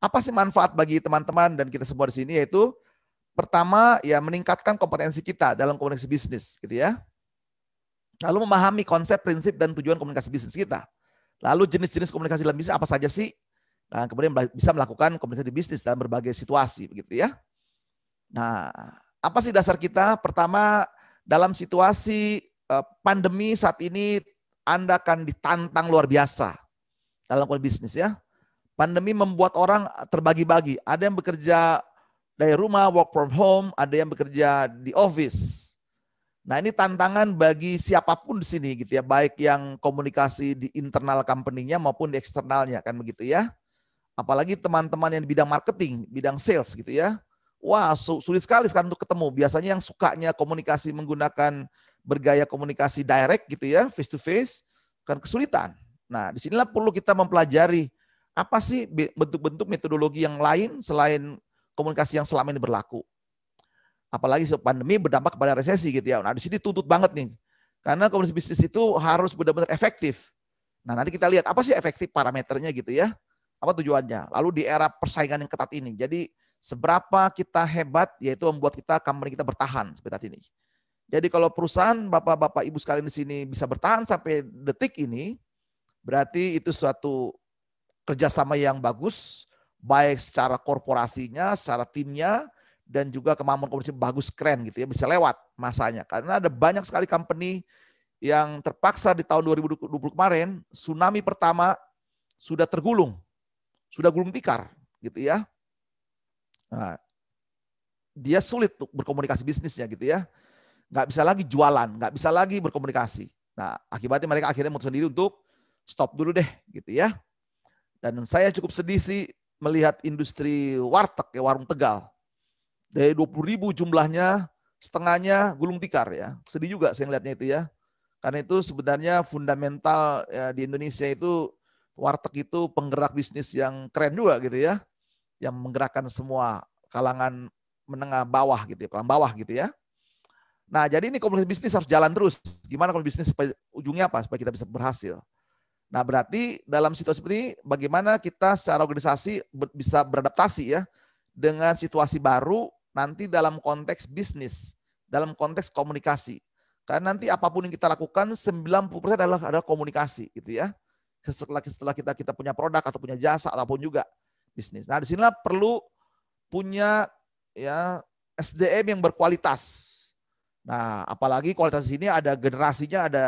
Apa sih manfaat bagi teman-teman dan kita semua di sini? Yaitu pertama ya meningkatkan kompetensi kita dalam komunikasi bisnis gitu ya. Lalu memahami konsep, prinsip dan tujuan komunikasi bisnis kita. Lalu jenis-jenis komunikasi dalam bisnis apa saja sih? Nah, kemudian bisa melakukan komunikasi bisnis dalam berbagai situasi begitu ya. Nah, apa sih dasar kita? Pertama, dalam situasi pandemi saat ini Anda akan ditantang luar biasa dalam komunikasi bisnis ya. Pandemi membuat orang terbagi-bagi. Ada yang bekerja dari rumah, work from home, ada yang bekerja di office. Nah, ini tantangan bagi siapapun di sini gitu ya, baik yang komunikasi di internal company-nya maupun di eksternalnya kan begitu ya. Apalagi teman-teman yang di bidang marketing, bidang sales gitu ya. Wah, sulit sekali sekarang untuk ketemu. Biasanya yang sukanya komunikasi menggunakan bergaya komunikasi direct gitu ya, face to face, kan kesulitan. Nah, disinilah perlu kita mempelajari apa sih bentuk-bentuk metodologi yang lain selain komunikasi yang selama ini berlaku. Apalagi pandemi berdampak kepada resesi gitu ya. Nah, di sini tuntut banget nih. Karena komunikasi bisnis itu harus benar-benar efektif. Nah, nanti kita lihat apa sih efektif parameternya gitu ya. Apa tujuannya? Lalu di era persaingan yang ketat ini. Jadi seberapa kita hebat yaitu membuat company kita bertahan seperti saat ini. Jadi kalau perusahaan Bapak-bapak Ibu sekalian di sini bisa bertahan sampai detik ini, berarti itu suatu kerjasama yang bagus, baik secara korporasinya, secara timnya, dan juga kemampuan komunikasi bagus, keren gitu ya, bisa lewat masanya. Karena ada banyak sekali company yang terpaksa di tahun 2020 kemarin, tsunami pertama sudah tergulung, sudah gulung tikar gitu ya. Nah, dia sulit untuk berkomunikasi bisnisnya gitu ya. Nggak bisa lagi jualan, nggak bisa lagi berkomunikasi. Nah, akibatnya mereka akhirnya memutuskan diri untuk stop dulu deh gitu ya. Dan saya cukup sedih sih melihat industri warteg ya, warung Tegal. Dari 20.000 jumlahnya, setengahnya gulung tikar ya. Sedih juga saya ngeliatnya itu ya. Karena itu sebenarnya fundamental ya, di Indonesia itu warteg itu penggerak bisnis yang keren juga gitu ya. Yang menggerakkan semua kalangan menengah bawah gitu ya, kalangan bawah gitu ya. Nah, jadi ini komunikasi bisnis harus jalan terus. Gimana komunikasi bisnis supaya ujungnya apa? Supaya kita bisa berhasil. Nah, berarti dalam situasi seperti ini bagaimana kita secara organisasi bisa beradaptasi ya dengan situasi baru nanti dalam konteks bisnis, dalam konteks komunikasi. Karena nanti apapun yang kita lakukan 90% adalah komunikasi gitu ya. Setelah kita punya produk atau punya jasa ataupun juga bisnis. Nah, disinilah perlu punya ya SDM yang berkualitas. Nah, apalagi kualitas ini ada generasinya ada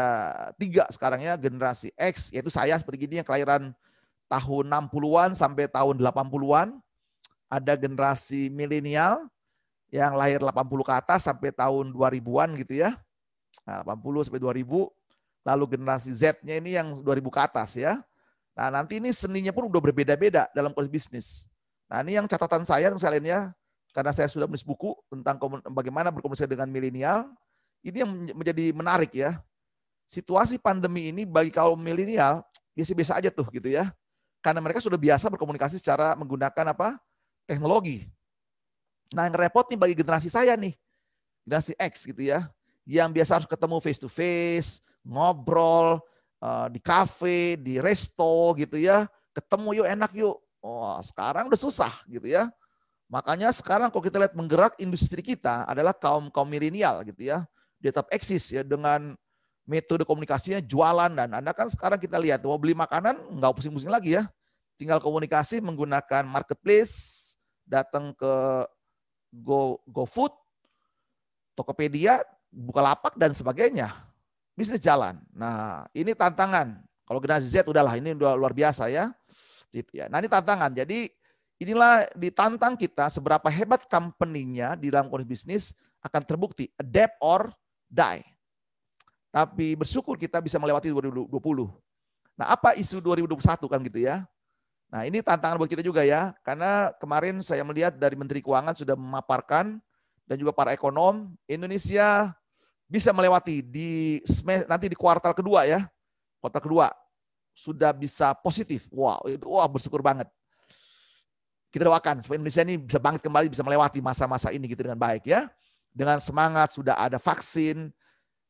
3 sekarang ya, generasi X, yaitu saya seperti gini yang kelahiran tahun 60-an sampai tahun 80-an. Ada generasi milenial yang lahir 80 ke atas sampai tahun 2000-an gitu ya. Nah, 80 sampai 2000. Lalu generasi Z-nya ini yang 2000 ke atas ya. Nah, nanti ini seninya pun udah berbeda-beda dalam konteks bisnis. Nah, ini yang catatan saya sekalian ya. Karena saya sudah menulis buku tentang bagaimana berkomunikasi dengan milenial, ini yang menjadi menarik ya. Situasi pandemi ini bagi kaum milenial biasa-biasa aja tuh gitu ya. Karena mereka sudah biasa berkomunikasi secara menggunakan apa? Teknologi. Nah, yang repot nih bagi generasi saya nih, generasi X gitu ya, yang biasa harus ketemu face to face, ngobrol di kafe, di resto gitu ya, ketemu yuk enak yuk. Oh, sekarang udah susah gitu ya. Makanya sekarang kalau kita lihat menggerak industri kita adalah kaum milenial gitu ya. Dia tetap eksis ya dengan metode komunikasinya jualan, dan Anda kan sekarang kita lihat mau beli makanan nggak pusing-pusing lagi ya. Tinggal komunikasi menggunakan marketplace, datang ke GoFood, Tokopedia, Bukalapak dan sebagainya. Bisnis jalan. Nah, ini tantangan. Kalau generasi Z udahlah, ini udah luar biasa ya. Gitu ya. Nah, ini tantangan. Jadi inilah ditantang kita seberapa hebat company-nya di dalam kondisi bisnis akan terbukti adapt or die. Tapi bersyukur kita bisa melewati 2020. Nah, apa isu 2021 kan gitu ya. Nah, ini tantangan buat kita juga ya. Karena kemarin saya melihat dari Menteri Keuangan sudah memaparkan dan juga para ekonom, Indonesia bisa melewati nanti di kuartal kedua ya. Kuartal kedua sudah bisa positif. Wow, itu bersyukur banget. Kita doakan supaya Indonesia ini bisa bangkit kembali, bisa melewati masa-masa ini gitu dengan baik ya. Dengan semangat, sudah ada vaksin,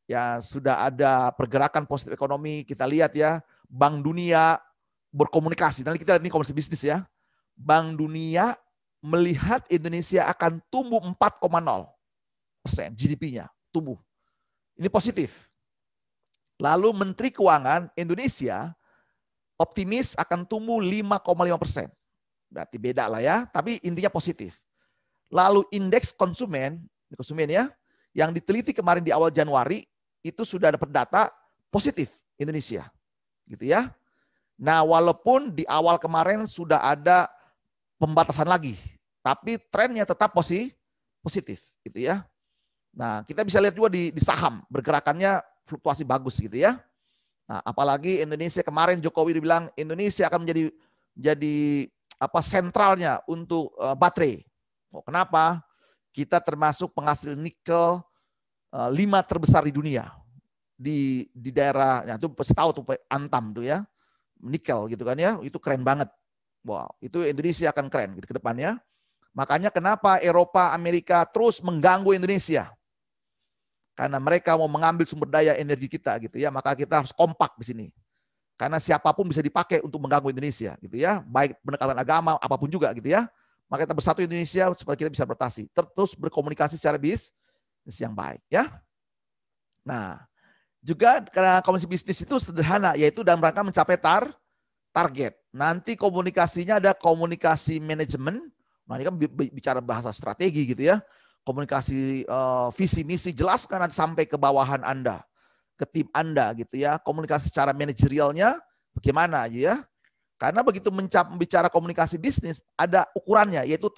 ya sudah ada pergerakan positif ekonomi. Kita lihat ya, Bank Dunia berkomunikasi. Nanti kita lihat ini komunikasi bisnis ya. Bank Dunia melihat Indonesia akan tumbuh 4,0% GDP-nya, tumbuh. Ini positif. Lalu Menteri Keuangan Indonesia optimis akan tumbuh 5,5%. Berarti beda lah ya, tapi intinya positif. Lalu indeks konsumen ya, yang diteliti kemarin di awal Januari, itu sudah dapat data positif Indonesia. Gitu ya. Nah, walaupun di awal kemarin sudah ada pembatasan lagi, tapi trennya tetap positif gitu ya. Nah, kita bisa lihat juga di saham, bergerakannya fluktuasi bagus gitu ya. Nah, apalagi Indonesia kemarin Jokowi bilang Indonesia akan menjadi sentralnya untuk baterai. Oh, kenapa? Kita termasuk penghasil nikel 5 terbesar di dunia. Di daerah, ya itu pasti tahu tuh Antam tuh ya, nikel gitu kan ya, itu keren banget. Wow, itu Indonesia akan keren gitu ke depannya. Makanya kenapa Eropa, Amerika terus mengganggu Indonesia? Karena mereka mau mengambil sumber daya energi kita gitu ya, maka kita harus kompak di sini. Karena siapapun bisa dipakai untuk mengganggu Indonesia gitu ya, baik pendekatan agama apapun juga gitu ya. Maka kita bersatu Indonesia supaya kita bisa bertasi, terus berkomunikasi secara bisnis yang baik ya. Nah, juga karena komunikasi bisnis itu sederhana, yaitu dalam rangka mencapai target. Nanti komunikasinya ada komunikasi manajemen. Nah, ini kan bicara bahasa strategi gitu ya. Komunikasi visi misi jelaskan nanti sampai ke bawahan Anda, ke tim Anda gitu ya. Komunikasi secara manajerialnya bagaimana aja ya. Karena begitu bicara komunikasi bisnis ada ukurannya, yaitu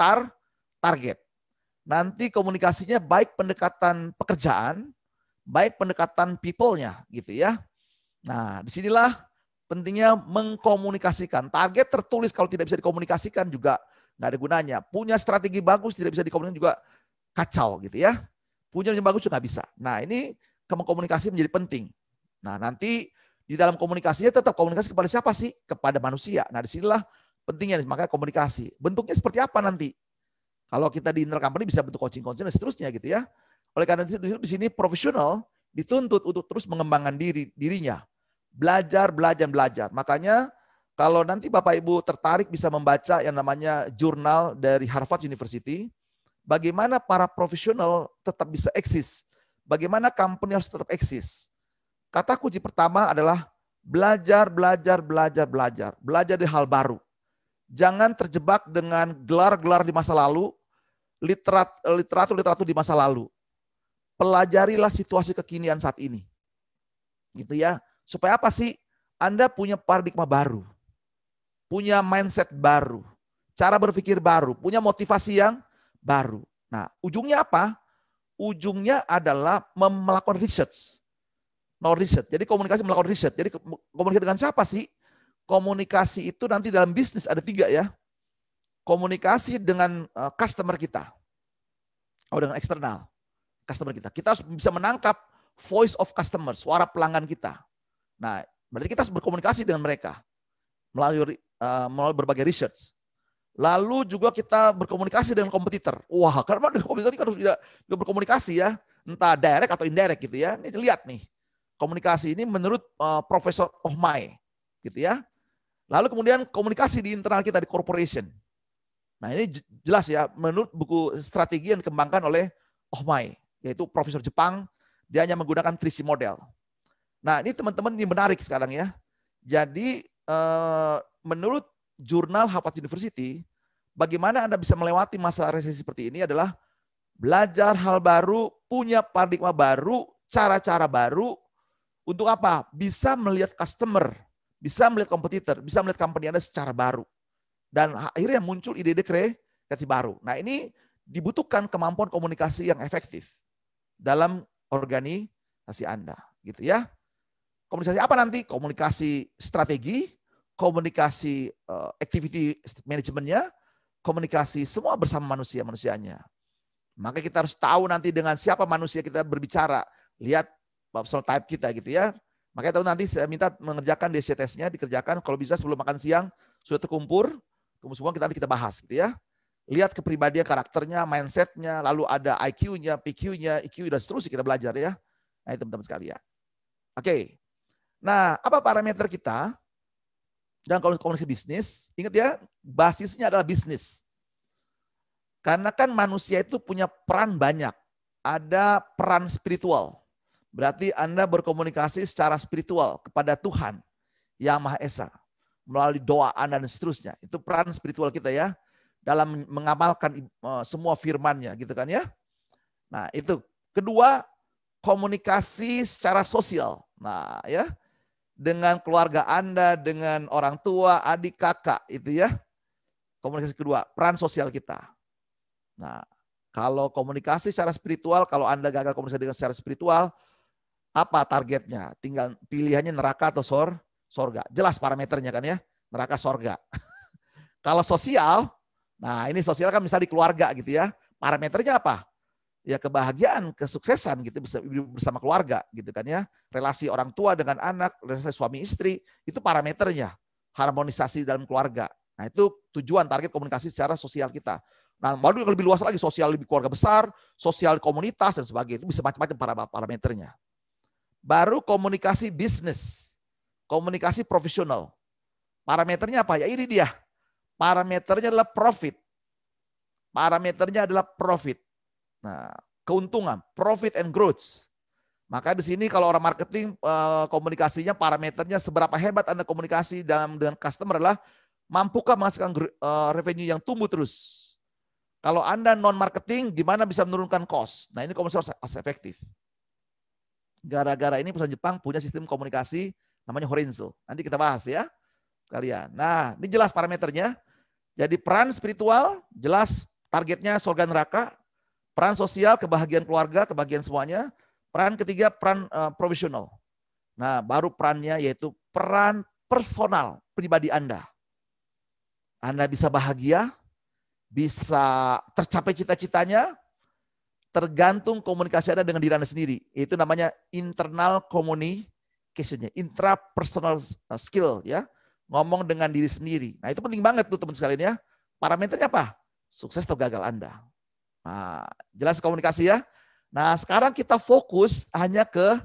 target. Nanti komunikasinya baik pendekatan pekerjaan, baik pendekatan people-nya gitu ya. Nah, disinilah pentingnya mengkomunikasikan. Target tertulis kalau tidak bisa dikomunikasikan juga nggak ada gunanya. Punya strategi bagus tidak bisa dikomunikasikan juga kacau gitu ya. Punya yang bagus juga nggak bisa. Nah, ini komunikasi menjadi penting. Nah, nanti di dalam komunikasinya tetap komunikasi kepada siapa sih? Kepada manusia. Nah, disinilah pentingnya, makanya komunikasi. Bentuknya seperti apa nanti? Kalau kita di internal company bisa bentuk coaching dan seterusnya gitu ya. Oleh karena itu di sini profesional dituntut untuk terus mengembangkan dirinya. Belajar. Makanya kalau nanti Bapak Ibu tertarik bisa membaca yang namanya jurnal dari Harvard University, bagaimana para profesional tetap bisa eksis. Bagaimana company harus tetap eksis. Kata kunci pertama adalah belajar. Belajar dari hal baru. Jangan terjebak dengan gelar-gelar di masa lalu, literatur di masa lalu. Pelajarilah situasi kekinian saat ini. Gitu ya. Supaya apa sih? Anda punya paradigma baru. Punya mindset baru. Cara berpikir baru. Punya motivasi yang baru. Nah, ujungnya apa? Ujungnya adalah melakukan research. Jadi komunikasi melakukan riset. Jadi komunikasi dengan siapa sih? Komunikasi itu nanti dalam bisnis ada 3 ya. Komunikasi dengan customer kita. Dengan eksternal. Customer kita. Kita harus bisa menangkap voice of customer, suara pelanggan kita. Nah, berarti kita harus berkomunikasi dengan mereka. Melalui berbagai research. Lalu juga kita berkomunikasi dengan kompetitor. Wah, karena kompetitor ini kan harus juga berkomunikasi ya. Entah direct atau indirect gitu ya. Ini lihat nih. Komunikasi ini menurut Profesor Ohmay gitu ya. Lalu kemudian komunikasi di internal kita di corporation. Nah, ini jelas ya menurut buku strategi yang dikembangkan oleh Ohmay, yaitu profesor Jepang, dia hanya menggunakan 3C model. Nah, ini teman-teman ini menarik sekarang ya. Jadi menurut jurnal Harvard University, bagaimana Anda bisa melewati masa resesi seperti ini adalah belajar hal baru, punya paradigma baru, cara-cara baru. Untuk apa? Bisa melihat customer, bisa melihat kompetitor, bisa melihat company Anda secara baru. Dan akhirnya muncul ide-ide kreatif baru. Nah, ini dibutuhkan kemampuan komunikasi yang efektif dalam organisasi Anda, gitu ya. Komunikasi apa nanti? Komunikasi strategi, komunikasi activity manajemennya, komunikasi semua bersama manusianya. Maka kita harus tahu nanti dengan siapa manusia kita berbicara. Lihat personal type kita gitu ya. Makanya tahu nanti saya minta mengerjakan DC testnya, dikerjakan kalau bisa sebelum makan siang sudah terkumpul semua kita bahas gitu ya. Lihat kepribadian, karakternya, mindsetnya, lalu ada IQ-nya, PQ-nya, EQ dan seterusnya kita belajar ya. Nah, teman-teman sekalian. Oke. Nah, apa parameter kita? Dan kalau komunikasi bisnis, ingat ya, basisnya adalah bisnis. Karena kan manusia itu punya peran banyak. Ada peran spiritual. Berarti Anda berkomunikasi secara spiritual kepada Tuhan yang Maha Esa. Melalui doa Anda dan seterusnya. Itu peran spiritual kita ya. Dalam mengamalkan semua firman-Nya gitu kan ya. Nah itu. Kedua, komunikasi secara sosial. Nah ya. Dengan keluarga Anda, dengan orang tua, adik, kakak. Itu ya. Komunikasi kedua, peran sosial kita. Nah, kalau komunikasi secara spiritual, kalau Anda gagal komunikasi dengan secara spiritual, apa targetnya? Tinggal pilihannya neraka atau sorga. Jelas parameternya kan ya, neraka, sorga. Kalau sosial, nah ini sosial kan misalnya di keluarga gitu ya, parameternya apa? Ya kebahagiaan, kesuksesan gitu bersama keluarga gitu kan ya. Relasi orang tua dengan anak, relasi suami istri, itu parameternya. Harmonisasi dalam keluarga. Nah itu tujuan target komunikasi secara sosial kita. Nah, baru lebih luas lagi, sosial lebih keluarga besar, sosial komunitas, dan sebagainya. Itu bisa macam-macam parameternya. Baru komunikasi bisnis, komunikasi profesional. Parameternya apa? Ya ini dia. Parameternya adalah profit. Parameternya adalah profit. Nah, keuntungan, profit and growth. Maka di sini kalau orang marketing komunikasinya parameternya seberapa hebat Anda komunikasi dengan customer adalah mampukah menghasilkan revenue yang tumbuh terus. Kalau Anda non-marketing, gimana bisa menurunkan cost? Nah ini komunikasi harus efektif. Gara-gara ini perusahaan Jepang punya sistem komunikasi namanya Horenzo. Nanti kita bahas ya kalian. Nah ini jelas parameternya. Jadi peran spiritual, jelas targetnya surga neraka. Peran sosial, kebahagiaan keluarga, kebahagiaan semuanya. Peran ketiga, peran profesional. Nah baru perannya yaitu peran personal, pribadi Anda. Anda bisa bahagia, bisa tercapai cita-citanya, tergantung komunikasi Anda dengan diri Anda sendiri. Itu namanya internal communication, intrapersonal skill ya. Ngomong dengan diri sendiri. Nah itu penting banget tuh teman sekalian ya. Parameternya apa? Sukses atau gagal Anda. Nah, jelas komunikasi ya. Nah sekarang kita fokus hanya ke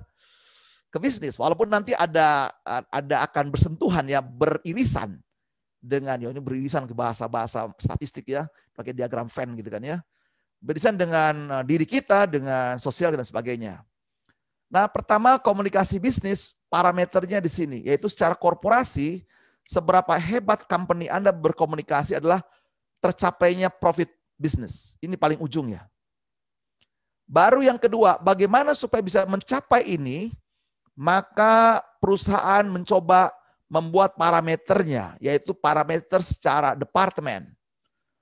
bisnis. Walaupun nanti ada akan bersentuhan ya, beririsan. Dengan ya ini beririsan ke bahasa statistik ya, pakai diagram Venn gitu kan ya. Beririsan dengan diri kita, dengan sosial dan sebagainya. Nah, pertama komunikasi bisnis parameternya di sini yaitu secara korporasi seberapa hebat company Anda berkomunikasi adalah tercapainya profit bisnis. Ini paling ujung ya. Baru yang kedua, bagaimana supaya bisa mencapai ini? Maka perusahaan mencoba membuat parameternya, yaitu parameter secara departemen,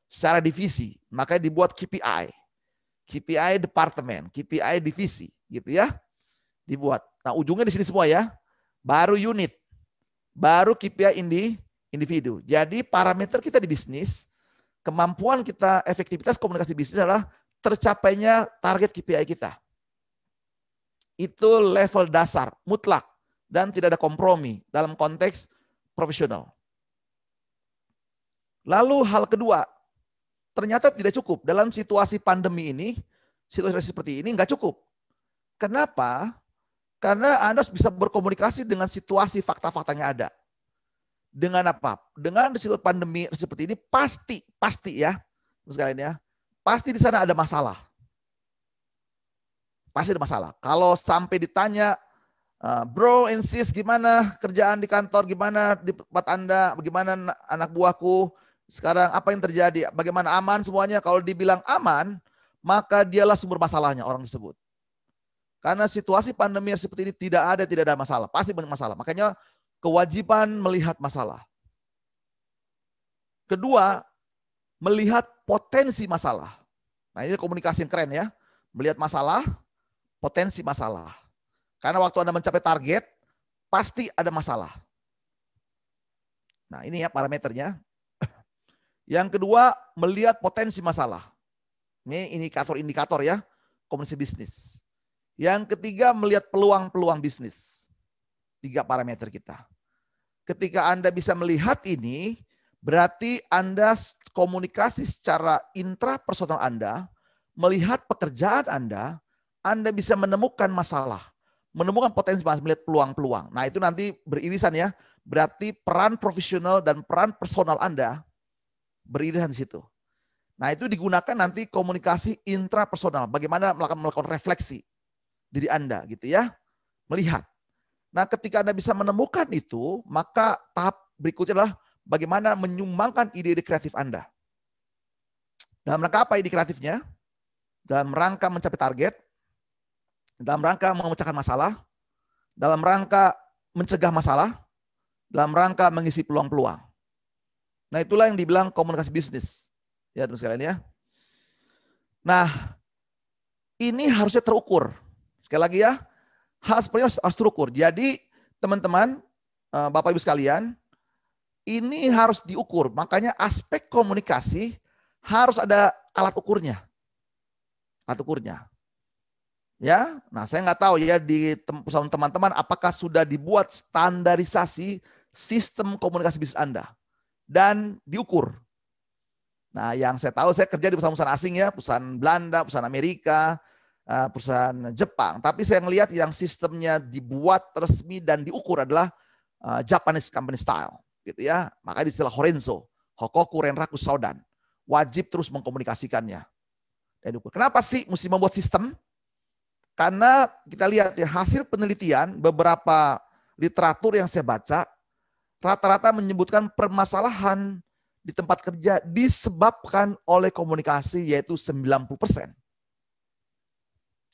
secara divisi. Makanya dibuat KPI. KPI departemen, KPI divisi, gitu ya. Dibuat. Nah ujungnya di sini semua ya. Baru unit, baru KPI individu. Jadi parameter kita di bisnis, kemampuan kita, efektivitas komunikasi bisnis adalah tercapainya target KPI kita. Itu level dasar, mutlak. Dan tidak ada kompromi dalam konteks profesional. Lalu hal kedua, ternyata tidak cukup. Dalam situasi pandemi ini, situasi seperti ini nggak cukup. Kenapa? Karena Anda harus bisa berkomunikasi dengan situasi fakta-fakta yang ada. Dengan apa? Dengan situasi pandemi seperti ini pasti ya, sekalian ya, pasti di sana ada masalah. Pasti ada masalah. Kalau sampai ditanya, bro and sis gimana kerjaan di kantor, gimana di tempat Anda, bagaimana anak buahku, sekarang apa yang terjadi, bagaimana aman semuanya. Kalau dibilang aman, maka dialah sumber masalahnya orang tersebut. Karena situasi pandemi seperti ini tidak ada masalah, pasti banyak masalah. Makanya kewajiban melihat masalah. Kedua, melihat potensi masalah. Nah ini komunikasi yang keren ya, melihat masalah, potensi masalah. Karena waktu Anda mencapai target, pasti ada masalah. Nah ini ya parameternya. Yang kedua, melihat potensi masalah. Ini indikator-indikator ya, komunikasi bisnis. Yang ketiga, melihat peluang-peluang bisnis. 3 parameter kita. Ketika Anda bisa melihat ini, berarti Anda komunikasi secara intrapersonal Anda, melihat pekerjaan Anda bisa menemukan masalah. Menemukan potensi, melihat peluang-peluang. Nah itu nanti beririsan ya. berarti peran profesional dan peran personal Anda beririsan di situ. Nah, itu digunakan nanti komunikasi intrapersonal, bagaimana melakukan refleksi diri Anda gitu ya, melihat. Nah, ketika Anda bisa menemukan itu, maka tahap berikutnya adalah bagaimana menyumbangkan ide-ide kreatif Anda. Dalam rangka apa ide kreatifnya? Dalam rangka mencapai target, dalam rangka memecahkan masalah, dalam rangka mencegah masalah, dalam rangka mengisi peluang-peluang. Nah, itulah yang dibilang komunikasi bisnis. Ya, teman sekalian ya. Nah, ini harusnya terukur. Sekali lagi ya, hal seperti ini harus terukur. Jadi, teman-teman, Bapak Ibu sekalian, ini harus diukur. Makanya aspek komunikasi harus ada alat ukurnya. Alat ukurnya. Ya, nah saya nggak tahu ya di perusahaan teman-teman apakah sudah dibuat standarisasi sistem komunikasi bisnis Anda dan diukur. Nah, yang saya tahu, saya kerja di perusahaan asing ya, perusahaan Belanda, perusahaan Amerika, perusahaan Jepang. Tapi saya ngelihat yang sistemnya dibuat resmi dan diukur adalah Japanese company style, gitu ya. Makanya istilah Horenzo, Hokoku Renraku Saudan, wajib terus mengkomunikasikannya. Dan diukur. Kenapa sih mesti membuat sistem? Karena kita lihat ya hasil penelitian beberapa literatur yang saya baca, rata-rata menyebutkan permasalahan di tempat kerja disebabkan oleh komunikasi, yaitu 90%.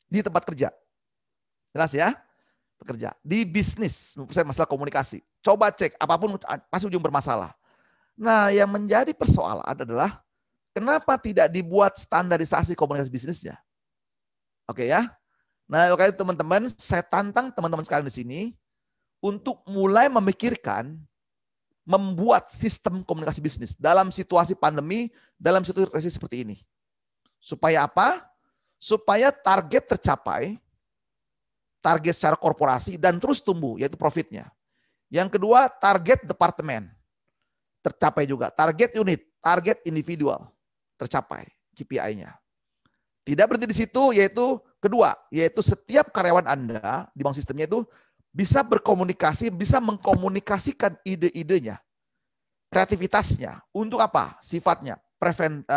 Di tempat kerja. Jelas ya? Pekerja. Di bisnis, 90% masalah komunikasi. Coba cek, apapun pasti ujung bermasalah. Nah, yang menjadi persoalan adalah kenapa tidak dibuat standarisasi komunikasi bisnisnya? Oke ya? Nah, oke teman-teman, saya tantang teman-teman sekalian di sini untuk mulai memikirkan membuat sistem komunikasi bisnis dalam situasi pandemi, dalam situasi seperti ini. Supaya apa? Supaya target tercapai, target secara korporasi dan terus tumbuh, yaitu profitnya. Yang kedua, target departemen tercapai juga. Target unit, target individual tercapai KPI-nya. Tidak berhenti di situ, yaitu kedua, yaitu setiap karyawan Anda di bank sistemnya itu bisa berkomunikasi, bisa mengkomunikasikan ide-idenya, kreativitasnya. Untuk apa? Sifatnya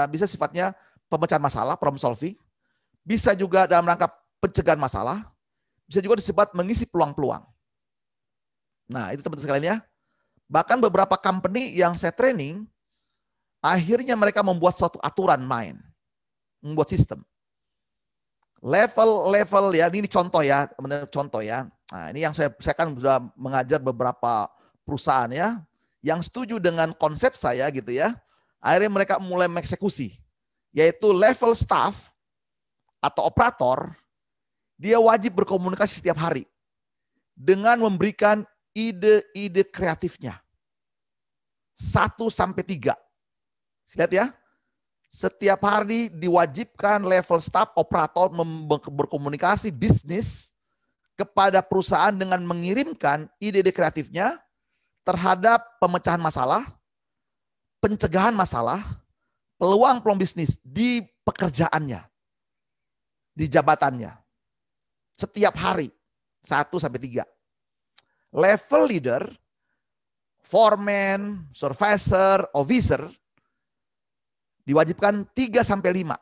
bisa sifatnya pemecahan masalah, problem solving. Bisa juga dalam rangka pencegahan masalah. Bisa juga disebut mengisi peluang-peluang. Nah, itu teman-teman sekalian ya. Bahkan beberapa company yang saya training, akhirnya mereka membuat suatu aturan main. Membuat sistem. Level ya, ini contoh ya, contoh ya. Nah, ini yang saya kan sudah mengajar beberapa perusahaan ya, yang setuju dengan konsep saya gitu ya. Akhirnya mereka mulai mengeksekusi, yaitu level staff atau operator, dia wajib berkomunikasi setiap hari dengan memberikan ide-ide kreatifnya. 1 sampai 3. Lihat ya. Setiap hari diwajibkan level staff operator berkomunikasi bisnis kepada perusahaan dengan mengirimkan ide-ide kreatifnya terhadap pemecahan masalah, pencegahan masalah, peluang-peluang bisnis di pekerjaannya, di jabatannya. Setiap hari 1 sampai 3. Level leader, foreman, supervisor, officer diwajibkan 3 sampai 5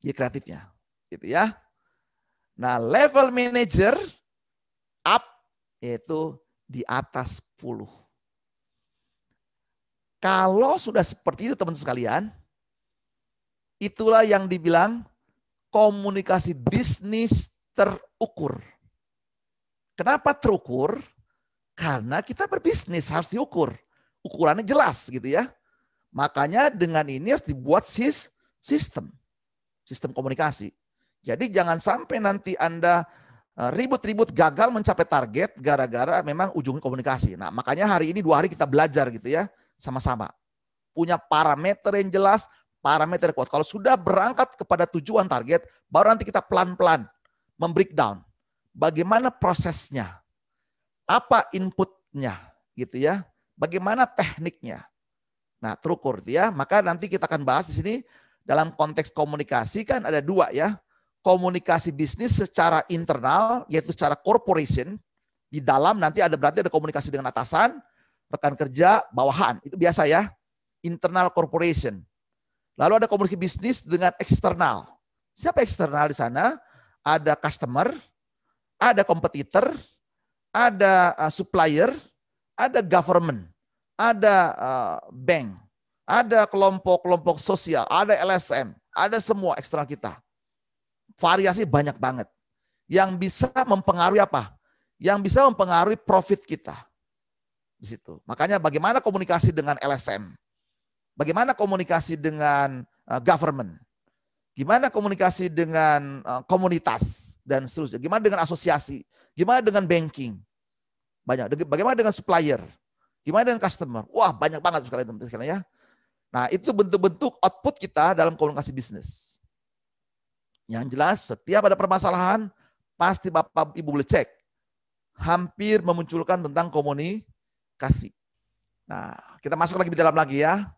di kreatifnya, gitu ya. Nah, level manager up yaitu di atas 10. Kalau sudah seperti itu teman-teman sekalian, itulah yang dibilang komunikasi bisnis terukur. Kenapa terukur? Karena kita berbisnis harus diukur. Ukurannya jelas gitu ya. Makanya dengan ini harus dibuat sistem komunikasi. Jadi jangan sampai nanti Anda ribut-ribut gagal mencapai target gara-gara memang ujungnya komunikasi. Nah, makanya hari ini 2 hari kita belajar gitu ya, sama-sama. Punya parameter yang jelas, parameter yang kuat. Kalau sudah berangkat kepada tujuan target, baru nanti kita pelan-pelan membreakdown. Bagaimana prosesnya? Apa inputnya gitu ya? Bagaimana tekniknya? Nah, terukur ya. Maka nanti kita akan bahas di sini dalam konteks komunikasi kan ada 2 ya. Komunikasi bisnis secara internal yaitu secara corporation Di dalam nanti berarti ada komunikasi dengan atasan, rekan kerja, bawahan. Itu biasa ya. Internal corporation. Lalu ada komunikasi bisnis dengan eksternal. Siapa eksternal di sana? Ada customer, ada kompetitor, ada supplier, ada government, ada bank, ada kelompok-kelompok sosial, ada LSM, ada semua eksternal kita. Variasi banyak banget. Yang bisa mempengaruhi apa? Yang bisa mempengaruhi profit kita. Di situ. Makanya bagaimana komunikasi dengan LSM? Bagaimana komunikasi dengan government? Gimana komunikasi dengan komunitas dan seterusnya? Gimana dengan asosiasi? Gimana dengan banking? Banyak. Bagaimana dengan supplier? Gimana dengan customer? Wah, banyak banget sekali ya. Nah, itu bentuk-bentuk output kita dalam komunikasi bisnis. Yang jelas, setiap ada permasalahan, pasti Bapak Ibu boleh cek. Hampir memunculkan tentang komunikasi. Nah, kita masuk lagi di dalam lagi ya.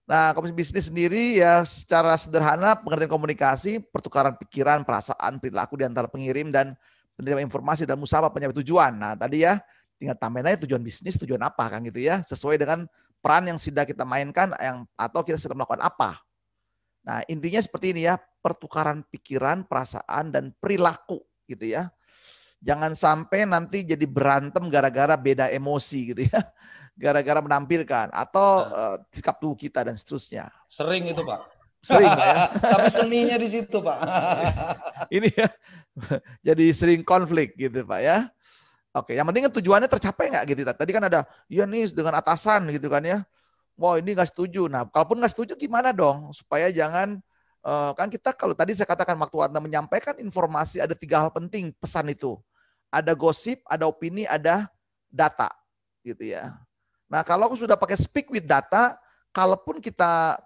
Nah, komunikasi bisnis sendiri ya secara sederhana pengertian komunikasi, pertukaran pikiran, perasaan, perilaku di antara pengirim dan penerima informasi dan musabah penyampai tujuan. Nah, tadi ya tinggal tambahin aja tujuan bisnis, tujuan apa kan gitu ya, sesuai dengan peran yang sudah kita mainkan atau kita sedang melakukan apa. Nah, intinya seperti ini ya, pertukaran pikiran, perasaan dan perilaku gitu ya. Jangan sampai nanti jadi berantem gara-gara beda emosi gitu ya. Gara-gara menampilkan atau sikap tubuh kita dan seterusnya. Sering itu Pak. Sering Pak ya. Tapi seninya di situ Pak. Ini ya, jadi sering konflik gitu Pak ya. Oke, yang penting tujuannya tercapai nggak gitu. Tadi kan ada, ya nih dengan atasan gitu kan ya. Wah ini nggak setuju. Nah kalaupun nggak setuju gimana dong? Supaya jangan, kan kita kalau tadi saya katakan waktu Anda menyampaikan informasi ada 3 hal penting pesan itu. Ada gosip, ada opini, ada data gitu ya. Nah kalau sudah pakai speak with data, kalaupun kita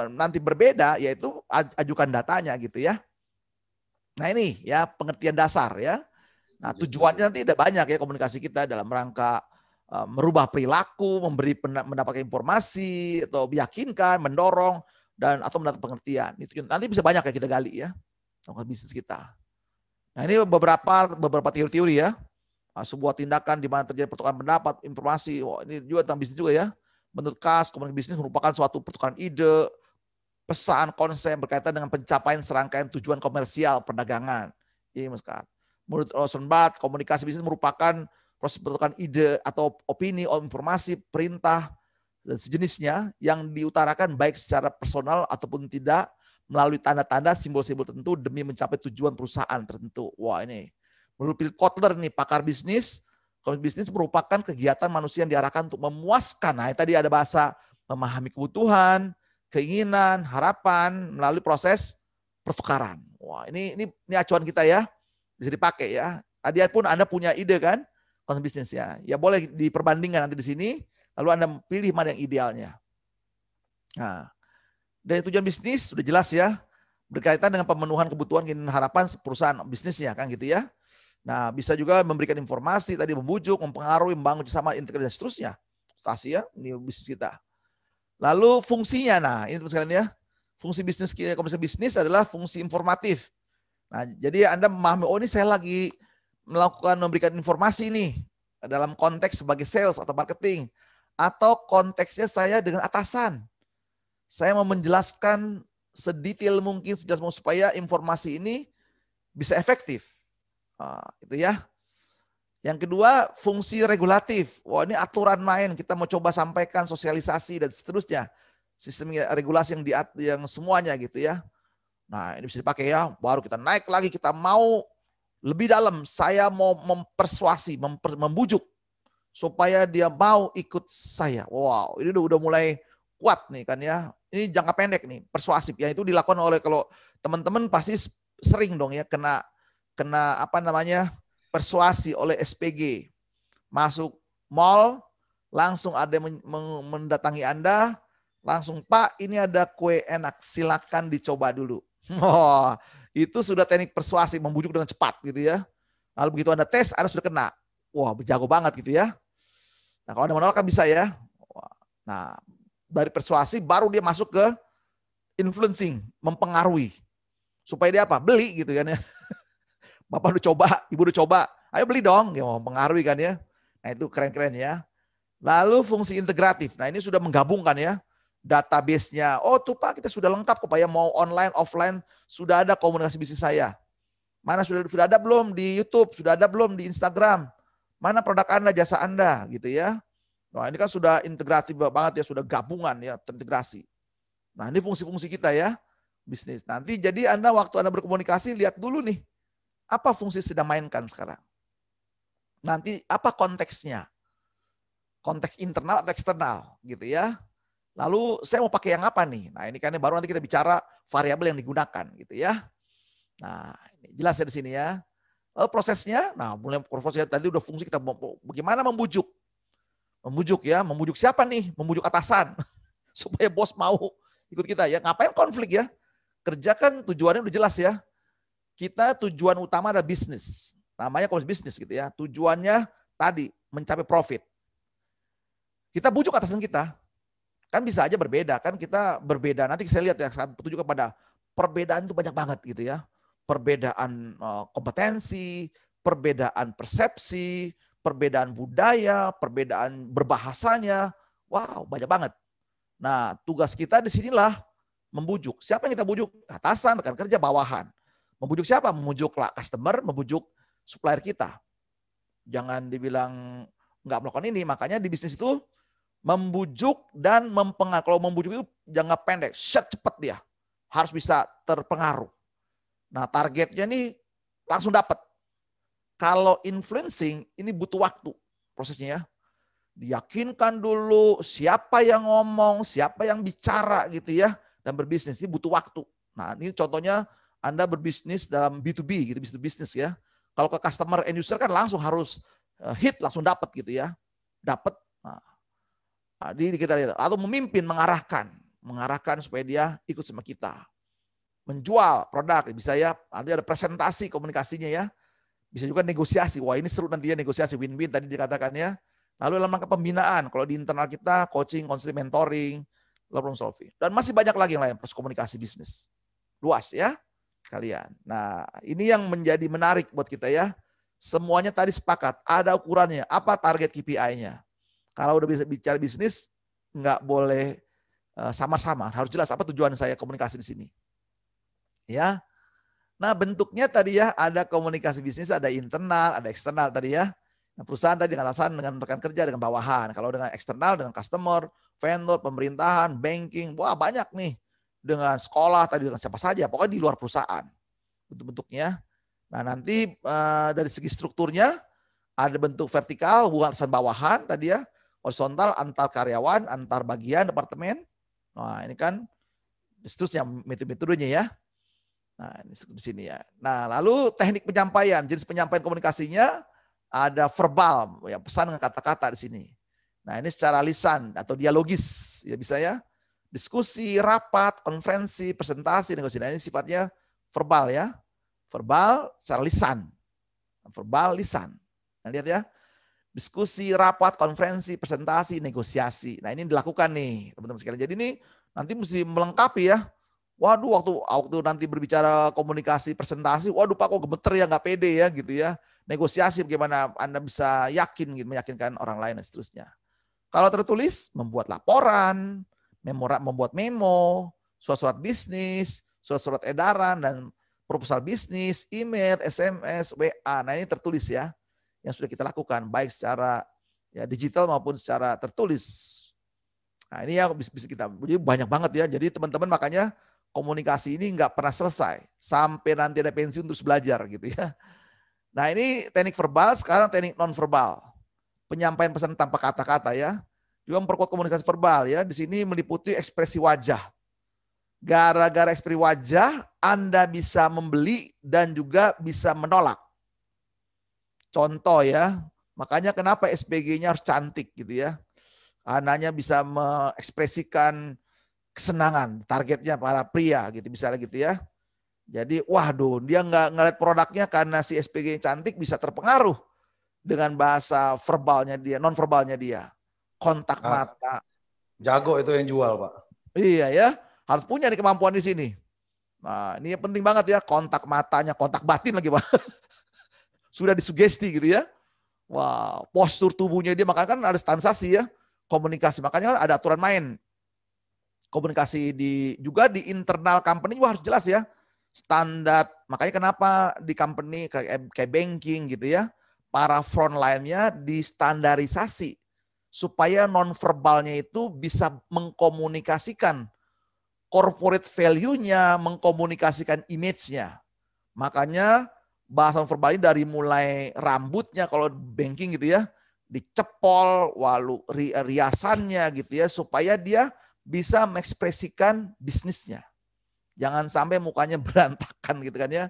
nanti berbeda, yaitu ajukan datanya gitu ya. Nah ini ya pengertian dasar ya. Nah tujuannya nanti ada banyak ya komunikasi kita dalam rangka merubah perilaku, mendapatkan informasi, atau meyakinkan, mendorong, dan atau mendapat pengertian. Itu nanti bisa banyak ya kita gali ya, dalam bisnis kita. Nah ini beberapa teori-teori ya. Sebuah tindakan di mana terjadi pertukaran pendapat, informasi. Wah, ini juga tentang bisnis juga ya. Menurut Kas, komunikasi bisnis merupakan suatu pertukaran ide, pesan, konsep berkaitan dengan pencapaian serangkaian tujuan komersial perdagangan. Ini menurut Rosenblatt, komunikasi bisnis merupakan proses pertukaran ide atau opini, informasi, perintah, dan sejenisnya yang diutarakan baik secara personal ataupun tidak melalui tanda-tanda simbol-simbol tertentu demi mencapai tujuan perusahaan tertentu. Wah ini. Menurut Phil Kotler nih, pakar bisnis, komunikasi bisnis merupakan kegiatan manusia yang diarahkan untuk memuaskan. Nah, tadi ada bahasa memahami kebutuhan, keinginan, harapan melalui proses pertukaran. Wah, ini acuan kita ya, bisa dipakai ya. Tadi pun Anda punya ide kan, komunikasi bisnis ya. Ya boleh diperbandingkan nanti di sini, lalu Anda pilih mana yang idealnya. Nah, dari tujuan bisnis sudah jelas ya, berkaitan dengan pemenuhan kebutuhan, keinginan, harapan perusahaan bisnisnya kan gitu ya. Nah, bisa juga memberikan informasi, tadi membujuk, mempengaruhi, membangun kerjasama, integrasi dan seterusnya. Kasih ya, ini bisnis kita. Lalu fungsinya, nah ini sekalian ya. Fungsi bisnis, komunikasi bisnis adalah fungsi informatif. Nah, jadi Anda memahami, oh ini saya lagi memberikan informasi nih dalam konteks sebagai sales atau marketing, atau konteksnya saya dengan atasan. Saya mau menjelaskan sedetail mungkin, sejelas mungkin supaya informasi ini bisa efektif. Itu ya. Yang kedua, fungsi regulatif. Wah, ini aturan main, kita mau coba sampaikan sosialisasi dan seterusnya. Sistem regulasi yang semuanya gitu ya. Nah, ini bisa dipakai ya. Baru kita naik lagi, kita mau lebih dalam. Saya mau mempersuasi, membujuk supaya dia mau ikut saya. Wow, ini udah mulai kuat nih kan ya. Ini jangka pendek nih, persuasif. Ya itu dilakukan oleh, kalau teman-teman pasti sering dong ya kena apa namanya, persuasi oleh SPG. Masuk mall, langsung ada yang mendatangi Anda, langsung Pak ini ada kue enak, silakan dicoba dulu. Oh, itu sudah teknik persuasi, membujuk dengan cepat gitu ya. Lalu begitu Anda tes, Anda sudah kena. Wah, berjago banget gitu ya. Nah kalau Anda menolak kan bisa ya. Nah dari persuasi baru dia masuk ke influencing, mempengaruhi. Supaya dia apa? Beli gitu kan ya. Bapak udah coba, Ibu udah coba, Ayo beli dong, ya mempengaruhi kan ya. Nah itu keren-keren ya. Lalu fungsi integratif. Nah ini sudah menggabungkan ya database-nya. Oh tuh Pak, kita sudah lengkap kok Pak ya, mau online, offline, sudah ada komunikasi bisnis saya. Mana sudah ada belum di YouTube, sudah ada belum di Instagram. Mana produk Anda, jasa Anda gitu ya. Nah ini kan sudah integratif banget ya, sudah gabungan ya, terintegrasi. Nah ini fungsi-fungsi kita ya, bisnis. Nanti jadi Anda waktu Anda berkomunikasi, lihat dulu nih, apa fungsi sedang mainkan sekarang. Nanti apa konteksnya. Konteks internal atau eksternal gitu ya. Lalu saya mau pakai yang apa nih? Nah ini kan baru nanti kita bicara variabel yang digunakan gitu ya. Nah ini jelas ya di sini ya. Lalu prosesnya, nah mulai prosesnya tadi udah fungsi kita bagaimana membujuk. Membujuk ya, membujuk siapa nih? Membujuk atasan supaya bos mau ikut kita ya. Ngapain konflik ya? Kerja kan tujuannya udah jelas ya. Kita tujuan utama adalah bisnis. Namanya bisnis gitu ya. Tujuannya tadi mencapai profit. Kita bujuk atasan kita. Kan bisa aja berbeda. Kan kita berbeda. Nanti saya lihat ya, saya petunjuk kepada perbedaan itu banyak banget gitu ya. Perbedaan kompetensi, perbedaan persepsi, perbedaan budaya, perbedaan berbahasanya. Wow, banyak banget. Nah, tugas kita di sinilah membujuk. Siapa yang kita bujuk? Atasan, rekan kerja, bawahan. Membujuk siapa? Membujuk customer, membujuk supplier kita. Jangan dibilang nggak melakukan ini. Makanya di bisnis itu membujuk dan mempengaruhi. Kalau membujuk itu jangan pendek, cepet dia. Harus bisa terpengaruh. Nah targetnya nih langsung dapat. Kalau influencing ini butuh waktu prosesnya ya. Diyakinkan dulu siapa yang ngomong, siapa yang bicara gitu ya. Dan berbisnis ini butuh waktu. Nah ini contohnya Anda berbisnis dalam B2B gitu, bisnis ya. Kalau ke customer end user kan langsung harus hit, langsung dapat gitu ya. Dapat. Nah, kita lihat. Lalu memimpin, mengarahkan supaya dia ikut sama kita. Menjual produk, bisa ya. Nanti ada presentasi komunikasinya ya. Bisa juga negosiasi. Wah ini seru nanti ya negosiasi, win-win tadi dikatakan ya. Lalu dalam rangka pembinaan, kalau di internal kita coaching, konseling, mentoring, problem solving. Dan masih banyak lagi yang lain, proses komunikasi bisnis. Luas ya kalian. Nah ini yang menjadi menarik buat kita ya. Semuanya tadi sepakat, ada ukurannya. Apa target KPI-nya? Kalau udah bisa bicara bisnis, nggak boleh samar-samar. Harus jelas apa tujuan saya komunikasi di sini. Ya. Nah bentuknya tadi ya ada komunikasi bisnis, ada internal, ada eksternal tadi ya. Nah, perusahaan tadi dengan atasan, dengan rekan kerja, dengan bawahan. Kalau dengan eksternal, dengan customer, vendor, pemerintahan, banking, wah banyak nih. Dengan sekolah tadi, dengan siapa saja. Pokoknya di luar perusahaan. Bentuk-bentuknya. Nah nanti dari segi strukturnya, ada bentuk vertikal, hubungan atasan bawahan tadi ya. Horizontal antar karyawan, antar bagian, departemen. Nah ini kan seterusnya metode-metodenya ya. Nah ini di sini ya. Nah lalu teknik penyampaian, jenis penyampaian komunikasinya ada verbal, ya pesan dengan kata-kata di sini. Nah ini secara lisan atau dialogis, ya bisa ya. Diskusi, rapat, konferensi, presentasi, negosiasi. Nah ini sifatnya verbal ya. Verbal secara lisan. Verbal, lisan. Nah lihat ya. Diskusi, rapat, konferensi, presentasi, negosiasi. Nah ini dilakukan nih teman-teman sekalian. Jadi ini nanti mesti melengkapi ya. Waduh waktu nanti berbicara komunikasi, presentasi, waduh Pak kok gemeter ya, nggak pede ya gitu ya. Negosiasi bagaimana Anda bisa yakin, gitu, meyakinkan orang lain dan seterusnya. Kalau tertulis, membuat laporan, membuat memo, surat-surat bisnis, surat-surat edaran, dan proposal bisnis, email, SMS, WA. Nah ini tertulis ya. Yang sudah kita lakukan baik secara ya digital maupun secara tertulis. Nah ini yang bisa kita, jadi banyak banget ya. Jadi teman-teman makanya komunikasi ini nggak pernah selesai sampai nanti ada pensiun terus belajar gitu ya. Nah ini teknik verbal, sekarang teknik non verbal, penyampaian pesan tanpa kata-kata ya. Juga memperkuat komunikasi verbal ya. Di sini meliputi ekspresi wajah. Gara-gara ekspresi wajah Anda bisa membeli dan juga bisa menolak. Contoh ya, makanya kenapa SPG-nya harus cantik gitu ya. Anaknya bisa mengekspresikan kesenangan, targetnya para pria gitu, misalnya gitu ya. Jadi waduh, dia nggak ngeliat produknya karena si SPG cantik bisa terpengaruh dengan bahasa verbalnya dia, non verbalnya dia. Kontak mata. Jago itu yang jual, Pak. Iya ya, harus punya nih kemampuan di sini. Nah ini penting banget ya, kontak matanya, kontak batin lagi Pak. sudah disugesti gitu ya. Wah, postur tubuhnya dia, makanya kan ada standarisasi ya, komunikasi. Makanya kan ada aturan main. Komunikasi juga di internal company juga harus jelas ya. Standar. Makanya kenapa di company kayak banking gitu ya, para frontline-nya distandarisasi supaya non-verbalnya itu bisa mengkomunikasikan corporate value-nya, mengkomunikasikan image-nya. Makanya bahasa non-verbal ini dari mulai rambutnya kalau banking gitu ya, dicepol, lalu riasannya gitu ya, supaya dia bisa mengekspresikan bisnisnya. Jangan sampai mukanya berantakan gitu kan ya.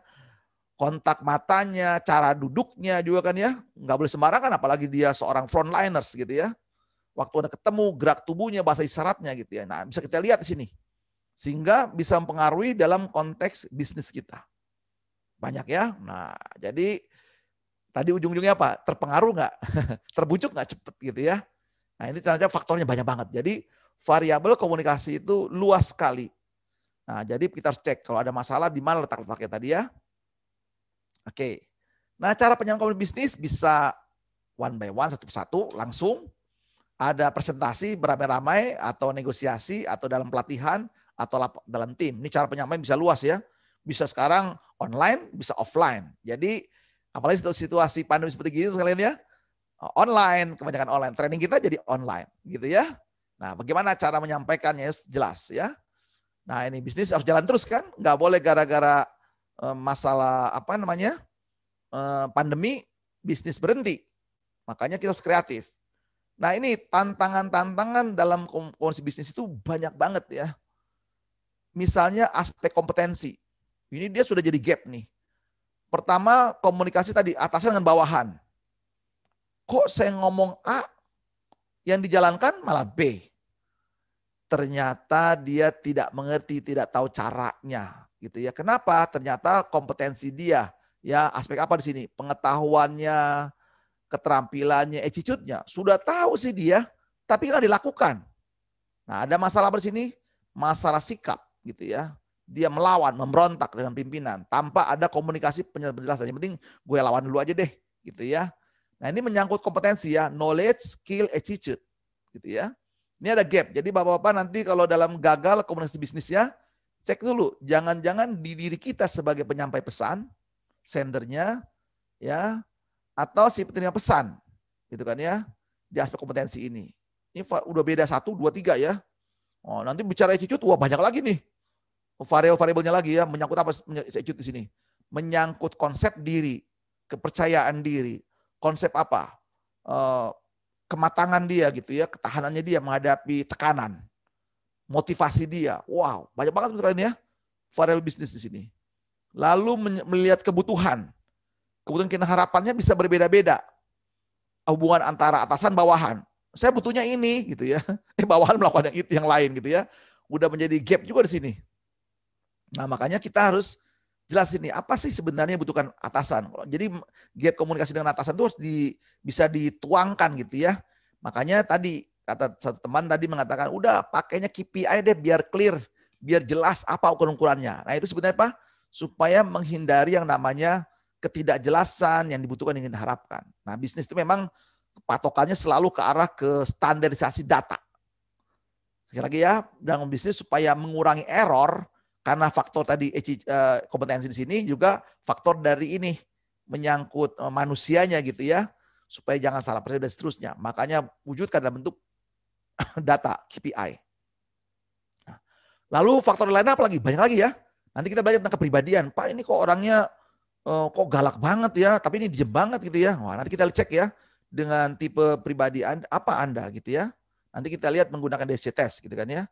Kontak matanya, cara duduknya juga kan ya. Nggak boleh sembarangan, apalagi dia seorang frontliners gitu ya. Waktu ada ketemu, gerak tubuhnya, bahasa isyaratnya gitu ya. Nah, bisa kita lihat di sini. Sehingga bisa mempengaruhi dalam konteks bisnis kita. Banyak ya. Nah, jadi tadi ujung-ujungnya apa? Terpengaruh nggak? Terbujuk nggak cepet gitu ya. Nah, ini ternyata faktornya banyak banget. Jadi variabel komunikasi itu luas sekali. Nah, jadi kita harus cek kalau ada masalah di mana letak-letaknya tadi ya. Oke. Nah, cara penyampaian bisnis bisa one by one, satu persatu, langsung. Ada presentasi beramai-ramai atau negosiasi atau dalam pelatihan atau dalam tim. Ini cara penyampaian bisa luas ya. Bisa sekarang online, bisa offline. Jadi apalagi situasi pandemi seperti gitu sekalian ya. Online, kebanyakan online. Training kita jadi online gitu ya. Nah, bagaimana cara menyampaikannya jelas ya. Nah, ini bisnis harus jalan terus kan. Nggak boleh gara-gara masalah pandemi bisnis berhenti. Makanya kita harus kreatif. Nah, ini tantangan-tantangan dalam komunikasi bisnis itu banyak banget ya. Misalnya aspek kompetensi. Ini dia sudah jadi gap nih. Pertama, komunikasi tadi atasan dengan bawahan. Kok saya ngomong A, yang dijalankan malah B. Ternyata dia tidak mengerti, tidak tahu caranya, gitu ya. Kenapa? Ternyata kompetensi dia, ya aspek apa di sini? Pengetahuannya, keterampilannya, attitude-nya sudah tahu sih dia, tapi nggak dilakukan. Nah, ada masalah di sini, masalah sikap, gitu ya. Dia melawan, memberontak dengan pimpinan tanpa ada komunikasi penjelasan. Yang penting gue lawan dulu aja deh, gitu ya. Nah, ini menyangkut kompetensi ya, knowledge, skill, attitude, gitu ya. Ini ada gap. Jadi Bapak-bapak nanti kalau dalam gagal komunikasi bisnisnya, cek dulu. Jangan-jangan di diri kita sebagai penyampai pesan, sendernya, ya, atau si penerima pesan, gitu kan ya, di aspek kompetensi ini. Ini udah beda 1, 2, 3 ya. Oh, nanti bicara attitude, wah banyak lagi nih. Variabel-variabelnya lagi ya, menyangkut apa attitude di sini? Menyangkut konsep diri, kepercayaan diri, konsep apa? Kematangan dia gitu ya, ketahanannya dia menghadapi tekanan, motivasi dia. Wow, banyak banget sebenarnya ya variabel bisnis di sini. Lalu melihat kebutuhan kita harapannya bisa berbeda-beda. Hubungan antara atasan bawahan. Saya butuhnya ini gitu ya. Bawahan melakukan yang lain gitu ya. Udah menjadi gap juga di sini. Nah, makanya kita harus jelas ini apa sih sebenarnya butuhkan atasan. Jadi gap komunikasi dengan atasan itu harus bisa dituangkan gitu ya. Makanya tadi kata satu teman tadi mengatakan udah pakainya KPI deh biar clear, biar jelas apa ukuran-ukurannya. Nah, itu sebenarnya apa? Supaya menghindari yang namanya ketidakjelasan yang dibutuhkan yang diharapkan. Nah, bisnis itu memang patokannya selalu ke arah ke standarisasi data. Sekali lagi ya, dalam bisnis supaya mengurangi error karena faktor tadi kompetensi di sini juga faktor dari ini menyangkut manusianya gitu ya, supaya jangan salah persepsi dan seterusnya. Makanya wujudkan dalam bentuk data KPI. Nah, lalu faktor lainnya apa lagi? Banyak lagi ya. Nanti kita belajar tentang kepribadian. Pak, ini kok orangnya kok galak banget ya, tapi ini dijem banget gitu ya. Wah, nanti kita cek ya dengan tipe pribadi apa Anda gitu ya. Nanti kita lihat menggunakan DSC test gitu kan ya.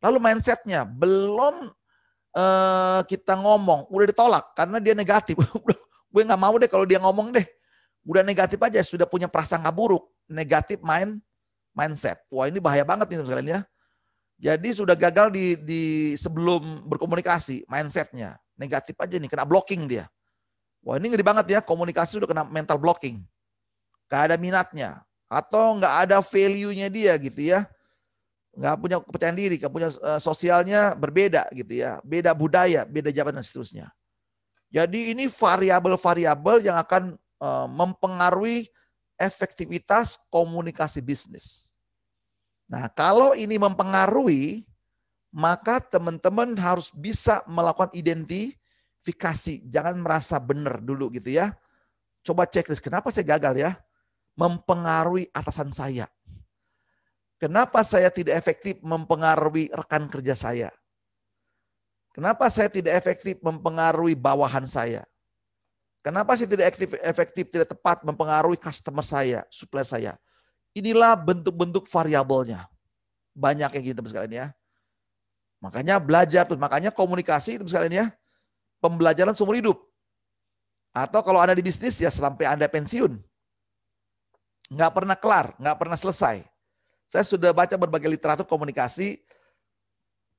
Lalu mindsetnya belum kita ngomong udah ditolak karena dia negatif. Gue nggak mau deh kalau dia ngomong deh. Udah negatif aja, sudah punya prasangka buruk, negatif mindset. Wah, ini bahaya banget nih sekalian ya. Jadi sudah gagal di sebelum berkomunikasi mindsetnya negatif aja nih, kena blocking dia. Wah, ini ngeri banget ya, komunikasi sudah kena mental blocking. Gak ada minatnya. Atau gak ada value-nya dia gitu ya. Gak punya kepercayaan diri, gak punya sosialnya berbeda gitu ya. Beda budaya, beda jabatan dan seterusnya. Jadi ini variabel-variabel yang akan mempengaruhi efektivitas komunikasi bisnis. Nah, kalau ini mempengaruhi, maka teman-teman harus bisa melakukan identifikasi. Jangan merasa benar dulu gitu ya. Coba checklist, kenapa saya gagal ya? Mempengaruhi atasan saya. Kenapa saya tidak efektif mempengaruhi rekan kerja saya? Kenapa saya tidak efektif mempengaruhi bawahan saya? Kenapa saya tidak efektif, tidak tepat mempengaruhi customer saya, supplier saya? Inilah bentuk-bentuk variabelnya. Banyak yang gitu sekalian ya. Makanya belajar tuh, makanya komunikasi itu sekalian ya. Pembelajaran seumur hidup. Atau kalau Anda di bisnis ya sampai Anda pensiun. Nggak pernah kelar, nggak pernah selesai. Saya sudah baca berbagai literatur komunikasi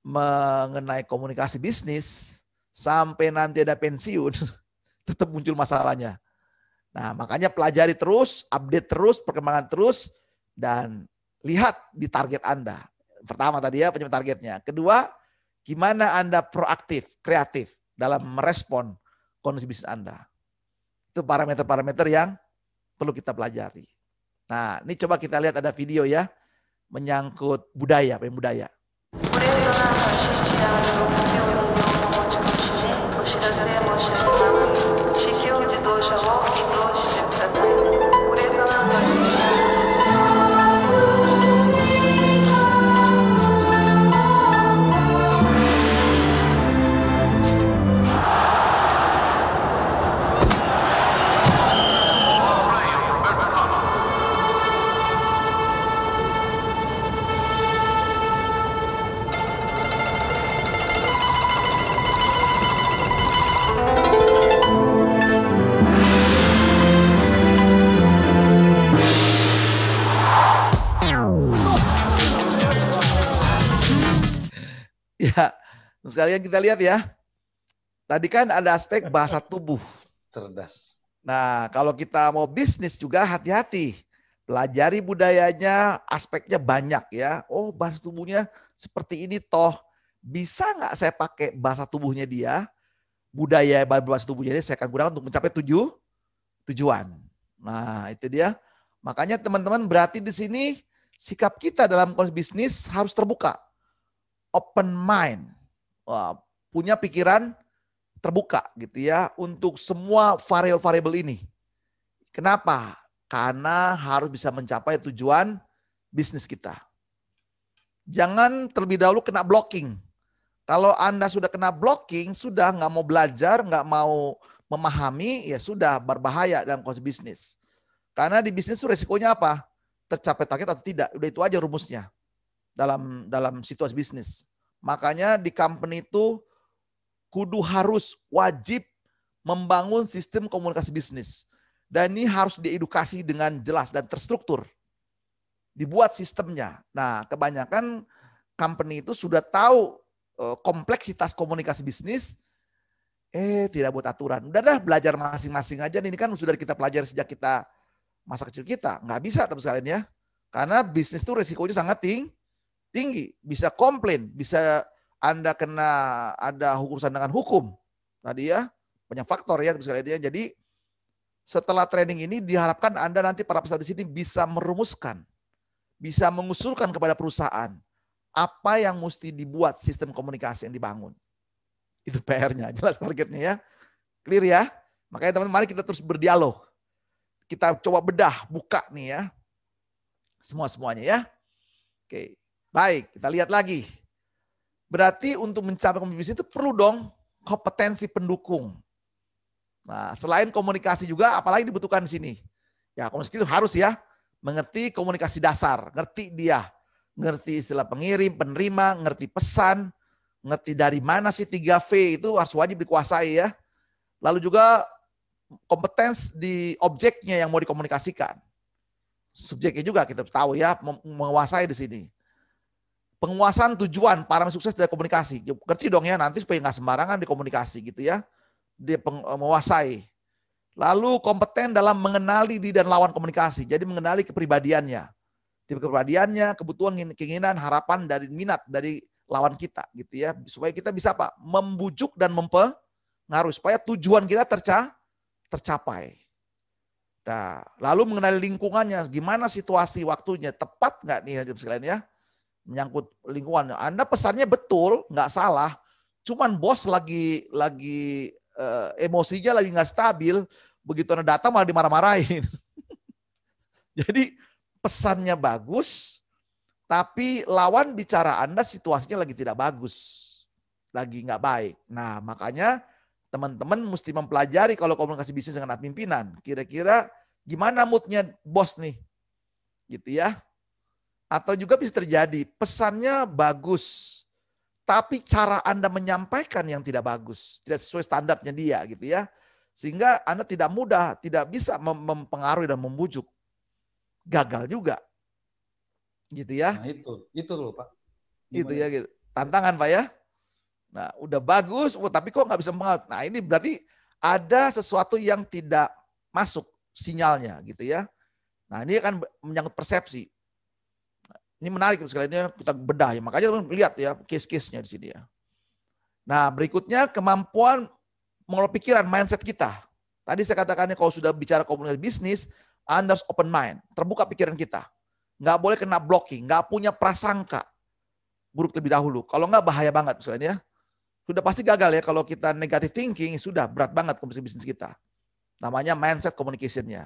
mengenai komunikasi bisnis sampai nanti ada pensiun tetap muncul masalahnya. Nah, makanya pelajari terus, update terus, perkembangan terus, dan lihat di target Anda. Pertama tadi ya penyebab targetnya. Kedua, gimana Anda proaktif, kreatif dalam merespon kondisi bisnis Anda. Itu parameter-parameter yang perlu kita pelajari. Nah, ini coba kita lihat ada video ya menyangkut budaya, budaya. Ya, sekalian kita lihat ya. Tadi kan ada aspek bahasa tubuh. Cerdas. Nah, kalau kita mau bisnis juga hati-hati. Pelajari budayanya, aspeknya banyak ya. Oh, bahasa tubuhnya seperti ini toh. Bisa nggak saya pakai bahasa tubuhnya dia? Budaya bahasa tubuhnya dia saya akan gunakan untuk mencapai tujuan. Nah, itu dia. Makanya teman-teman berarti di sini sikap kita dalam konsep bisnis harus terbuka. Open mind, punya pikiran terbuka gitu ya untuk semua variabel ini. Kenapa? Karena harus bisa mencapai tujuan bisnis kita. Jangan terlebih dahulu kena blocking. Kalau Anda sudah kena blocking, sudah nggak mau belajar, nggak mau memahami, ya sudah berbahaya dalam konsep bisnis. Karena di bisnis itu resikonya apa? Tercapai target atau tidak. Udah itu aja rumusnya. Dalam situasi bisnis. Makanya di company itu kudu harus wajib membangun sistem komunikasi bisnis. Dan ini harus diedukasi dengan jelas dan terstruktur. Dibuat sistemnya. Nah, kebanyakan company itu sudah tahu kompleksitas komunikasi bisnis, tidak buat aturan. Udah dah belajar masing-masing aja. Ini kan sudah kita pelajari sejak kita masa kecil kita. Nggak bisa teman sekalian ya. Karena bisnis itu resikonya sangat tinggi, bisa komplain, bisa Anda kena ada urusan dengan hukum. Tadi ya, banyak faktor ya sekalian. Jadi setelah training ini diharapkan Anda nanti para peserta di sini bisa merumuskan, bisa mengusulkan kepada perusahaan apa yang mesti dibuat sistem komunikasi yang dibangun. Itu PR-nya, jelas targetnya ya. Clear ya? Makanya teman-teman mari kita terus berdialog. Kita coba bedah, buka nih ya. Semuanya ya. Oke. Baik, kita lihat lagi. Berarti untuk mencapai komunikasi itu perlu dong kompetensi pendukung. Nah, selain komunikasi juga, apalagi dibutuhkan di sini? Ya, komunikasi itu harus ya mengerti komunikasi dasar, ngerti dia, ngerti istilah pengirim, penerima, ngerti pesan, ngerti dari mana sih 3V itu harus wajib dikuasai ya. Lalu juga kompetens di objeknya yang mau dikomunikasikan. Subjeknya juga kita tahu ya, menguasai di sini. Penguasaan tujuan, parameter sukses dari komunikasi. Ngerti dong ya nanti supaya nggak sembarangan dikomunikasi gitu ya. Dia menguasai. Lalu kompeten dalam mengenali diri dan lawan komunikasi. Jadi mengenali kepribadiannya. Tipe kepribadiannya, kebutuhan, keinginan, harapan, dari minat dari lawan kita gitu ya. Supaya kita bisa apa? Membujuk dan mempengaruhi supaya tujuan kita tercapai. Nah, lalu mengenai lingkungannya, gimana situasi waktunya, tepat nggak nih sekalian ya, menyangkut lingkungan. Anda pesannya betul, nggak salah, cuman bos lagi emosinya lagi nggak stabil, begitu Anda datang malah dimarah-marahin. Jadi pesannya bagus, tapi lawan bicara Anda situasinya lagi tidak bagus, lagi nggak baik. Nah, makanya teman-teman mesti mempelajari kalau komunikasi bisnis dengan pimpinan. Kira-kira gimana moodnya bos nih, gitu ya. Atau juga bisa terjadi pesannya bagus, tapi cara Anda menyampaikan yang tidak bagus, tidak sesuai standarnya dia, gitu ya. Sehingga Anda tidak mudah, tidak bisa mempengaruhi dan membujuk. Gagal juga, gitu ya. Nah itu loh Pak. Gitu ya, gitu. Tantangan Pak ya. Nah, udah bagus, tapi kok nggak bisa mengaut. Nah, ini berarti ada sesuatu yang tidak masuk sinyalnya, gitu ya. Nah, ini akan menyangkut persepsi. Ini menarik sekalian kita bedah ya. Makanya teman lihat ya case-case-nya di sini ya. Nah, berikutnya kemampuan mengelola pikiran, mindset kita. Tadi saya katakannya kalau sudah bicara komunikasi bisnis, Anda harus open mind, terbuka pikiran kita. Nggak boleh kena blocking, nggak punya prasangka buruk terlebih dahulu. Kalau nggak bahaya banget misalnya ya. Sudah pasti gagal ya kalau kita negative thinking, sudah berat banget komunikasi bisnis kita. Namanya mindset communication-nya.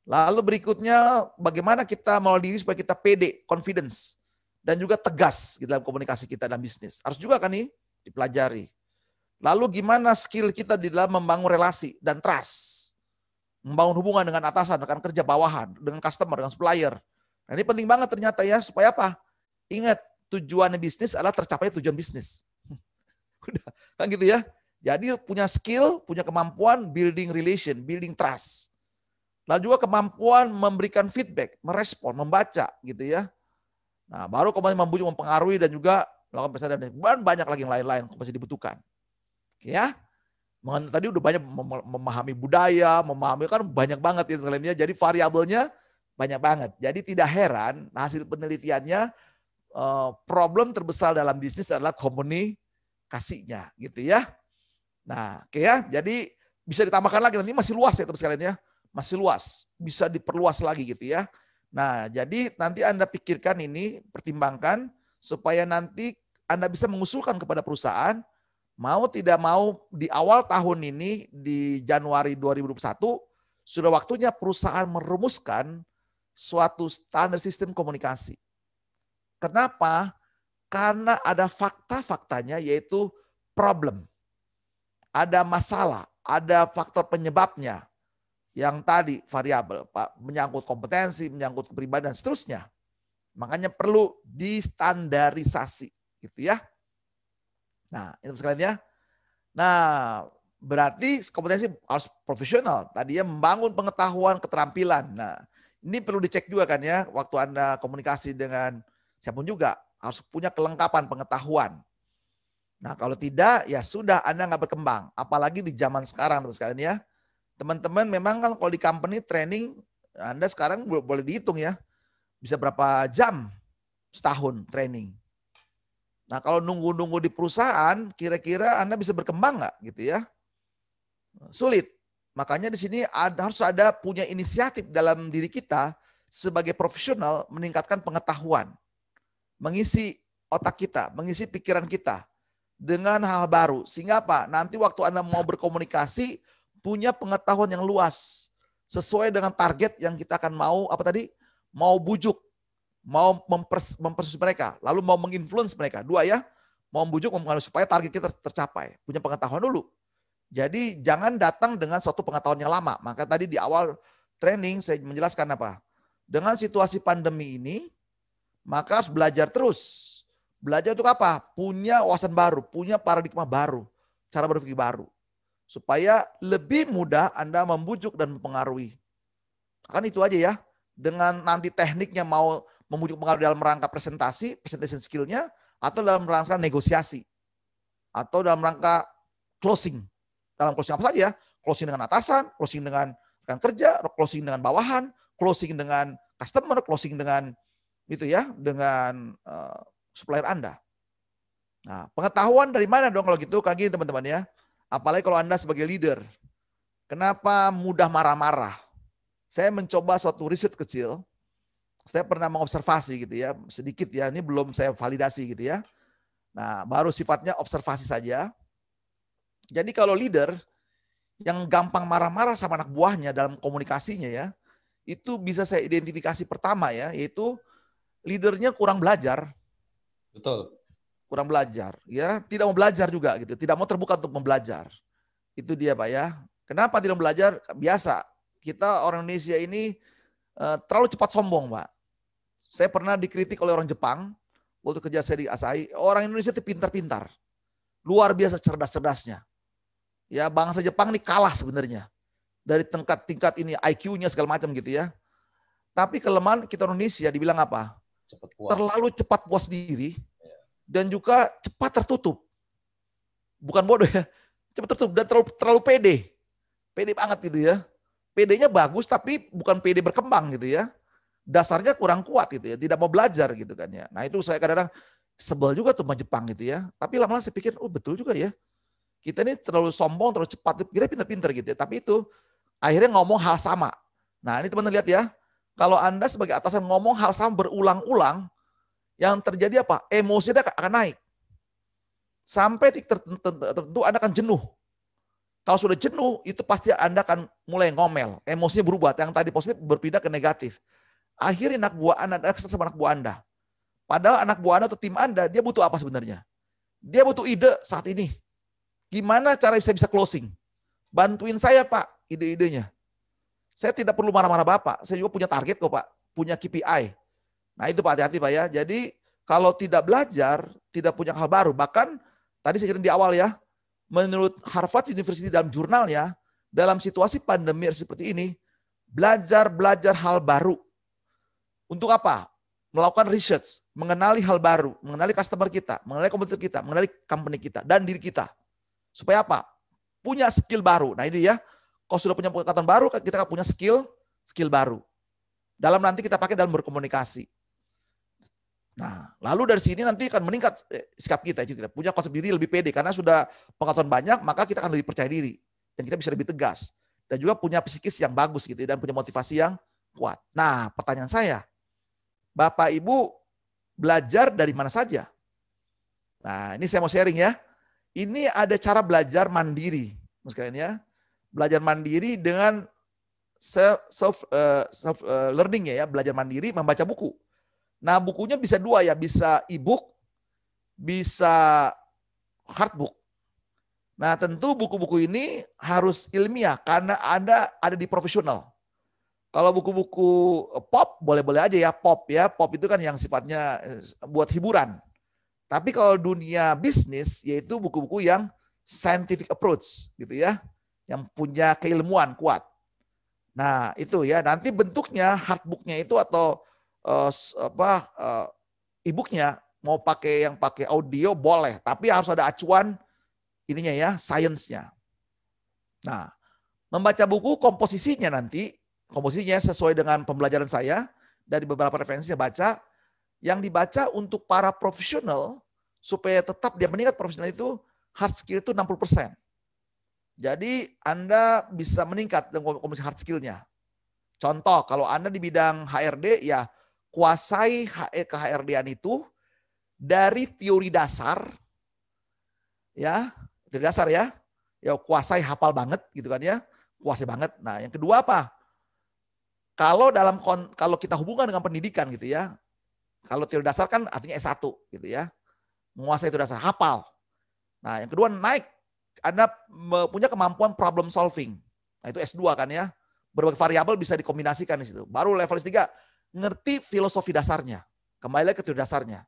Lalu berikutnya bagaimana kita melalui diri supaya kita pede, confidence, dan juga tegas dalam komunikasi kita dalam bisnis. Harus juga kan nih dipelajari. Lalu gimana skill kita di dalam membangun relasi dan trust. Membangun hubungan dengan atasan, rekan kerja bawahan, dengan customer, dengan supplier. Nah, ini penting banget ternyata ya, supaya apa? Ingat, tujuan bisnis adalah tercapai tujuan bisnis. Udah, kan gitu ya. Jadi punya skill, punya kemampuan building relation, building trust. Lalu juga kemampuan memberikan feedback, merespon, membaca gitu ya. Nah, baru kemudian membujuk, mempengaruhi dan juga melakukan pesan dan banyak lagi yang lain-lain yang masih dibutuhkan. Oke ya. Tadi udah banyak memahami budaya, memahami kan banyak banget itu kalian ya. Jadi variabelnya banyak banget. Jadi tidak heran hasil penelitiannya problem terbesar dalam bisnis adalah komunikasinya gitu ya. Nah, oke ya. Jadi bisa ditambahkan lagi, nanti masih luas ya terus kalian ya. Masih luas, bisa diperluas lagi gitu ya. Nah, jadi nanti Anda pikirkan ini, pertimbangkan supaya nanti Anda bisa mengusulkan kepada perusahaan, mau tidak mau di awal tahun ini di Januari 2021 sudah waktunya perusahaan merumuskan suatu standar sistem komunikasi. Kenapa? Karena ada fakta-faktanya yaitu problem. Ada masalah, ada faktor penyebabnya. Yang tadi variabel, Pak, menyangkut kompetensi, menyangkut kepribadian, dan seterusnya. Makanya perlu distandarisasi, gitu ya. Nah, itu sekalian ya. Nah, berarti kompetensi harus profesional. Tadi ya membangun pengetahuan, keterampilan. Nah, ini perlu dicek juga kan ya, waktu Anda komunikasi dengan siapapun juga, harus punya kelengkapan pengetahuan. Nah, kalau tidak, ya sudah Anda nggak berkembang. Apalagi di zaman sekarang, terus sekalian ya. Teman-teman memang kan kalau di company training, Anda sekarang boleh dihitung ya, bisa berapa jam setahun training. Nah kalau nunggu-nunggu di perusahaan, kira-kira Anda bisa berkembang nggak gitu ya? Sulit. Makanya di sini harus ada punya inisiatif dalam diri kita sebagai profesional meningkatkan pengetahuan, mengisi otak kita, mengisi pikiran kita dengan hal baru. Sehingga apa? Nanti waktu Anda mau berkomunikasi, punya pengetahuan yang luas sesuai dengan target yang kita akan mau bujuk, mau mempersulit mereka, lalu mau menginfluence mereka. Dua ya, mau bujuk, mempengaruhi supaya target kita tercapai. Punya pengetahuan dulu. Jadi jangan datang dengan suatu pengetahuan yang lama. Maka tadi di awal training saya menjelaskan apa? Dengan situasi pandemi ini, maka harus belajar terus. Belajar untuk apa? Punya wawasan baru, punya paradigma baru, cara berpikir baru. Supaya lebih mudah Anda membujuk dan mempengaruhi. Kan itu aja ya. Dengan nanti tekniknya mau membujuk pengaruh dalam rangka presentasi, presentation skill-nya, atau dalam rangka negosiasi. Atau dalam rangka closing. Dalam closing apa saja ya? Closing dengan atasan, closing dengan rekan kerja, closing dengan bawahan, closing dengan customer, closing dengan itu ya, dengan supplier Anda. Nah, pengetahuan dari mana dong kalau gitu? Kayak gini teman-teman ya. Apalagi kalau Anda sebagai leader. Kenapa mudah marah-marah? saya mencoba suatu riset kecil. Saya pernah mengobservasi gitu ya, sedikit ya, ini belum saya validasi gitu ya. Nah, baru sifatnya observasi saja. Jadi kalau leader yang gampang marah-marah sama anak buahnya dalam komunikasinya ya, itu bisa saya identifikasi pertama ya, yaitu leadernya kurang belajar. Betul. Kurang belajar ya, tidak mau belajar juga gitu, tidak mau terbuka untuk membelajar. Itu dia Pak ya. Kenapa tidak belajar? Biasa, kita orang Indonesia ini terlalu cepat sombong Pak. Saya pernah dikritik oleh orang Jepang, waktu kerja saya di Asahi, orang Indonesia itu pintar-pintar. Luar biasa cerdas-cerdasnya. Ya, bangsa Jepang ini kalah sebenarnya. Dari tingkat ini IQ-nya segala macam gitu ya. Tapi kelemahan kita Indonesia dibilang apa? Terlalu cepat puas diri dan juga cepat tertutup. Bukan bodoh ya, cepat tertutup dan terlalu pede. Pede banget gitu ya. PD-nya bagus tapi bukan PD berkembang gitu ya. Dasarnya kurang kuat gitu ya, tidak mau belajar gitu kan ya. Nah itu saya kadang-kadang sebel juga tuh sama Jepang gitu ya. Tapi lama-lama saya pikir, oh betul juga ya. Kita ini terlalu sombong, terlalu cepat, kita pintar-pintar gitu ya. Tapi itu akhirnya ngomong hal sama. Nah ini teman-teman lihat ya, kalau Anda sebagai atasan ngomong hal sama berulang-ulang, yang terjadi apa? Emosinya akan naik. Sampai tertentu Anda akan jenuh. Kalau sudah jenuh, itu pasti Anda akan mulai ngomel. Emosinya berubah, yang tadi positif berpindah ke negatif. Akhirnya anak buah Anda kesel sama anak buah Anda. Padahal anak buah Anda atau tim Anda, dia butuh apa sebenarnya? Dia butuh ide saat ini. Gimana cara bisa closing? Bantuin saya Pak, ide-idenya. Saya tidak perlu marah-marah Bapak. Saya juga punya target kok Pak, punya KPI. Nah itu Pak, hati-hati Pak ya. Jadi kalau tidak belajar, tidak punya hal baru. Bahkan tadi saya cerita di awal ya, menurut Harvard University dalam jurnalnya, dalam situasi pandemi seperti ini, belajar hal baru. Untuk apa? Melakukan research, mengenali hal baru, mengenali customer kita, mengenali kompetitor kita, mengenali company kita, dan diri kita. Supaya apa? Punya skill baru. Nah ini ya, kalau sudah punya pengetahuan baru, kita punya skill baru. Dalam nanti kita pakai dalam berkomunikasi. Nah, lalu dari sini nanti akan meningkat sikap kita. Punya konsep diri lebih pede, karena sudah pengetahuan banyak, maka kita akan lebih percaya diri. Dan kita bisa lebih tegas. Dan juga punya psikis yang bagus gitu, dan punya motivasi yang kuat. Nah, pertanyaan saya, Bapak Ibu belajar dari mana saja? Nah, ini saya mau sharing ya. Ini ada cara belajar mandiri, sekalian ya. Belajar mandiri dengan self learning ya, belajar mandiri membaca buku. Nah, bukunya bisa dua ya, bisa e-book, bisa hardbook. Nah, tentu buku-buku ini harus ilmiah karena Anda ada di profesional. Kalau buku-buku pop, boleh-boleh aja ya, pop ya. Pop itu kan yang sifatnya buat hiburan. Tapi kalau dunia bisnis, yaitu buku-buku yang scientific approach gitu ya. Yang punya keilmuan kuat. Nah itu ya, nanti bentuknya hardbooknya itu atau e-booknya, mau pakai audio boleh. Tapi harus ada acuan ininya ya, science-nya. Nah, membaca buku komposisinya sesuai dengan pembelajaran saya, dari beberapa referensi saya baca, yang dibaca untuk para profesional, supaya tetap dia meningkat profesional itu, hard skill itu 60%. Jadi Anda bisa meningkat dengan komposisi hard skill-nya. Contoh, kalau Anda di bidang HRD, ya kuasai ke-HRD-an itu dari teori dasar, ya kuasai, hafal banget gitu kan ya, kuasai banget. Nah yang kedua apa? Kalau kita hubungan dengan pendidikan gitu ya, kalau teori dasar kan artinya S1 gitu ya, menguasai teori dasar, hafal. Nah yang kedua naik, Anda punya kemampuan problem solving. Nah itu S2 kan ya, berbagai variabel bisa dikombinasikan di situ. Baru level S3, ngerti filosofi dasarnya, kembali lagi ke teori dasarnya.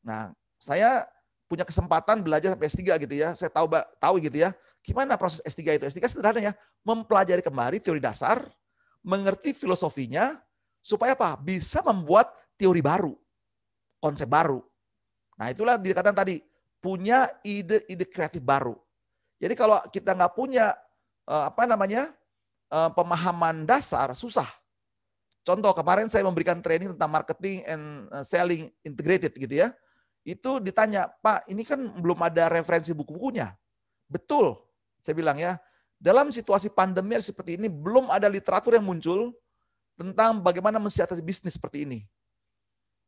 Nah saya punya kesempatan belajar sampai S3 gitu ya, saya tahu gitu ya, gimana proses S3 itu. S3 sederhana ya, mempelajari kembali teori dasar, mengerti filosofinya, supaya apa? Bisa membuat teori baru, konsep baru. Nah itulah dikatakan tadi, punya ide-ide kreatif baru. Jadi kalau kita nggak punya pemahaman dasar, susah. Contoh, kemarin saya memberikan training tentang marketing and selling integrated gitu ya. Itu ditanya, Pak, ini kan belum ada referensi buku-bukunya. Betul, saya bilang ya. dalam situasi pandemi seperti ini belum ada literatur yang muncul tentang bagaimana mensiasati bisnis seperti ini.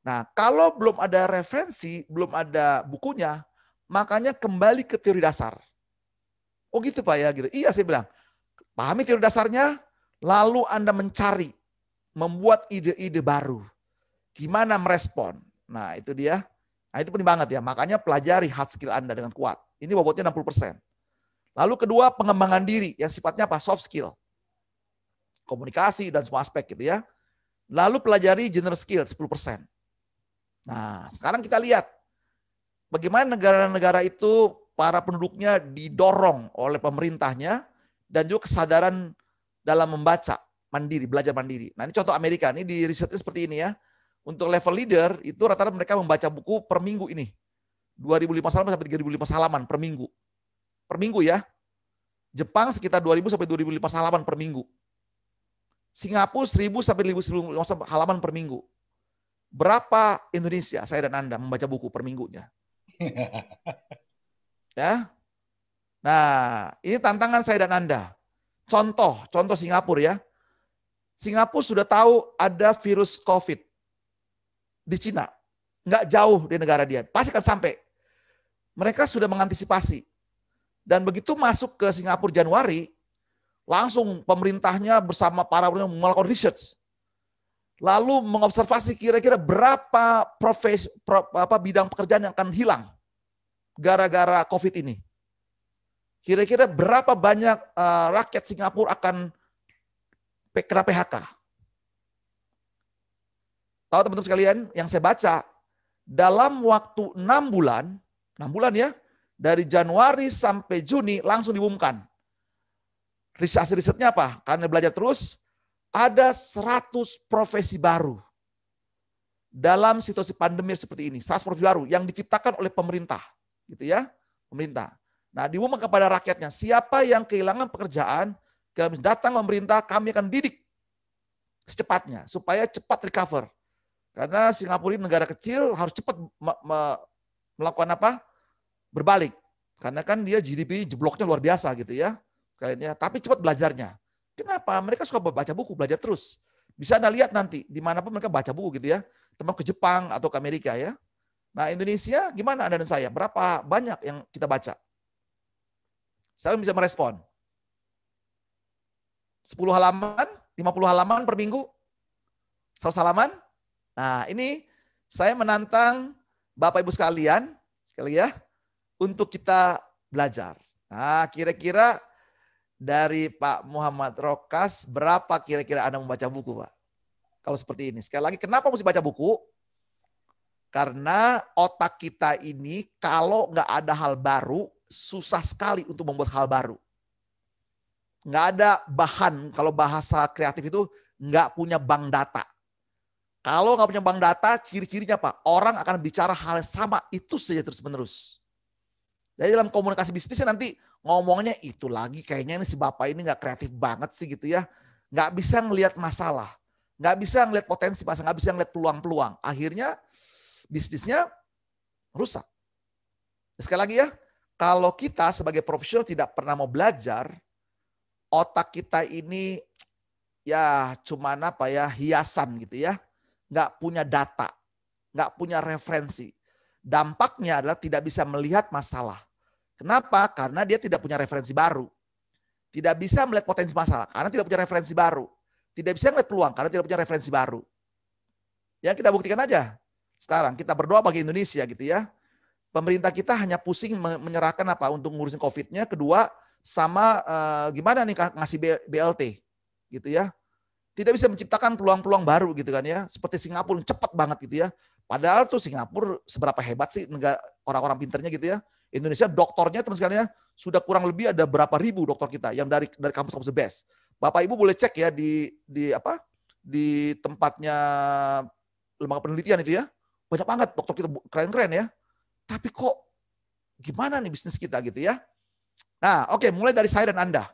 Nah, kalau belum ada referensi, belum ada bukunya, makanya kembali ke teori dasar. Oh gitu Pak ya, gitu. Iya saya bilang, pahami teori dasarnya, lalu Anda mencari, membuat ide-ide baru. Gimana merespon. Nah itu dia. Nah itu penting banget ya, makanya pelajari hard skill Anda dengan kuat. Ini bobotnya 60%. Lalu kedua, pengembangan diri yang sifatnya apa? Soft skill. Komunikasi dan semua aspek gitu ya. Lalu pelajari general skill 10%. Nah, sekarang kita lihat bagaimana negara-negara itu para penduduknya didorong oleh pemerintahnya dan juga kesadaran dalam membaca mandiri, belajar mandiri. Nah, ini contoh Amerika, ini di risetnya seperti ini ya. Untuk level leader itu rata-rata mereka membaca buku per minggu ini. 2.500 halaman sampai 3.500 halaman per minggu. Per minggu ya. Jepang sekitar 2.000 sampai 2.500 halaman per minggu. Singapura 1.000 sampai 1.500 halaman per minggu. Berapa Indonesia, saya dan Anda membaca buku per minggunya? Ya. Nah, ini tantangan saya dan Anda. Contoh Singapura ya. Singapura sudah tahu ada virus COVID di Cina. Nggak jauh di negara dia. Pasti akan sampai. Mereka sudah mengantisipasi. Dan begitu masuk ke Singapura Januari, langsung pemerintahnya bersama para melakukan research. Lalu mengobservasi kira-kira berapa bidang pekerjaan yang akan hilang gara-gara COVID ini. Kira-kira berapa banyak rakyat Singapura akan kena PHK. Tahu teman-teman sekalian, yang saya baca, dalam waktu 6 bulan ya, dari Januari sampai Juni langsung diumumkan. Hasil risetnya apa? Karena belajar terus, ada 100 profesi baru dalam situasi pandemi seperti ini. 100 profesi baru yang diciptakan oleh pemerintah, gitu ya, pemerintah. Nah, diumumkan kepada rakyatnya, siapa yang kehilangan pekerjaan, datang pemerintah, kami akan didik secepatnya supaya cepat recover. Karena Singapura ini negara kecil harus cepat melakukan apa? Berbalik. Karena kan dia GDP jebloknya luar biasa gitu ya. Kayaknya, tapi cepat belajarnya. Kenapa? Mereka suka baca buku, belajar terus. Bisa Anda lihat nanti, dimanapun mereka baca buku gitu ya. Teman ke Jepang atau ke Amerika ya. Nah Indonesia gimana Anda dan saya? Berapa banyak yang kita baca? Saya bisa merespon. 10 halaman, 50 halaman per minggu, 100 halaman. Nah ini saya menantang Bapak Ibu sekalian, sekali ya, untuk kita belajar. Nah kira-kira dari Pak Muhammad Rokas, berapa kira-kira Anda membaca buku Pak? Kalau seperti ini. Sekali lagi, kenapa mesti baca buku? Karena otak kita ini kalau nggak ada hal baru, susah sekali untuk membuat hal baru. Nggak ada bahan, kalau bahasa kreatif itu nggak punya bank data. Kalau nggak punya bank data, ciri-cirinya apa? Orang akan bicara hal yang sama, itu saja terus-menerus. Jadi dalam komunikasi bisnisnya nanti ngomongnya itu lagi, kayaknya ini si Bapak ini nggak kreatif banget sih gitu ya. Nggak bisa ngelihat masalah, nggak bisa ngelihat potensi masalah, nggak bisa ngelihat peluang-peluang. Akhirnya bisnisnya rusak. Sekali lagi ya, kalau kita sebagai profesional tidak pernah mau belajar, otak kita ini ya cuman apa ya, hiasan gitu ya. Nggak punya data, nggak punya referensi. Dampaknya adalah tidak bisa melihat masalah. Kenapa? Karena dia tidak punya referensi baru. Tidak bisa melihat potensi masalah karena tidak punya referensi baru. Tidak bisa melihat peluang karena tidak punya referensi baru. Yang kita buktikan aja. Sekarang kita berdoa bagi Indonesia gitu ya. Pemerintah kita hanya pusing menyerahkan apa untuk ngurusin COVID-nya. Kedua, sama gimana nih ngasih BLT gitu ya. Tidak bisa menciptakan peluang-peluang baru gitu kan ya. Seperti Singapura cepat banget gitu ya. Padahal tuh Singapura seberapa hebat sih negara orang-orang pinternya gitu ya. Indonesia dokternya teman sekalian sudah kurang lebih ada berapa ribu dokter kita yang dari kampus-kampus the best. Bapak Ibu boleh cek ya di tempatnya lembaga penelitian itu ya. Banyak banget dokter kita keren-keren ya. Tapi kok gimana nih bisnis kita gitu ya. Nah oke, mulai dari saya dan Anda.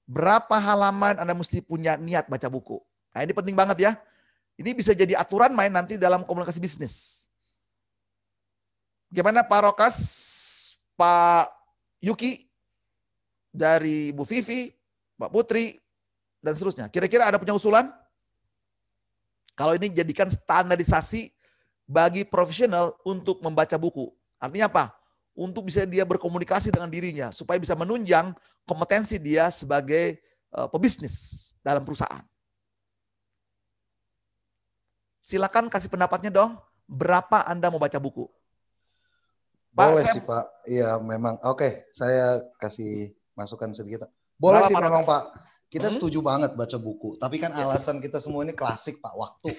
Berapa halaman Anda mesti punya niat baca buku. Nah ini penting banget ya. Ini bisa jadi aturan main nanti dalam komunikasi bisnis. Gimana Pak Rokas, Pak Yuki? dari Bu Vivi, Mbak Putri, dan seterusnya. Kira-kira ada punya usulan? Kalau ini jadikan standarisasi bagi profesional untuk membaca buku. Artinya apa? Untuk bisa dia berkomunikasi dengan dirinya, supaya bisa menunjang kompetensi dia sebagai pebisnis dalam perusahaan. Silakan kasih pendapatnya dong, berapa Anda mau baca buku? Pak, Boleh sih Pak, iya memang. Oke, saya kasih masukan sedikit. Boleh berapa sih Pak memang Rokas? Pak. Kita setuju banget baca buku. Tapi kan Ya. alasan kita semua ini klasik Pak, waktu.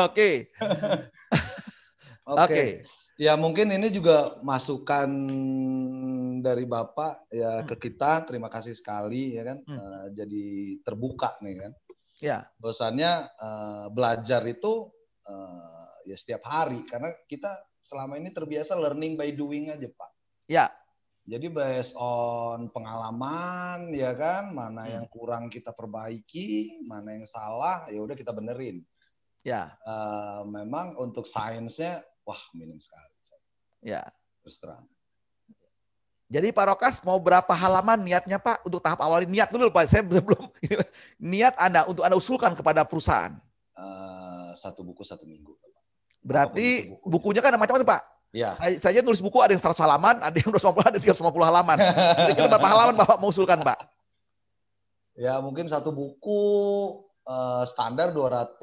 Oke. Oke. Ya mungkin ini juga masukan dari Bapak ya ke kita. Terima kasih sekali ya kan. Jadi terbuka nih kan. Ya. Bahwasannya belajar itu ya setiap hari karena kita selama ini terbiasa learning by doing aja Pak. Ya. Jadi based on pengalaman ya kan, mana yang kurang kita perbaiki, mana yang salah ya udah kita benerin. Ya. Memang untuk sainsnya wah minim sekali. Ya. Terus terang. Jadi Pak Rokas mau berapa halaman niatnya Pak untuk tahap awal? Niat dulu Pak, saya belum niat Anda untuk Anda usulkan kepada perusahaan. 1 buku 1 minggu. Berarti bukunya kan ada macam-macam Pak. Ya. Saya nulis buku ada yang 100 halaman, ada yang 250, ada yang 350 halaman. Kira-kira berapa halaman Bapak mau usulkan Pak? Ya mungkin 1 buku standar 200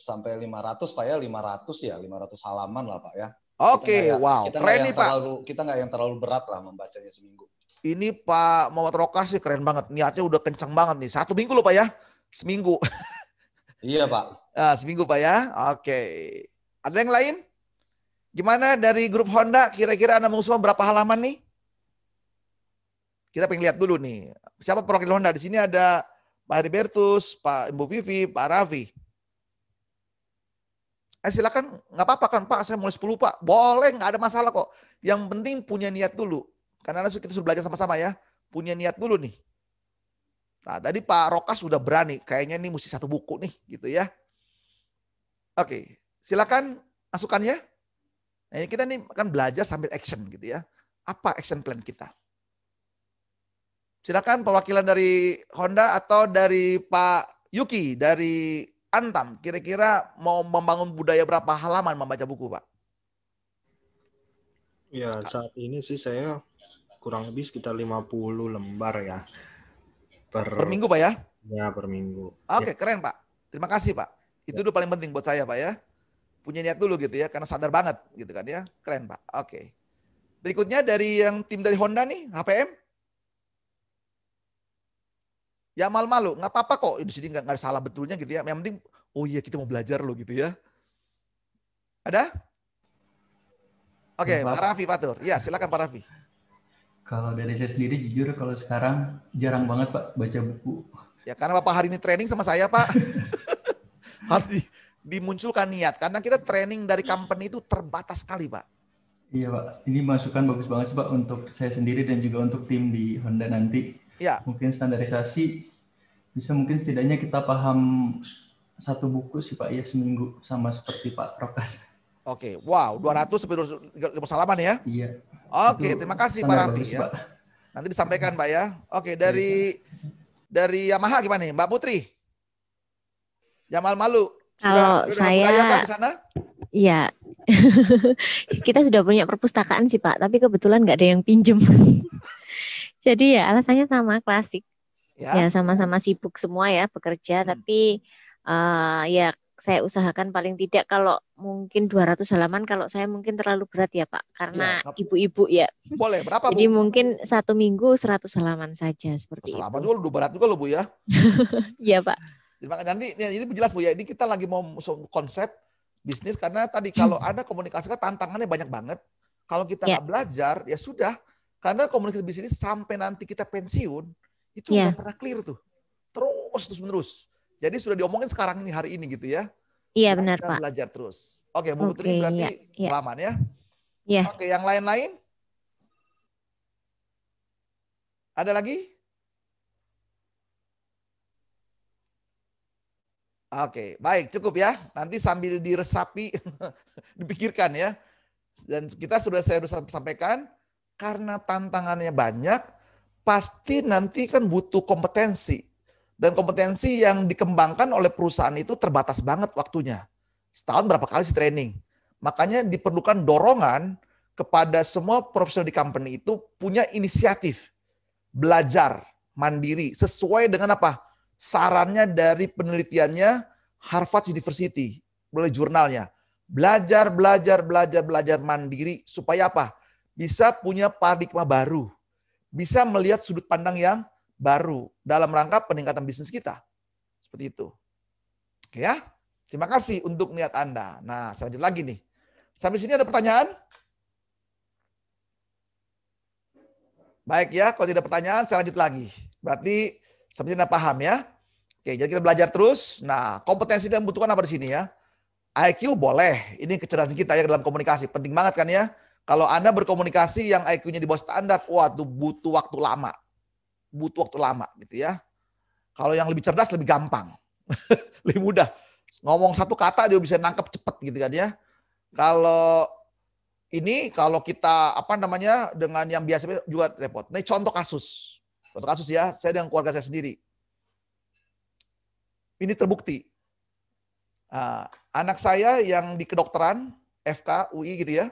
sampai 500 Pak ya, 500 halaman lah Pak ya. Oke, wow, keren nih Pak. Kita nggak yang terlalu berat lah membacanya seminggu. Ini Pak Muhammad Rokas sih keren banget, niatnya udah kencang banget nih. 1 minggu loh Pak ya, seminggu. Iya Pak. Nah, seminggu Pak ya, oke. Ada yang lain? Gimana dari grup Honda, kira-kira Anda mengusulkan berapa halaman nih? Kita pengen lihat dulu nih. Siapa perwakilan Honda? Di sini ada Pak Heribertus, Pak Ibu Vivi, Pak Raffi. Silakan, nggak apa-apa kan Pak, saya mulai 10 Pak. Boleh, nggak ada masalah kok. Yang penting punya niat dulu. Karena kita sudah belajar sama-sama ya. Punya niat dulu nih. Nah, tadi Pak Rokas sudah berani. Kayaknya ini mesti 1 buku nih, gitu ya. Oke, silakan masukannya. Nah, kita nih akan belajar sambil action gitu ya. Apa action plan kita? Silakan perwakilan dari Honda atau dari Pak Yuki dari Antam. Kira-kira mau membangun budaya berapa halaman membaca buku, Pak? Ya, saat ini sih saya kurang lebih sekitar 50 lembar ya. Per minggu, Pak ya? Ya, per minggu. Oke, keren, Pak. Terima kasih, Pak. Itu dulu paling penting buat saya, Pak ya. Punya niat dulu gitu ya, karena sadar banget gitu kan ya. Keren Pak, oke. Berikutnya dari yang tim dari Honda nih, HPM. Ya malu-malu, nggak apa-apa kok. Di sini nggak ada salah betulnya gitu ya. Yang penting, oh iya kita mau belajar loh gitu ya. Ada? Oke, Pak Raffi Fatur. Ya silakan Pak Raffi. Kalau dari saya sendiri jujur kalau sekarang jarang banget Pak baca buku. Ya karena Bapak hari ini training sama saya Pak. Harus dimunculkan niat karena kita training dari company itu terbatas sekali Pak. Iya Pak, ini masukan bagus banget sih Pak untuk saya sendiri dan juga untuk tim di Honda nanti. Ya. Mungkin standarisasi bisa mungkin setidaknya kita paham 1 buku sih Pak ya seminggu sama seperti Pak Rokas. Oke, wow 200 sampai 250 halaman ya? Iya. Oke, terima kasih Pak Raffi ya. Pak. Nanti disampaikan Pak ya. Oke, dari Yamaha gimana nih Mbak Putri? Jamal Malu. Kalau saya, iya, kita sudah punya perpustakaan sih Pak, tapi kebetulan nggak ada yang pinjem. Jadi ya alasannya sama, klasik. Ya sama-sama sibuk semua ya bekerja, tapi ya saya usahakan paling tidak kalau mungkin 200 halaman, kalau saya mungkin terlalu berat ya Pak, karena ibu-ibu ya. Boleh, berapa Bu? Jadi mungkin 1 minggu 100 halaman saja seperti itu. Halaman juga berat juga loh Bu ya. Iya Pak. Nanti ini jelas Bu ya, ini kita lagi mau konsep bisnis karena tadi kalau ada komunikasi kan tantangannya banyak banget. Kalau kita nggak belajar ya sudah, karena komunikasi bisnis sampai nanti kita pensiun itu nggak pernah clear tuh, terus menerus. Jadi sudah diomongin sekarang ini hari ini gitu ya. Iya benar Pak. Belajar terus. Oke Bu Putri berarti pengalaman ya. Iya. Oke yang lain-lain? Ada lagi? Oke, baik cukup ya. Nanti sambil diresapi, dipikirkan ya. Dan saya sudah sampaikan, Karena tantangannya banyak, pasti nanti kan butuh kompetensi. Dan kompetensi yang dikembangkan oleh perusahaan itu terbatas banget waktunya. Setahun berapa kali sih training. Makanya diperlukan dorongan kepada semua profesional di company itu punya inisiatif. Belajar mandiri sesuai dengan apa? Sarannya dari penelitiannya Harvard University, melalui jurnalnya. Belajar mandiri supaya apa? Bisa punya paradigma baru. Bisa melihat sudut pandang yang baru dalam rangka peningkatan bisnis kita. Seperti itu. Oke ya. Terima kasih untuk niat Anda. Nah, selanjut lagi nih. Sampai sini ada pertanyaan? Baik ya, kalau tidak pertanyaan saya lanjut lagi. Berarti sampai sini Anda paham ya. Oke, jadi kita belajar terus. Nah, kompetensi yang membutuhkan apa di sini ya? IQ boleh. Ini kecerdasan kita ya dalam komunikasi. Penting banget kan ya. Kalau Anda berkomunikasi yang IQ-nya di bawah standar, waduh butuh waktu lama. Butuh waktu lama gitu ya. Kalau yang lebih cerdas lebih gampang. Lebih mudah. Ngomong satu kata dia bisa nangkep cepet gitu kan ya. Kalau kita dengan yang biasa juga repot. Ini contoh kasus. Contoh kasus ya, saya dengan keluarga saya sendiri. Ini terbukti. Anak saya yang di kedokteran, FK, UI gitu ya,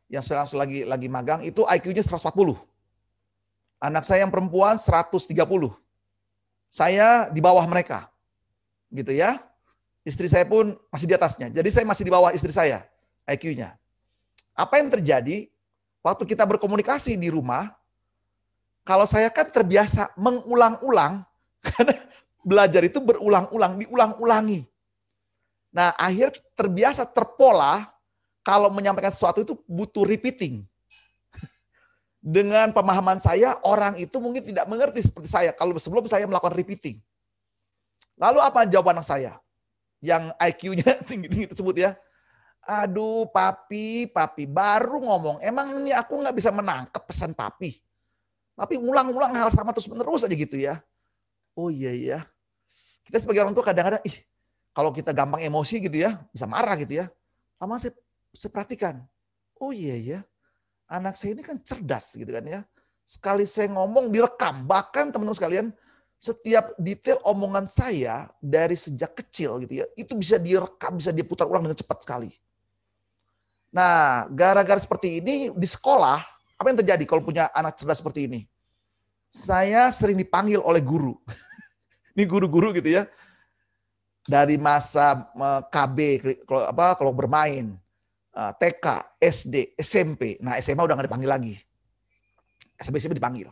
yang langsung lagi magang, itu IQ-nya 140. Anak saya yang perempuan 130. Saya di bawah mereka. Gitu ya. Istri saya pun masih di atasnya. Jadi saya masih di bawah istri saya IQ-nya. Apa yang terjadi waktu kita berkomunikasi di rumah? Kalau saya kan terbiasa mengulang-ulang, karena belajar itu berulang-ulang, diulang-ulangi. Nah, akhir terbiasa terpola kalau menyampaikan sesuatu itu butuh repeating. Dengan pemahaman saya, orang itu mungkin tidak mengerti seperti saya kalau sebelum saya melakukan repeating. Lalu apa jawaban anak saya? Yang IQ-nya tinggi-tinggi tersebut ya. Aduh papi baru ngomong. Emang ini aku nggak bisa menangkap pesan papi. Papi ngulang-ulang hal sama terus-menerus aja gitu ya. Oh iya ya. Kita sebagai orang tua kadang-kadang, kalau kita gampang emosi gitu ya, bisa marah gitu ya. Lama saya perhatikan. Oh iya ya. Anak saya ini kan cerdas gitu kan ya. Sekali saya ngomong direkam. Bahkan teman-teman sekalian, setiap detail omongan saya dari sejak kecil gitu ya, itu bisa direkam, bisa diputar ulang dengan cepat sekali. Nah, gara-gara seperti ini di sekolah, apa yang terjadi kalau punya anak cerdas seperti ini? Saya sering dipanggil oleh guru. Ini guru-guru gitu ya. Dari masa KB, kalau bermain, TK, SD, SMP. Nah, SMA udah nggak dipanggil lagi. SMP dipanggil.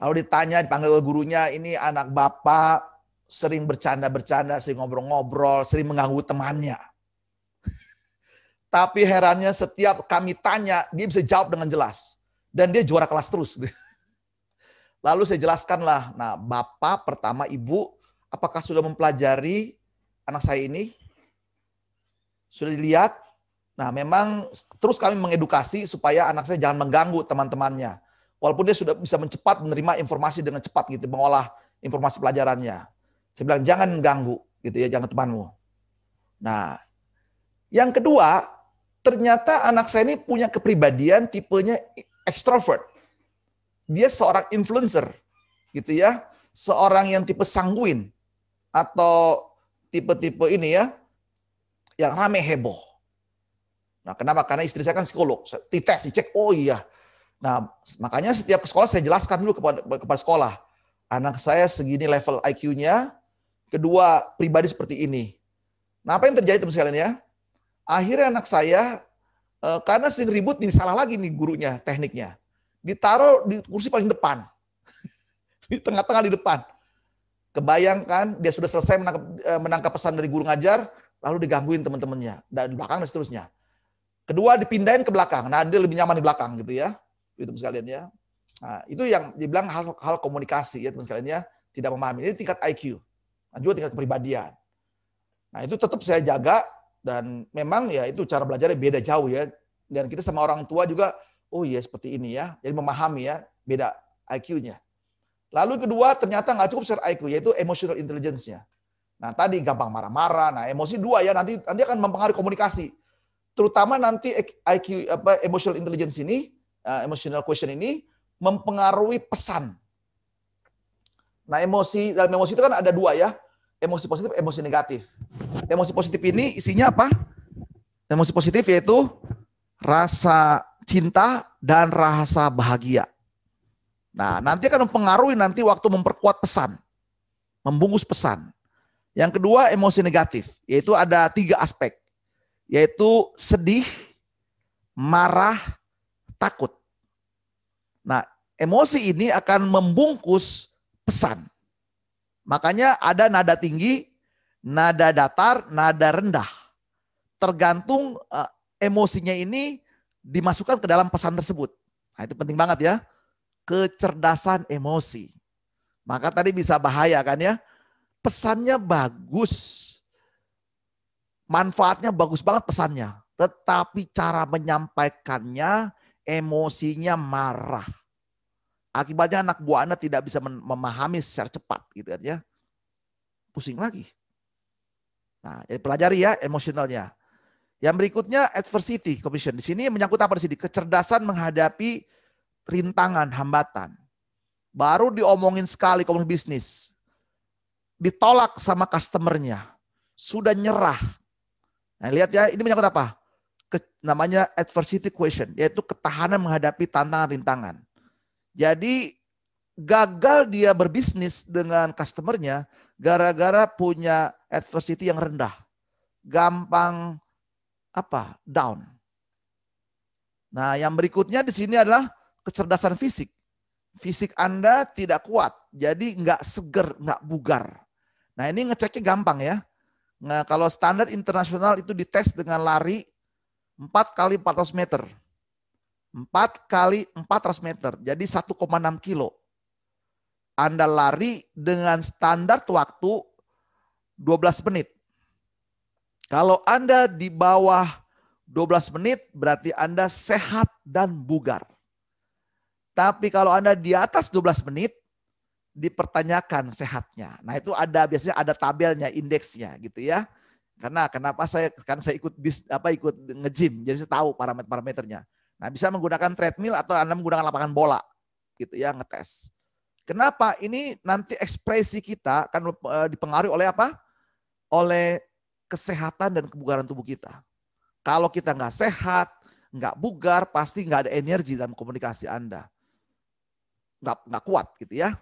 Lalu dipanggil oleh gurunya, ini anak bapak sering bercanda-bercanda, sering ngobrol-ngobrol, sering mengganggu temannya. Tapi herannya setiap kami tanya, dia bisa jawab dengan jelas. Dan dia juara kelas terus. Lalu saya jelaskanlah, nah bapak pertama ibu, apakah sudah mempelajari anak saya ini? Sudah dilihat? Nah memang terus kami mengedukasi supaya anak saya jangan mengganggu teman-temannya. Walaupun dia sudah bisa cepat menerima informasi dengan cepat gitu, mengolah informasi pelajarannya. Saya bilang jangan mengganggu gitu ya, jangan temanmu. Nah, yang kedua, ternyata anak saya ini punya kepribadian tipenya extrovert. Dia seorang influencer gitu ya, seorang yang tipe sanguin atau tipe-tipe ini ya, yang rame heboh. Nah, kenapa? Karena istri saya kan psikolog. Saya dites, dicek, oh iya. Nah, makanya setiap ke sekolah saya jelaskan dulu kepada sekolah. Anak saya segini level IQ-nya, kedua pribadi seperti ini. Nah, apa yang terjadi teman sekalian ya? Akhirnya anak saya, karena sering ribut, ini salah lagi nih gurunya, tekniknya. Ditaruh di kursi paling depan. Di tengah-tengah di depan. Kebayangkan dia sudah selesai menangkap pesan dari guru ngajar, lalu digangguin teman-temannya. Dan di belakang dan seterusnya. Kedua dipindahin ke belakang. Nah, dia lebih nyaman di belakang gitu ya. Itu sekalian ya. Nah, itu yang dibilang hal komunikasi ya teman sekalian ya, tidak memahami. Ini tingkat IQ. Nah, juga tingkat kepribadian. Nah, itu tetap saya jaga dan memang ya itu cara belajarnya beda jauh ya. Dan kita sama orang tua juga, oh iya seperti ini ya. Jadi memahami ya, beda IQ-nya. Lalu kedua ternyata nggak cukup secara IQ, yaitu emotional intelligence-nya. Nah, tadi gampang marah-marah. Nah, emosi dua ya, nanti akan mempengaruhi komunikasi. Terutama nanti IQ emotional intelligence ini emotional quotient ini mempengaruhi pesan. Nah, dalam emosi itu kan ada dua ya, emosi positif, emosi negatif. Emosi positif ini isinya apa? Emosi positif yaitu rasa cinta dan rasa bahagia. Nah, nanti akan mempengaruhi nanti waktu memperkuat pesan, membungkus pesan. Yang kedua, emosi negatif, yaitu ada 3 aspek, yaitu sedih, marah, takut. Nah, emosi ini akan membungkus pesan. Makanya ada nada tinggi, nada datar, nada rendah. Tergantung emosinya ini dimasukkan ke dalam pesan tersebut. Nah, itu penting banget ya. Kecerdasan emosi. Maka tadi bisa bahaya kan ya. Pesannya bagus. Manfaatnya bagus banget pesannya. Tetapi cara menyampaikannya emosinya marah. Akibatnya anak buah Anda tidak bisa memahami secara cepat gitu kan ya. Pusing lagi. Nah, pelajari ya emosionalnya. Yang berikutnya adversity commission. Di sini menyangkut apa di sini? Kecerdasan menghadapi rintangan, hambatan. Baru diomongin sekali komunikasi bisnis. Ditolak sama customernya. Sudah nyerah. Nah, lihat ya, ini menyangkut apa? Namanya adversity question, yaitu ketahanan menghadapi tantangan rintangan. Jadi gagal dia berbisnis dengan customernya gara-gara punya adversity yang rendah. Gampang down. Nah, yang berikutnya di sini adalah kecerdasan fisik. Fisik Anda tidak kuat, jadi nggak seger, nggak bugar. Nah, ini ngeceknya gampang ya. Nah, kalau standar internasional itu dites dengan lari 4 kali 400 meter. 4 kali 400 meter, jadi 1,6 kilo. Anda lari dengan standar waktu 12 menit. Kalau Anda di bawah 12 menit, berarti Anda sehat dan bugar. Tapi kalau Anda di atas 12 menit, dipertanyakan sehatnya. Nah, itu biasanya ada tabelnya, indeksnya gitu ya. Kenapa saya ikut nge-gym, jadi saya tahu parameternya. Nah, bisa menggunakan treadmill atau Anda menggunakan lapangan bola gitu ya, ngetes. Kenapa? Ini nanti ekspresi kita akan dipengaruhi oleh apa? Oleh kesehatan dan kebugaran tubuh kita. Kalau kita nggak sehat, nggak bugar, pasti nggak ada energi dalam komunikasi Anda. Nggak kuat gitu ya.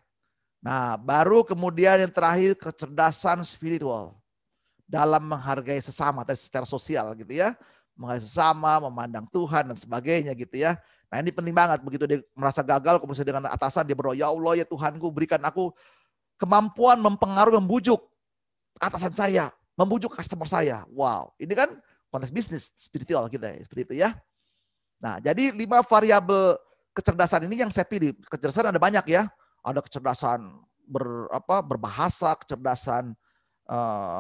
Nah, baru kemudian yang terakhir kecerdasan spiritual dalam menghargai sesama secara sosial gitu ya, menghargai sesama, memandang Tuhan dan sebagainya gitu ya. Nah, ini penting banget. Begitu dia merasa gagal, kemudian dengan atasan dia berdoa, ya Allah ya Tuhanku, berikan aku kemampuan mempengaruhi, membujuk atasan saya, membujuk customer saya. Wow, ini kan konteks bisnis spiritual kita ya, seperti itu ya. Nah, jadi 5 variabel kecerdasan ini yang saya pilih. Kecerdasan ada banyak ya. Ada kecerdasan berbahasa, kecerdasan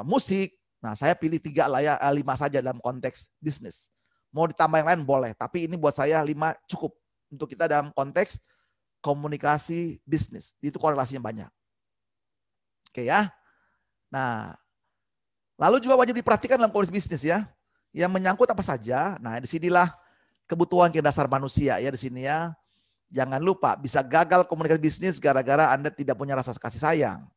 musik. Nah, saya pilih 3 lah ya, 5 saja dalam konteks bisnis. Mau ditambah yang lain boleh, tapi ini buat saya 5 cukup untuk kita dalam konteks komunikasi bisnis. Itu korelasinya banyak. Oke ya. Nah, lalu juga wajib diperhatikan dalam komunikasi bisnis ya. Yang menyangkut apa saja. Nah, disinilah kebutuhan dasar manusia ya di sini ya. Jangan lupa bisa gagal komunikasi bisnis gara-gara Anda tidak punya rasa kasih sayang.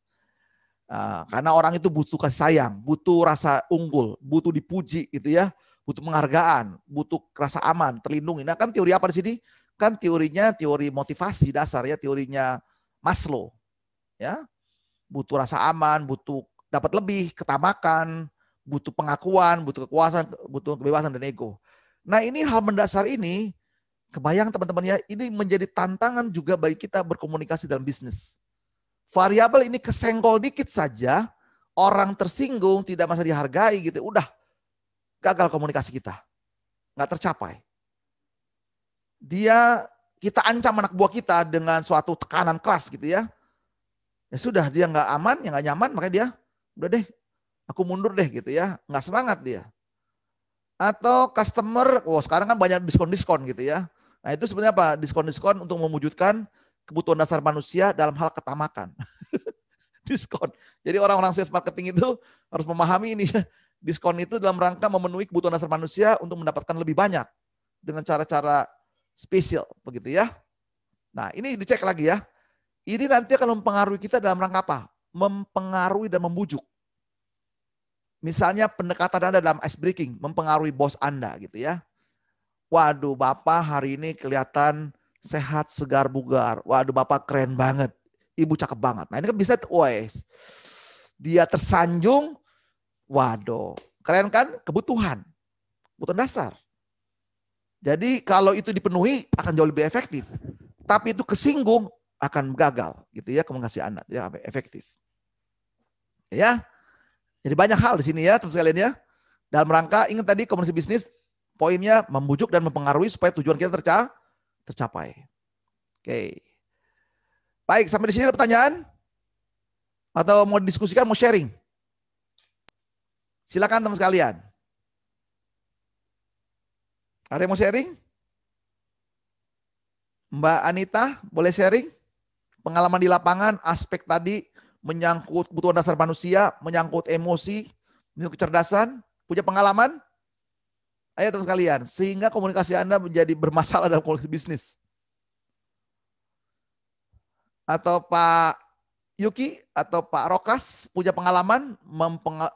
Karena orang itu butuh kasih sayang, butuh rasa unggul, butuh dipuji gitu ya, butuh penghargaan, butuh rasa aman, terlindungi. Nah, kan teori apa di sini? Kan teorinya teori motivasi dasar ya, teorinya Maslow. Ya. Butuh rasa aman, butuh dapat lebih, ketamakan, butuh pengakuan, butuh kekuasaan, butuh kebebasan dan ego. Nah, ini hal mendasar ini, kebayang teman-teman ya, ini menjadi tantangan juga bagi kita berkomunikasi dalam bisnis. Variabel ini kesenggol dikit saja, orang tersinggung, tidak merasa dihargai gitu, udah gagal komunikasi kita. Nggak tercapai. Kita ancam anak buah kita dengan suatu tekanan keras gitu ya. Ya sudah, dia nggak aman, ya nggak nyaman, makanya dia, udah deh, aku mundur deh gitu ya, nggak semangat dia. Atau customer, sekarang kan banyak diskon-diskon gitu ya. Nah, itu sebenarnya apa? Diskon-diskon untuk mewujudkan kebutuhan dasar manusia dalam hal ketamakan. Diskon. Jadi orang-orang sales marketing itu harus memahami ini. Diskon itu dalam rangka memenuhi kebutuhan dasar manusia untuk mendapatkan lebih banyak. Dengan cara-cara spesial, begitu ya. Nah, ini dicek lagi ya. Ini nanti akan mempengaruhi kita dalam rangka apa? Mempengaruhi dan membujuk. Misalnya pendekatan Anda dalam ice breaking, mempengaruhi bos Anda gitu ya. Waduh, Bapak hari ini kelihatan sehat, segar, bugar. Waduh, Bapak keren banget. Ibu cakep banget. Nah, ini kan bisa, wes. Dia tersanjung. Waduh, keren kan? Kebutuhan dasar. Jadi kalau itu dipenuhi akan jauh lebih efektif. Tapi itu kesinggung akan gagal gitu ya komunikasi Anda, tidak efektif. Ya. Jadi banyak hal di sini ya teman sekalian ya. Dalam rangka ingat tadi komunikasi bisnis poinnya membujuk dan mempengaruhi supaya tujuan kita tercapai. Oke. Baik, sampai di sini ada pertanyaan? Atau mau diskusikan, mau sharing? Silakan teman sekalian. Ada yang mau sharing? Mbak Anita, boleh sharing? Pengalaman di lapangan, aspek tadi menyangkut kebutuhan dasar manusia, menyangkut emosi, menyangkut kecerdasan, punya pengalaman? Ayo teman sekalian, sehingga komunikasi Anda menjadi bermasalah dalam komunikasi bisnis. Atau Pak Yuki atau Pak Rokas punya pengalaman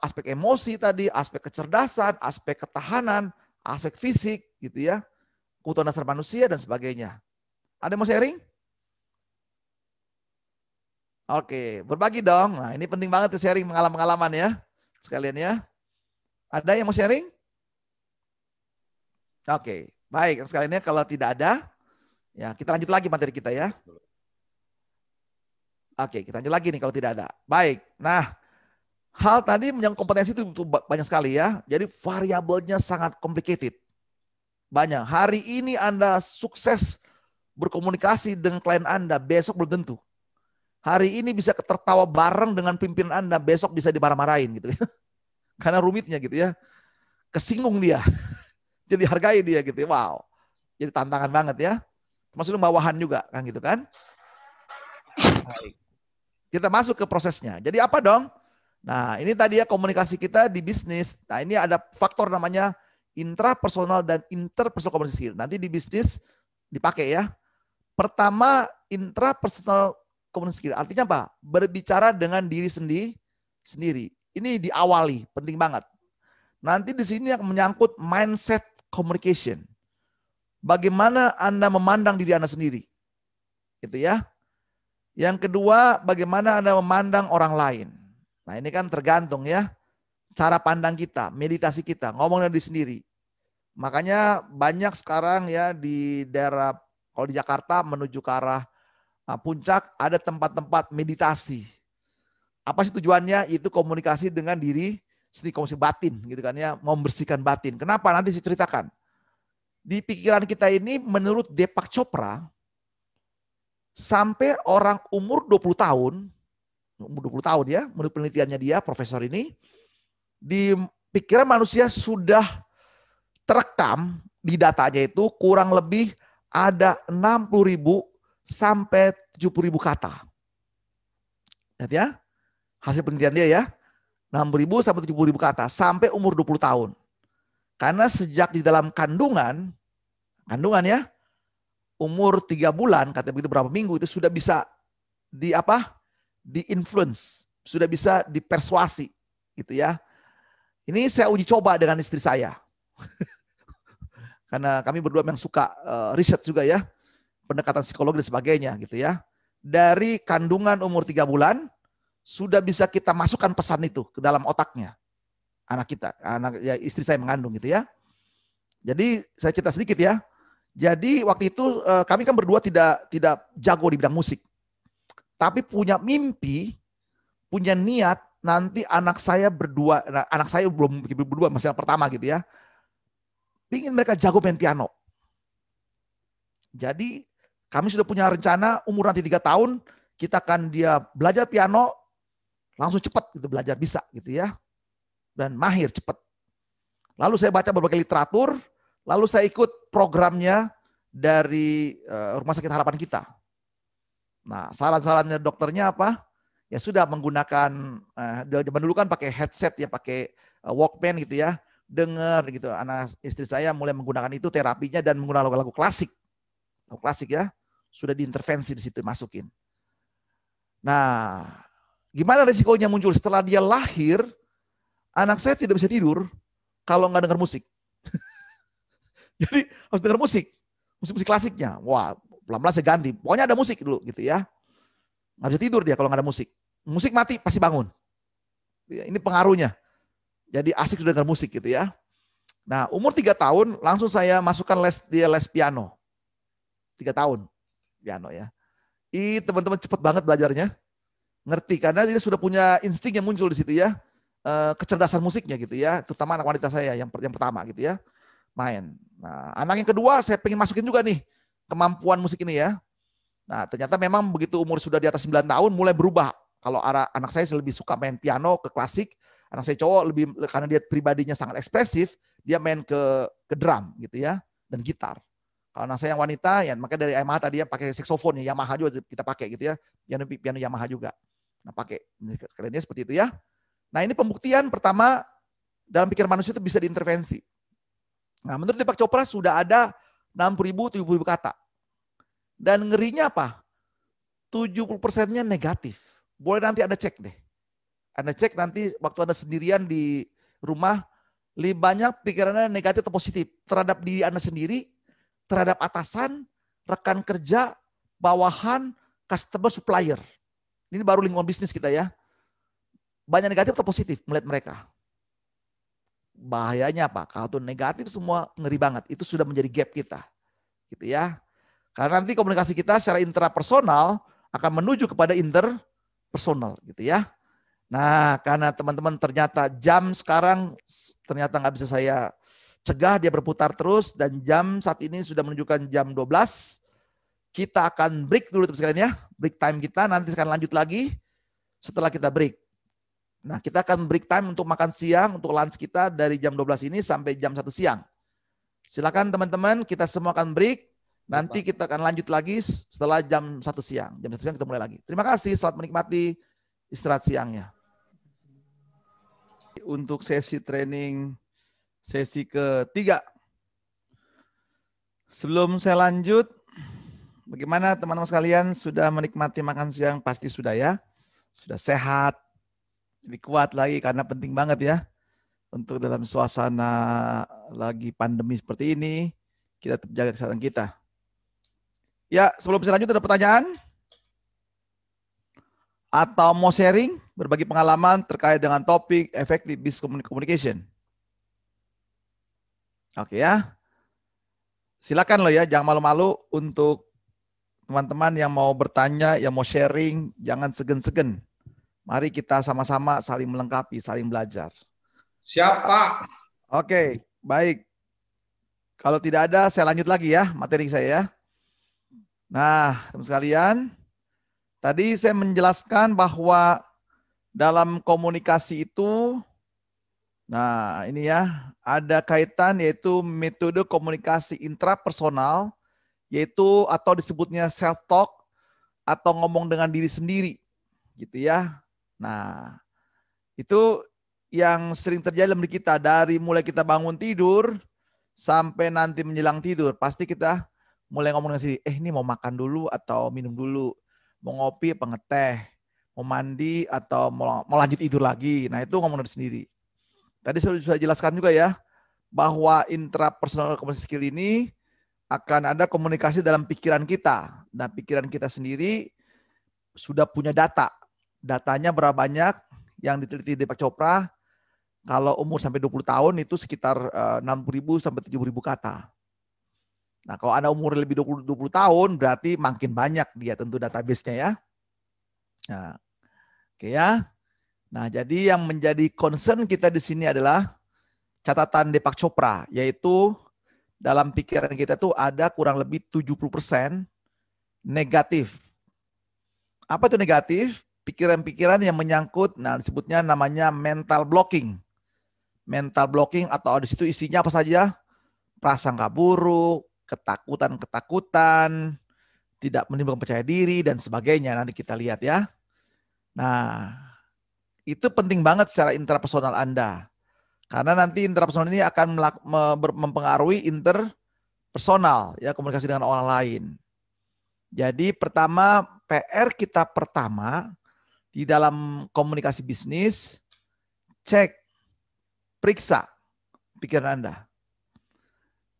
aspek emosi tadi, aspek kecerdasan, aspek ketahanan, aspek fisik gitu ya, kebutuhan dasar manusia dan sebagainya. Ada yang mau sharing? Oke, berbagi dong. Nah, ini penting banget sharing pengalaman-pengalaman ya, sekalian ya. Ada yang mau sharing? Oke, baik sekalian ya. Kalau tidak ada, ya kita lanjut lagi materi kita ya. Oke, kita lanjut lagi nih kalau tidak ada. Baik, nah hal tadi menyangkut kompetensi itu banyak sekali ya. Jadi variabelnya sangat complicated. Banyak. Hari ini Anda sukses berkomunikasi dengan klien Anda, besok belum tentu. Hari ini bisa tertawa bareng dengan pimpinan Anda, besok bisa dimarah-marahin gitu ya. Karena rumitnya gitu ya. Kesinggung dia. Jadi hargai dia gitu ya. Wow. Jadi tantangan banget ya. Termasuk bawahan juga kan gitu kan. Baik. Kita masuk ke prosesnya. Jadi apa dong? Nah, ini tadi ya komunikasi kita di bisnis. Nah, ini ada faktor namanya intrapersonal dan interpersonal communication skill. Nanti di bisnis dipakai ya. Pertama, intrapersonal communication skill. Artinya apa? Berbicara dengan diri sendiri. Ini diawali, penting banget. Nanti di sini yang menyangkut mindset communication. Bagaimana Anda memandang diri Anda sendiri. Gitu ya. Yang kedua, bagaimana Anda memandang orang lain. Nah, ini kan tergantung ya. Cara pandang kita, meditasi kita, ngomong dari sendiri. Makanya banyak sekarang ya di daerah, kalau di Jakarta menuju ke arah puncak, ada tempat-tempat meditasi. Apa sih tujuannya? Itu komunikasi dengan diri sendiri, komunikasi batin gitu kan ya, membersihkan batin. Kenapa? Nanti saya ceritakan. Di pikiran kita ini menurut Deepak Chopra, sampai orang umur 20 tahun, ya, menurut penelitiannya dia, profesor ini, di pikiran manusia sudah terekam di datanya itu kurang lebih ada 60.000 sampai 70.000 kata. Lihat ya, hasil penelitian dia ya, 6.000 sampai 70.000 kata sampai umur 20 tahun. Karena sejak di dalam kandungan ya, umur 3 bulan, kata begitu berapa minggu itu sudah bisa di-influence, sudah bisa dipersuasi gitu ya. Ini saya uji coba dengan istri saya. Karena kami berdua memang suka riset juga ya, pendekatan psikologi dan sebagainya gitu ya. Dari kandungan umur 3 bulan sudah bisa kita masukkan pesan itu ke dalam otaknya anak kita, ya, istri saya mengandung gitu ya. Jadi saya cerita sedikit ya. Jadi waktu itu kami kan berdua tidak jago di bidang musik. Tapi punya mimpi, punya niat nanti anak saya berdua, anak saya belum berdua, masih yang pertama gitu ya. Pingin mereka jago main piano. Jadi kami sudah punya rencana umur nanti 3 tahun, kita akan dia belajar piano, langsung cepat gitu belajar bisa gitu ya. Dan mahir cepat. Lalu saya baca berbagai literatur, lalu saya ikut programnya dari Rumah Sakit Harapan Kita. Nah, saran-sarannya dokternya apa? Ya sudah menggunakan, zaman dulu kan pakai headset ya, pakai Walkman gitu ya, dengar gitu. Anak istri saya mulai menggunakan itu terapinya dan menggunakan lagu-lagu klasik klasik ya, sudah diintervensi di situ, masukin. Nah, gimana risikonya muncul setelah dia lahir? Anak saya tidak bisa tidur kalau nggak dengar musik. Jadi harus dengar musik klasiknya. Wah, pelan-pelan saya ganti. Pokoknya ada musik dulu gitu ya. Nggak bisa tidur dia kalau nggak ada musik. Musik mati pasti bangun. Ini pengaruhnya. Jadi asik sudah dengar musik gitu ya. Nah, umur 3 tahun langsung saya masukkan les piano. 3 tahun piano ya. Teman-teman cepat banget belajarnya. Ngerti karena dia sudah punya insting yang muncul di situ ya. Kecerdasan musiknya gitu ya. Terutama anak wanita saya yang pertama gitu ya. Main. Nah, anak yang kedua saya pengen masukin juga nih kemampuan musik ini ya. Nah, ternyata memang begitu umur sudah di atas 9 tahun mulai berubah. Kalau anak saya lebih suka main piano ke klasik, anak saya cowok lebih karena dia pribadinya sangat ekspresif, dia main ke drum gitu ya dan gitar. Kalau anak saya yang wanita ya makanya dari Yamaha tadi ya pakai saksofon ya, Yamaha juga kita pakai gitu ya. Piano Yamaha juga. Nah, pakai. Kerennya seperti itu ya. Nah, ini pembuktian pertama dalam pikiran manusia itu bisa diintervensi. Nah, menurut Deepak Chopra sudah ada 60.000, 70.000 kata. Dan ngerinya apa? 70%-nya negatif. Boleh nanti Anda cek deh. Anda cek nanti waktu Anda sendirian di rumah, lebih banyak pikirannya negatif atau positif. Terhadap diri Anda sendiri, terhadap atasan, rekan kerja, bawahan, customer, supplier. Ini baru lingkungan bisnis kita ya. Banyak negatif atau positif melihat mereka. Bahayanya apa? Kalau itu negatif semua ngeri banget. Itu sudah menjadi gap kita. Gitu ya. Karena nanti komunikasi kita secara intrapersonal akan menuju kepada interpersonal gitu ya. Nah, karena teman-teman ternyata jam sekarang ternyata nggak bisa saya cegah, dia berputar terus dan jam saat ini sudah menunjukkan jam 12. Kita akan break dulu teman sekalian ya. Break time kita nanti akan lanjut lagi setelah kita break. Nah, kita akan break time untuk makan siang, untuk lunch kita dari jam 12 ini sampai jam 1 siang. Silakan teman-teman, kita semua akan break. Nanti kita akan lanjut lagi setelah jam 1 siang. Jam 1 siang kita mulai lagi. Terima kasih, selamat menikmati istirahat siangnya. Untuk sesi training sesi ketiga. Sebelum saya lanjut, bagaimana teman-teman sekalian sudah menikmati makan siang? Pasti sudah ya. Sudah sehat. Lebih kuat lagi karena penting banget ya. Untuk dalam suasana lagi pandemi seperti ini, kita tetap jaga kesehatan kita. Ya, sebelum saya lanjut ada pertanyaan? Atau mau sharing, berbagi pengalaman terkait dengan topik effective business communication? Oke ya. Silakan loh ya, jangan malu-malu untuk teman-teman yang mau bertanya, yang mau sharing, jangan segan-segan. Mari kita sama-sama saling melengkapi, saling belajar. Siap, Pak. Oke, baik. Kalau tidak ada, saya lanjut lagi ya materi saya ya. Nah, teman sekalian, tadi saya menjelaskan bahwa dalam komunikasi itu, nah ini ya, ada kaitan yaitu metode komunikasi intrapersonal, yaitu atau disebutnya self-talk, atau ngomong dengan diri sendiri, gitu ya. Nah, itu yang sering terjadi dalam diri kita dari mulai kita bangun tidur sampai nanti menjelang tidur. Pasti kita mulai ngomong dengan sendiri, ini mau makan dulu atau minum dulu, mau ngopi apa ngeteh, mau mandi atau mau lanjut tidur lagi. Nah, itu ngomong dari sendiri. Tadi saya sudah jelaskan juga ya, bahwa intrapersonal communication skill ini akan ada komunikasi dalam pikiran kita. Nah, pikiran kita sendiri sudah punya data. Datanya berapa banyak yang diteliti di Deepak Chopra, kalau umur sampai 20 tahun itu sekitar 60.000 sampai 70.000 kata. Nah, kalau Anda umur lebih 20 tahun berarti makin banyak dia tentu database-nya ya. Nah, oke ya. Nah, jadi yang menjadi concern kita di sini adalah catatan Deepak Chopra, yaitu dalam pikiran kita tuh ada kurang lebih 70% negatif. Apa itu negatif? Pikiran-pikiran yang menyangkut, nah disebutnya namanya mental blocking. Mental blocking atau di situ isinya apa saja? Prasangka buruk, ketakutan-ketakutan, tidak menimbulkan percaya diri dan sebagainya. Nanti kita lihat ya. Nah, itu penting banget secara intrapersonal Anda. Karena nanti intrapersonal ini akan mempengaruhi personal, ya, komunikasi dengan orang lain. Jadi pertama, PR kita pertama di dalam komunikasi bisnis, cek, periksa pikiran Anda.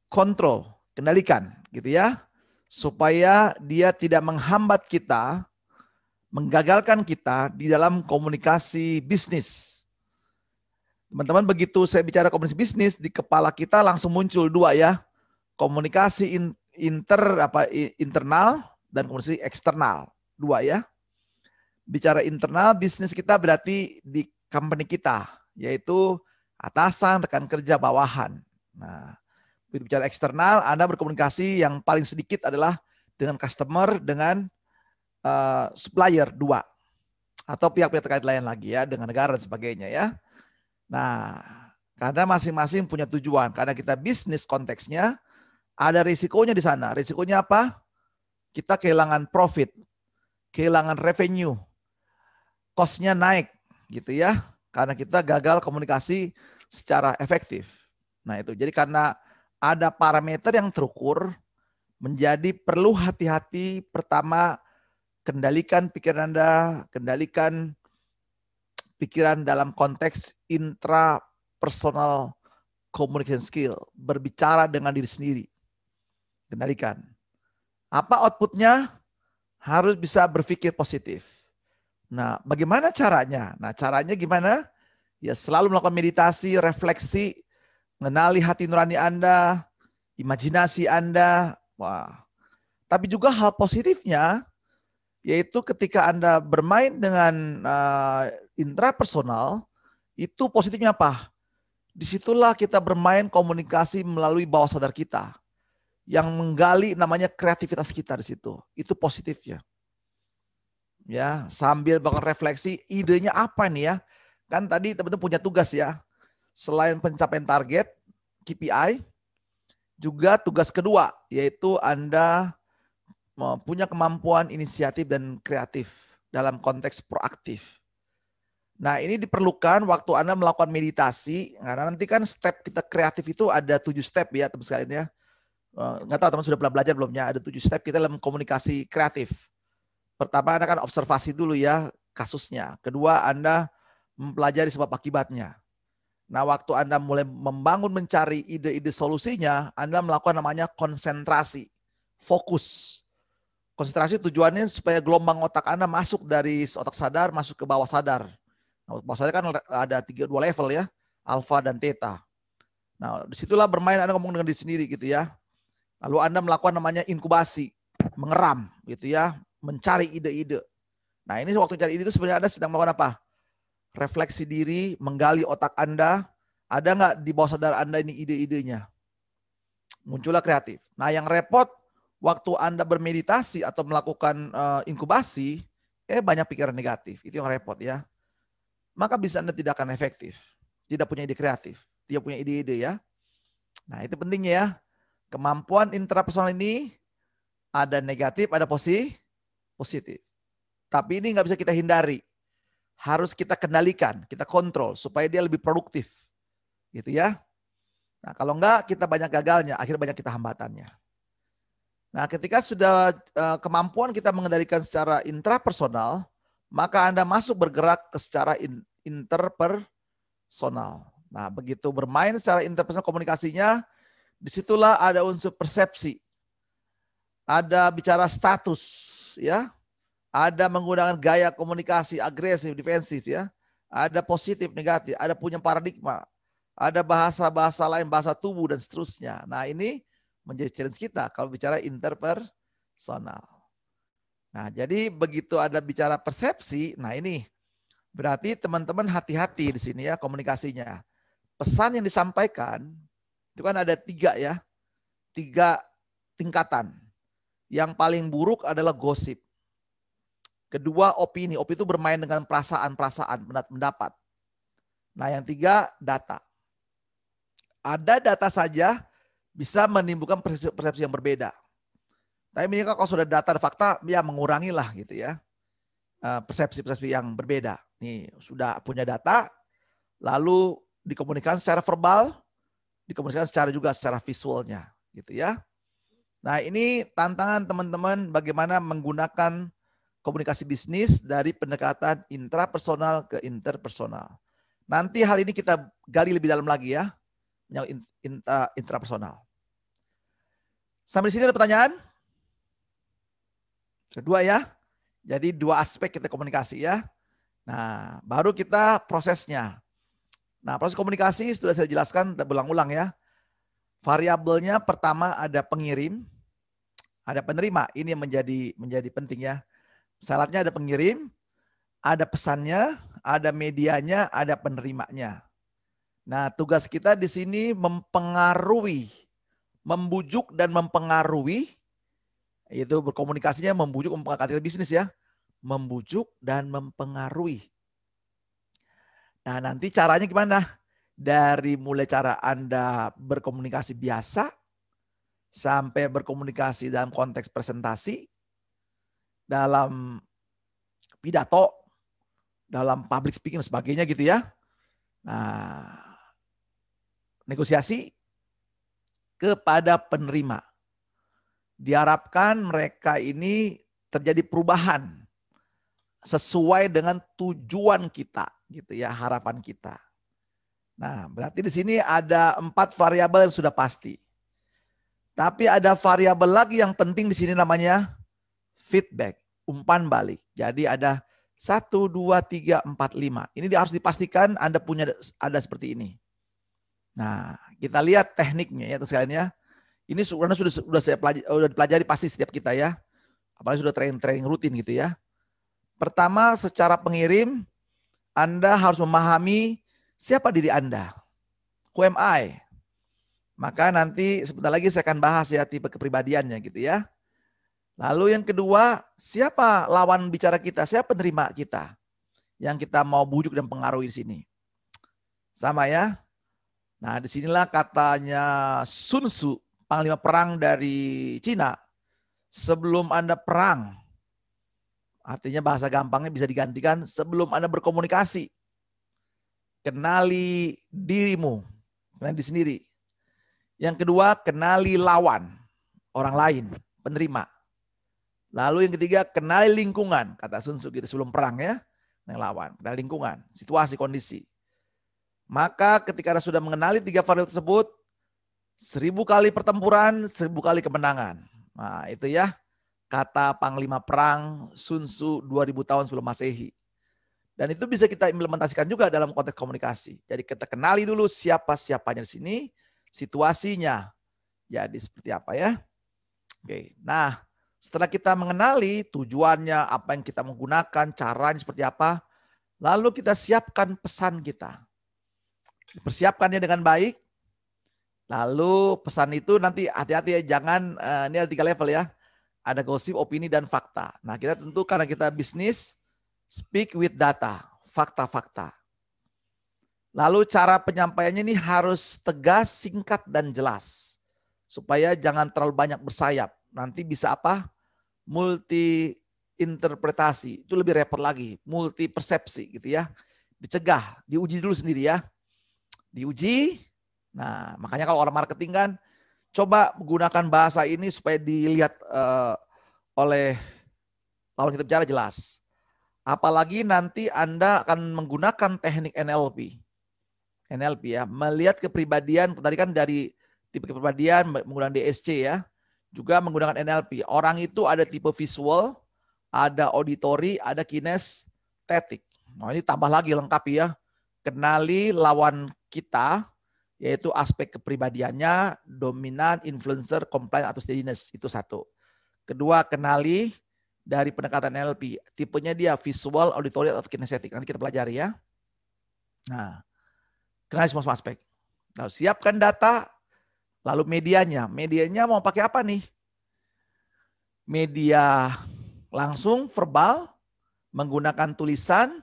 Kontrol, kendalikan gitu ya. Supaya dia tidak menghambat kita, menggagalkan kita di dalam komunikasi bisnis. Teman-teman, begitu saya bicara komunikasi bisnis, di kepala kita langsung muncul dua ya. Komunikasi internal dan komunikasi eksternal. Dua ya. Bicara internal, bisnis kita berarti di company kita, yaitu atasan, rekan kerja, bawahan. Nah, bicara eksternal, Anda berkomunikasi yang paling sedikit adalah dengan customer, dengan supplier, dua. Atau pihak-pihak terkait lain lagi ya, dengan negara dan sebagainya ya. Nah, karena masing-masing punya tujuan. Karena kita bisnis konteksnya, ada risikonya di sana. Risikonya apa? Kita kehilangan profit, kehilangan revenue, cost-nya naik gitu ya. Karena kita gagal komunikasi secara efektif. Nah itu, jadi karena ada parameter yang terukur, menjadi perlu hati-hati. Pertama, kendalikan pikiran Anda, kendalikan pikiran dalam konteks intrapersonal communication skill, berbicara dengan diri sendiri. Kendalikan. Apa outputnya? Harus bisa berpikir positif. Nah, bagaimana caranya? Nah, caranya gimana? Ya selalu melakukan meditasi, refleksi, mengenali hati nurani Anda, imajinasi Anda. Wah. Tapi juga hal positifnya, yaitu ketika Anda bermain dengan intrapersonal, itu positifnya apa? Disitulah kita bermain komunikasi melalui bawah sadar kita, yang menggali namanya kreativitas kita di situ. Itu positifnya. Ya, sambil bahkan refleksi, idenya apa nih ya? Kan tadi teman-teman punya tugas ya. Selain pencapaian target, KPI, juga tugas kedua, yaitu Anda punya kemampuan inisiatif dan kreatif dalam konteks proaktif. Nah, ini diperlukan waktu Anda melakukan meditasi, karena nanti kan step kita kreatif itu ada 7 step ya teman sekalian ya. Nggak tahu teman sudah pernah belajar belum ya, ada 7 step kita dalam komunikasi kreatif. Pertama, Anda kan observasi dulu ya kasusnya. Kedua, Anda mempelajari sebab akibatnya. Nah, waktu Anda mulai membangun mencari ide-ide solusinya, Anda melakukan namanya konsentrasi, fokus. Konsentrasi tujuannya supaya gelombang otak Anda masuk dari otak sadar masuk ke bawah sadar. Nah, bawah sadar kan ada 2 level ya, alfa dan theta. Nah, disitulah bermain Anda ngomong dengan diri sendiri gitu ya. Lalu Anda melakukan namanya inkubasi, mengeram gitu ya, mencari ide-ide. Nah, ini waktu cari ide itu sebenarnya Anda sedang melakukan apa? Refleksi diri, menggali otak Anda. Ada nggak di bawah sadar Anda ini ide-idenya? Muncullah kreatif. Nah, yang repot waktu Anda bermeditasi atau melakukan inkubasi, banyak pikiran negatif. Itu yang repot ya. Maka bisa Anda tidak akan efektif. Tidak punya ide kreatif. Tidak punya ide-ide ya. Nah, itu pentingnya ya. Kemampuan intrapersonal ini ada negatif, ada positif. Tapi ini nggak bisa kita hindari. Harus kita kendalikan, kita kontrol supaya dia lebih produktif. Gitu ya. Nah, kalau enggak kita banyak gagalnya, akhirnya banyak kita hambatannya. Nah, ketika sudah kemampuan kita mengendalikan secara intrapersonal, maka Anda masuk bergerak ke secara interpersonal. Nah, begitu bermain secara interpersonal komunikasinya, disitulah ada unsur persepsi. Ada bicara status, ya. Ada menggunakan gaya komunikasi agresif, defensif, ya. Ada positif, negatif, ada punya paradigma. Ada bahasa-bahasa lain, bahasa tubuh dan seterusnya. Nah, ini menjadi challenge kita kalau bicara interpersonal. Nah, jadi begitu ada bicara persepsi, nah ini berarti teman-teman hati-hati di sini ya komunikasinya. Pesan yang disampaikan itu kan ada 3 ya, 3 tingkatan. Yang paling buruk adalah gosip. Kedua, opini. Opini itu bermain dengan perasaan-perasaan, pendapat. Nah, yang 3, data. Ada data saja bisa menimbulkan persepsi yang berbeda. Tapi ini kalau sudah data dan fakta, ya mengurangilah gitu ya. Persepsi-persepsi yang berbeda. Nih, sudah punya data, lalu dikomunikasikan secara verbal, dikomunikasikan secara visualnya gitu ya. Nah, ini tantangan teman-teman bagaimana menggunakan komunikasi bisnis dari pendekatan intrapersonal ke interpersonal. Nanti hal ini kita gali lebih dalam lagi ya, yang intrapersonal. Sampai di sini ada pertanyaan? Kedua ya. Jadi 2 aspek kita komunikasi ya. Nah, baru kita prosesnya. Nah, proses komunikasi sudah saya jelaskan berulang-ulang ya. Variabelnya pertama ada pengirim, ada penerima. Ini yang menjadi penting ya. Syaratnya ada pengirim, ada pesannya, ada medianya, ada penerimanya. Nah, tugas kita di sini mempengaruhi, membujuk dan mempengaruhi, itu berkomunikasinya membujuk, mempengaruhi bisnis ya. Membujuk dan mempengaruhi. Nah, nanti caranya gimana? Dari mulai cara Anda berkomunikasi biasa, sampai berkomunikasi dalam konteks presentasi, dalam pidato, dalam public speaking dan sebagainya gitu ya. Nah, negosiasi kepada penerima. Diharapkan mereka ini terjadi perubahan sesuai dengan tujuan kita, gitu ya, harapan kita. Nah, berarti di sini ada 4 variabel yang sudah pasti. Tapi ada variabel lagi yang penting di sini namanya feedback, umpan balik. Jadi ada 1, 2, 3, 4, 5. Ini harus dipastikan Anda punya ada seperti ini. Nah, kita lihat tekniknya ya sekalian ya. Ini sudah saya pelajari pasti setiap kita ya. Apalagi sudah training rutin gitu ya. Pertama, secara pengirim, Anda harus memahami siapa diri Anda. Who am I? Maka nanti sebentar lagi saya akan bahas ya tipe kepribadiannya gitu ya. Lalu yang kedua, siapa lawan bicara kita? Siapa penerima kita? Yang kita mau bujuk dan pengaruhi di sini. Sama ya. Nah, disinilah katanya Sun Tzu, panglima perang dari Cina. Sebelum Anda perang, artinya bahasa gampangnya bisa digantikan, sebelum Anda berkomunikasi, kenali dirimu, kenali diri sendiri. Yang kedua, kenali lawan, orang lain, penerima. Lalu yang ketiga, kenali lingkungan, kata Sun Tzu gitu sebelum perang ya, yang lawan, kenali lingkungan, situasi, kondisi. Maka ketika Anda sudah mengenali 3 variabel tersebut, 1000 kali pertempuran, 1000 kali kemenangan. Nah, itu ya kata panglima perang Sun Tzu 2000 tahun sebelum Masehi. Dan itu bisa kita implementasikan juga dalam konteks komunikasi. Jadi kita kenali dulu siapa-siapanya di sini, situasinya. Jadi seperti apa ya? Oke. Nah, setelah kita mengenali tujuannya, apa yang kita menggunakan, caranya seperti apa, lalu kita siapkan pesan kita. Persiapkannya dengan baik. Lalu pesan itu nanti hati-hati ya, jangan, ini ada 3 level ya. Ada gosip, opini, dan fakta. Nah, kita tentu karena kita bisnis, speak with data, fakta-fakta. Lalu cara penyampaiannya ini harus tegas, singkat, dan jelas. Supaya jangan terlalu banyak bersayap. Nanti bisa apa? Multi interpretasi. Itu lebih repot lagi. Multi persepsi gitu ya. Dicegah, diuji dulu sendiri ya. Diuji. Nah, makanya kalau orang marketing kan coba menggunakan bahasa ini supaya dilihat oleh lawan kita bicara jelas. Apalagi nanti Anda akan menggunakan teknik NLP. NLP ya, melihat kepribadian, tadi kan dari tipe kepribadian menggunakan DSC ya. Juga menggunakan NLP. Orang itu ada tipe visual, ada auditory, ada kinestetik. Nah, ini tambah lagi lengkap ya. Kenali lawan kita, yaitu aspek kepribadiannya, dominan, influencer, compliant, atau steadiness. Itu 1. Kedua, kenali dari pendekatan NLP. Tipenya dia visual, auditory, atau kinestetik. Nanti kita pelajari ya. Nah, kenali semua aspek. Lalu siapkan data, lalu medianya. Medianya mau pakai apa nih? Media langsung, verbal, menggunakan tulisan,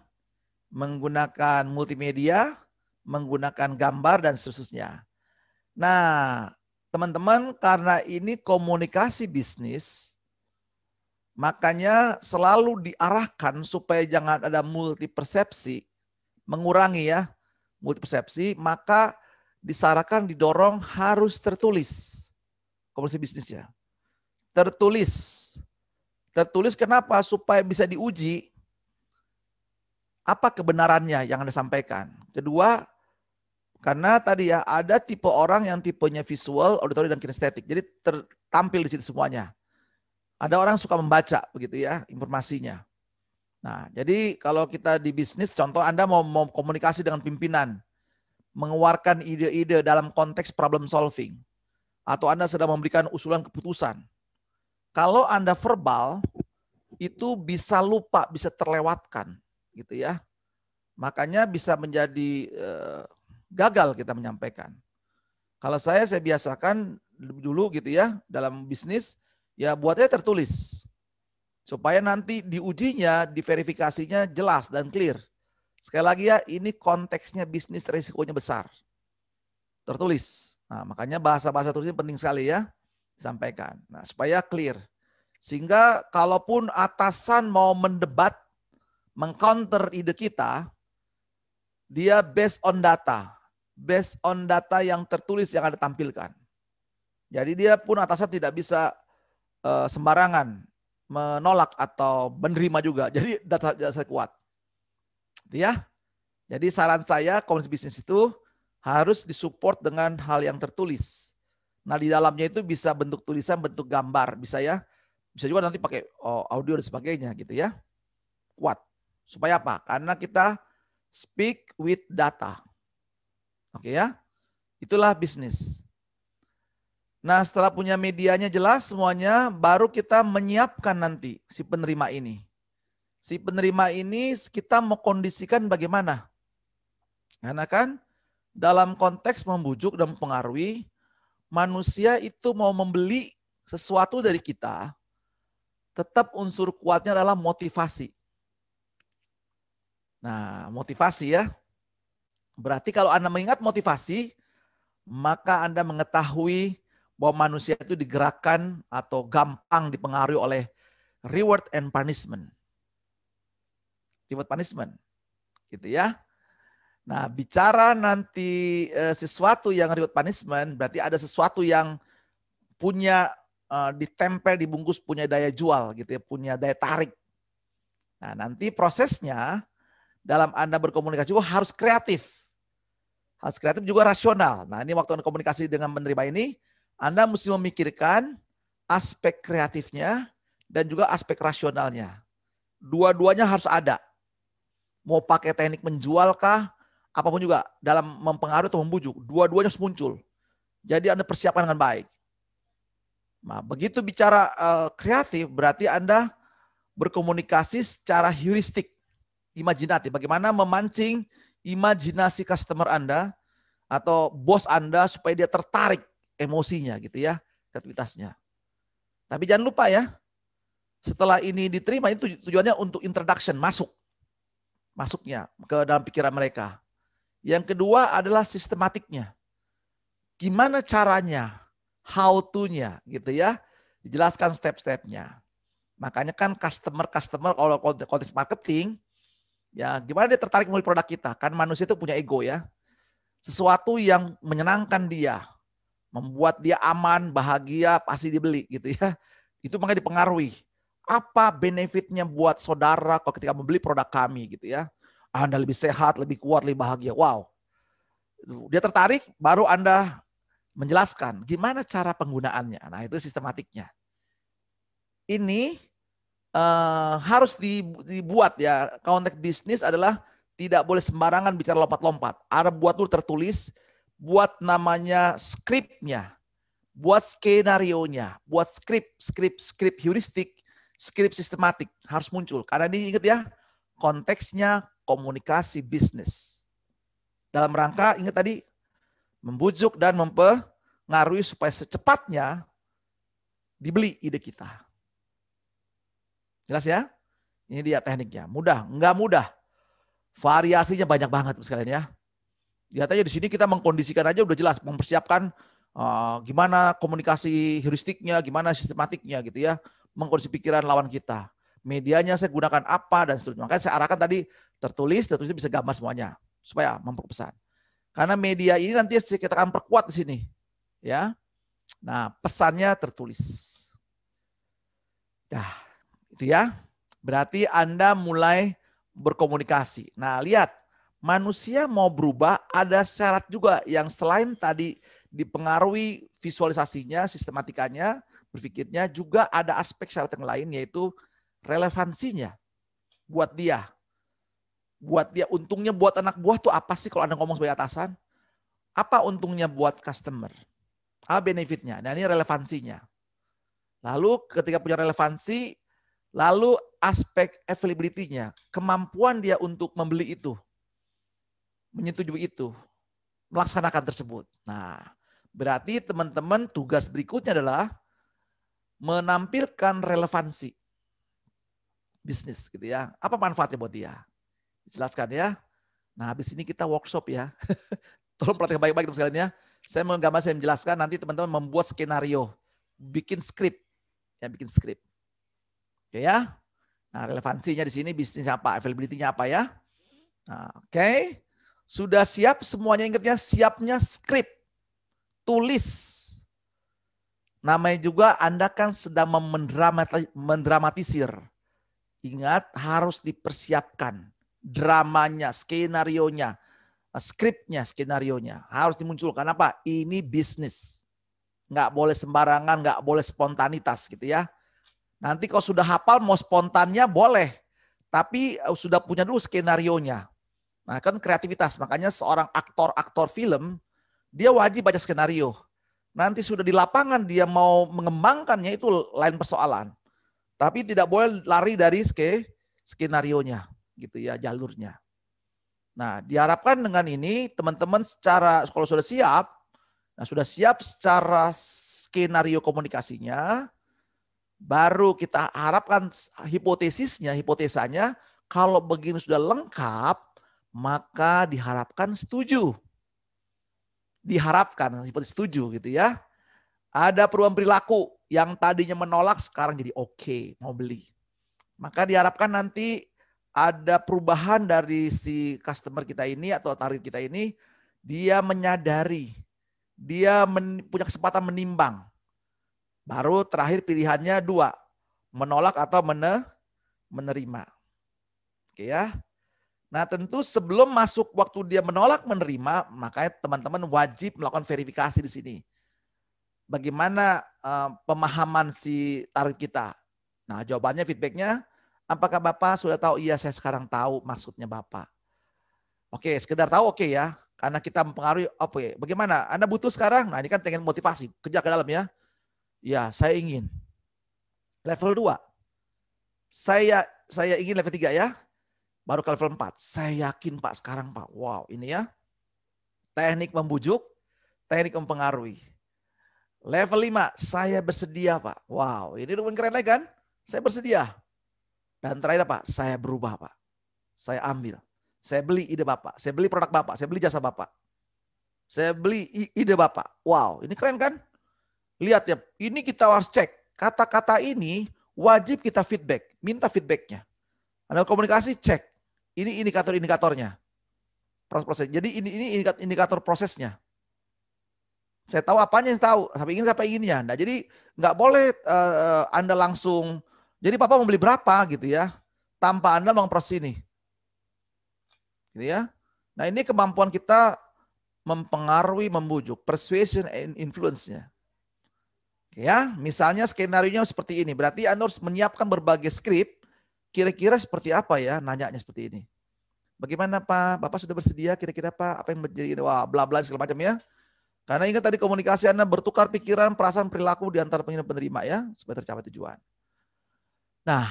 menggunakan multimedia, menggunakan gambar, dan seterusnya. Nah, teman-teman, karena ini komunikasi bisnis, makanya selalu diarahkan supaya jangan ada multi persepsi, mengurangi ya multi persepsi, maka disarankan didorong harus tertulis komunikasi bisnisnya. tertulis. Tertulis kenapa? Supaya bisa diuji apa kebenarannya yang Anda sampaikan. Kedua, karena tadi ya ada tipe orang yang tipenya visual, auditory, dan kinestetik. Jadi tertampil di situ semuanya. Ada orang suka membaca begitu ya informasinya. Nah, jadi kalau kita di bisnis, contoh Anda mau komunikasi dengan pimpinan, mengeluarkan ide-ide dalam konteks problem solving, atau Anda sedang memberikan usulan keputusan. Kalau Anda verbal, itu bisa lupa, bisa terlewatkan, gitu ya. Makanya bisa menjadi gagal kita menyampaikan. Kalau saya biasakan dulu gitu ya, dalam bisnis, ya buatnya tertulis. Supaya nanti diujinya, diverifikasinya jelas dan clear. Sekali lagi ya, ini konteksnya bisnis risikonya besar. Tertulis. Nah, makanya bahasa-bahasa tulis ini penting sekali ya, disampaikan. Nah, supaya clear. Sehingga kalaupun atasan mau mendebat, mengcounter ide kita, dia based on data. Based on data yang tertulis yang Anda tampilkan. Jadi dia pun atasan tidak bisa sembarangan menolak atau menerima juga. Jadi data kuat. Ya. Jadi saran saya komunikasi bisnis itu harus disupport dengan hal yang tertulis. Nah, di dalamnya itu bisa bentuk tulisan, bentuk gambar, bisa ya. Bisa juga nanti pakai audio dan sebagainya gitu ya. Kuat. Supaya apa? Karena kita speak with data. Oke ya. Itulah bisnis. Nah, setelah punya medianya jelas semuanya, baru kita menyiapkan nanti si penerima ini. Si penerima ini kita mau kondisikan bagaimana? Karena kan dalam konteks membujuk dan mempengaruhi, manusia itu mau membeli sesuatu dari kita, tetap unsur kuatnya adalah motivasi. Nah, motivasi ya. Berarti kalau Anda mengingat motivasi, maka Anda mengetahui bahwa manusia itu digerakkan atau gampang dipengaruhi oleh reward and punishment. Reward punishment. Gitu ya. Nah, bicara nanti sesuatu yang reward punishment, berarti ada sesuatu yang punya ditempel, dibungkus, punya daya jual gitu ya, punya daya tarik. Nah, nanti prosesnya dalam Anda berkomunikasi juga harus kreatif. Harus kreatif juga rasional. Nah, ini waktu Anda komunikasi dengan penerima ini, Anda mesti memikirkan aspek kreatifnya dan juga aspek rasionalnya. Dua-duanya harus ada. Mau pakai teknik menjual kah, apapun juga dalam mempengaruhi atau membujuk, dua-duanya harus muncul. Jadi Anda persiapkan dengan baik. Nah, begitu bicara kreatif, berarti Anda berkomunikasi secara heuristik, imajinatif. Bagaimana memancing imajinasi customer Anda atau bos Anda supaya dia tertarik emosinya gitu ya, kreativitasnya. Tapi jangan lupa ya, setelah ini diterima itu tujuannya untuk introduction, masuknya ke dalam pikiran mereka. Yang kedua adalah sistematiknya. Gimana caranya, how to-nya gitu ya, dijelaskan step-stepnya. Makanya kan customer kalau konteks marketing, ya gimana dia tertarik membeli produk kita? Kan manusia itu punya ego ya. Sesuatu yang menyenangkan dia, membuat dia aman, bahagia, pasti dibeli gitu ya. Itu makanya dipengaruhi. Apa benefitnya buat saudara kalau ketika membeli produk kami gitu ya. Anda lebih sehat, lebih kuat, lebih bahagia. Wow. Dia tertarik, baru Anda menjelaskan gimana cara penggunaannya. Nah, itu sistematiknya. Ini harus dibuat ya. Konteks bisnis adalah tidak boleh sembarangan bicara lompat-lompat. Ada buat dulu tertulis, buat namanya skripnya, buat skenario-nya, buat skrip heuristik, skrip sistematik harus muncul. Karena ini ingat ya, konteksnya komunikasi bisnis. Dalam rangka ingat tadi membujuk dan mempengaruhi supaya secepatnya dibeli ide kita. Jelas ya? Ini dia tekniknya. Mudah? Enggak mudah. Variasinya banyak banget sekalian ya. Lihat aja di sini kita mengkondisikan aja udah jelas, mempersiapkan gimana komunikasi heuristiknya, gimana sistematiknya gitu ya, mengkondisi pikiran lawan kita. Medianya saya gunakan apa dan seterusnya. Makanya saya arahkan tadi tertulisnya bisa gambar semuanya supaya memperpesan. Karena media ini nanti kita akan perkuat di sini, ya. Nah, pesannya tertulis. Nah, itu ya. Berarti Anda mulai berkomunikasi. Nah, lihat, manusia mau berubah ada syarat juga yang selain tadi dipengaruhi visualisasinya, sistematikanya, berpikirnya, juga ada aspek syarat yang lain yaitu relevansinya buat dia. Buat dia, untungnya buat anak buah tuh apa sih kalau Anda ngomong sebagai atasan? Apa untungnya buat customer? Apa benefitnya? Nah, ini relevansinya. Lalu ketika punya relevansi, lalu aspek availability-nya, kemampuan dia untuk membeli itu, menyetujui itu, melaksanakan tersebut. Nah, berarti teman-teman tugas berikutnya adalah menampilkan relevansi bisnis gitu ya. Apa manfaatnya buat dia? Jelaskan ya. Nah, habis ini kita workshop ya. Tolong perhatikan baik-baik teman sekalian ya. Saya menggambar, saya menjelaskan, nanti teman-teman membuat skenario, bikin skrip. Ya, bikin skrip. Oke ya. Nah, relevansinya di sini bisnis apa, availability-nya apa ya. Nah, oke. Sudah siap semuanya, ingatnya siapnya skrip. Tulis. Namanya juga Anda kan sedang mendramatisir. Ingat harus dipersiapkan. Dramanya, skenarionya, skripnya, skenarionya. Harus dimunculkan apa? Ini bisnis. Nggak boleh sembarangan, nggak boleh spontanitas gitu ya. Nanti kalau sudah hafal mau spontannya boleh. Tapi sudah punya dulu skenarionya. Nah kan kreativitas. Makanya seorang aktor film, dia wajib baca skenario. Nanti sudah di lapangan dia mau mengembangkannya itu lain persoalan. Tapi tidak boleh lari dari skenarionya. Gitu ya, jalurnya. Nah diharapkan dengan ini teman-teman secara, kalau sudah siap, sudah siap secara skenario komunikasinya, baru kita harapkan hipotesanya, kalau begini sudah lengkap, maka diharapkan setuju. Diharapkan hipotesis setuju gitu ya. Ada perubahan perilaku yang tadinya menolak sekarang jadi oke, mau beli. Maka diharapkan nanti ada perubahan dari si customer kita ini atau target kita ini, dia menyadari, dia punya kesempatan menimbang. Baru terakhir pilihannya 2, menolak atau menerima. Oke ya. Nah tentu sebelum masuk waktu dia menolak menerima, makanya teman-teman wajib melakukan verifikasi di sini. Bagaimana pemahaman si target kita? Nah jawabannya, feedbacknya, apakah Bapak sudah tahu? Iya, saya sekarang tahu maksudnya Bapak. Oke, sekedar tahu oke ya. Karena kita mempengaruhi, oke, bagaimana? Anda butuh sekarang? Nah ini kan pengen motivasi, kejar ke dalam ya. Ya, saya ingin. Level 2. Saya ingin level 3 ya. Baru ke level 4. Saya yakin Pak sekarang Pak. Wow, ini ya. Teknik membujuk, teknik mempengaruhi. Level 5, saya bersedia Pak. Wow, ini lumayan keren lagi kan? Saya bersedia. Dan terakhir Pak, saya berubah Pak. Saya ambil. Saya beli ide Bapak. Saya beli produk Bapak. Saya beli jasa Bapak. Saya beli ide Bapak. Wow, ini keren kan? Lihat ya, ini kita harus cek. Kata-kata ini wajib kita feedback. Minta feedbacknya. Anda komunikasi, cek. Ini indikator-indikatornya. Proses. Jadi ini indikator prosesnya. Saya tahu apanya yang tahu. Siapa inginnya. Nah, jadi nggak boleh Anda langsung. Jadi Bapak mau beli berapa gitu ya. Tanpa Anda melakukan proses ini. Gitu ya. Nah ini kemampuan kita mempengaruhi, membujuk. Persuasion and influence-nya. Ya, misalnya skenario-nya seperti ini. Berarti Anda harus menyiapkan berbagai skrip. Kira-kira seperti apa ya? Nanyanya seperti ini. Bagaimana Pak? Bapak sudah bersedia kira-kira Pak? Apa yang menjadi bla bla segala macam ya? Karena ingat tadi komunikasi Anda bertukar pikiran, perasaan, perilaku di antara pengirim penerima ya, supaya tercapai tujuan. Nah,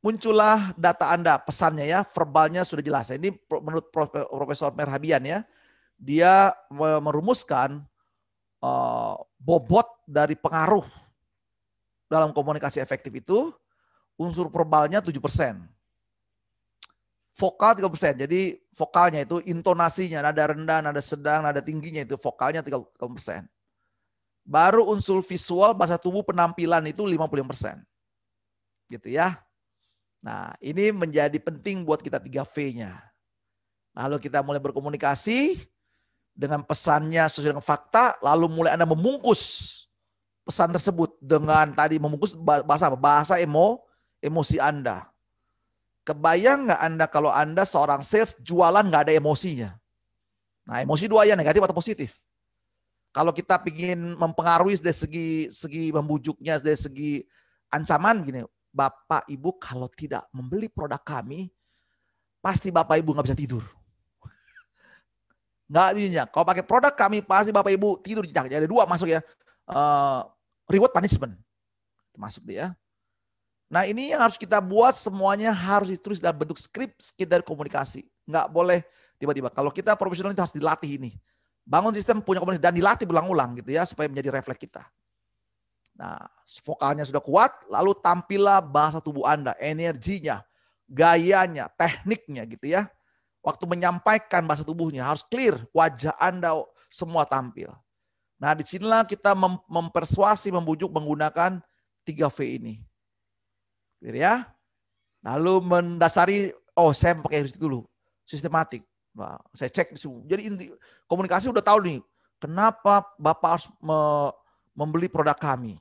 muncullah data Anda, pesannya ya, verbalnya sudah jelas. Ini menurut Profesor Merhabian ya, dia merumuskan bobot dari pengaruh dalam komunikasi efektif itu, unsur verbalnya 7%. Vokal 3%. Jadi vokalnya itu intonasinya, nada rendah, nada sedang, nada tingginya itu vokalnya 30%. Baru unsur visual, bahasa tubuh, penampilan itu 50%. Gitu ya. Nah, ini menjadi penting buat kita 3V-nya. Lalu kita mulai berkomunikasi dengan pesannya sesuai dengan fakta, lalu mulai Anda membungkus pesan tersebut dengan tadi membungkus bahasa apa? Bahasa emosi Anda. Kebayang nggak Anda kalau Anda seorang sales jualan nggak ada emosinya? Nah, emosi dua ya, negatif atau positif. Kalau kita ingin mempengaruhi dari segi membujuknya, dari segi ancaman gini, Bapak Ibu kalau tidak membeli produk kami, pasti Bapak Ibu nggak bisa tidur. Nggak bisa. Kalau pakai produk kami, pasti Bapak Ibu tidur. Jadi ada dua masuk ya. Reward punishment. Masuk dia. Nah ini yang harus kita buat semuanya harus ditulis dalam bentuk skrip dari komunikasi. Nggak boleh tiba-tiba. Kalau kita profesional itu harus dilatih ini. Bangun sistem punya komunikasi dan dilatih berulang-ulang gitu ya. Supaya menjadi refleks kita. Nah vokalnya sudah kuat. Lalu tampillah bahasa tubuh Anda. Energinya, gayanya, tekniknya gitu ya. Waktu menyampaikan bahasa tubuhnya harus clear, wajah Anda semua tampil. Nah, disinilah kita mempersuasi, membujuk menggunakan 3V ini. Clear ya? Lalu mendasari, saya pakai dulu, sistematik. Nah, saya cek. Jadi komunikasi udah tahu nih, kenapa Bapak harus membeli produk kami.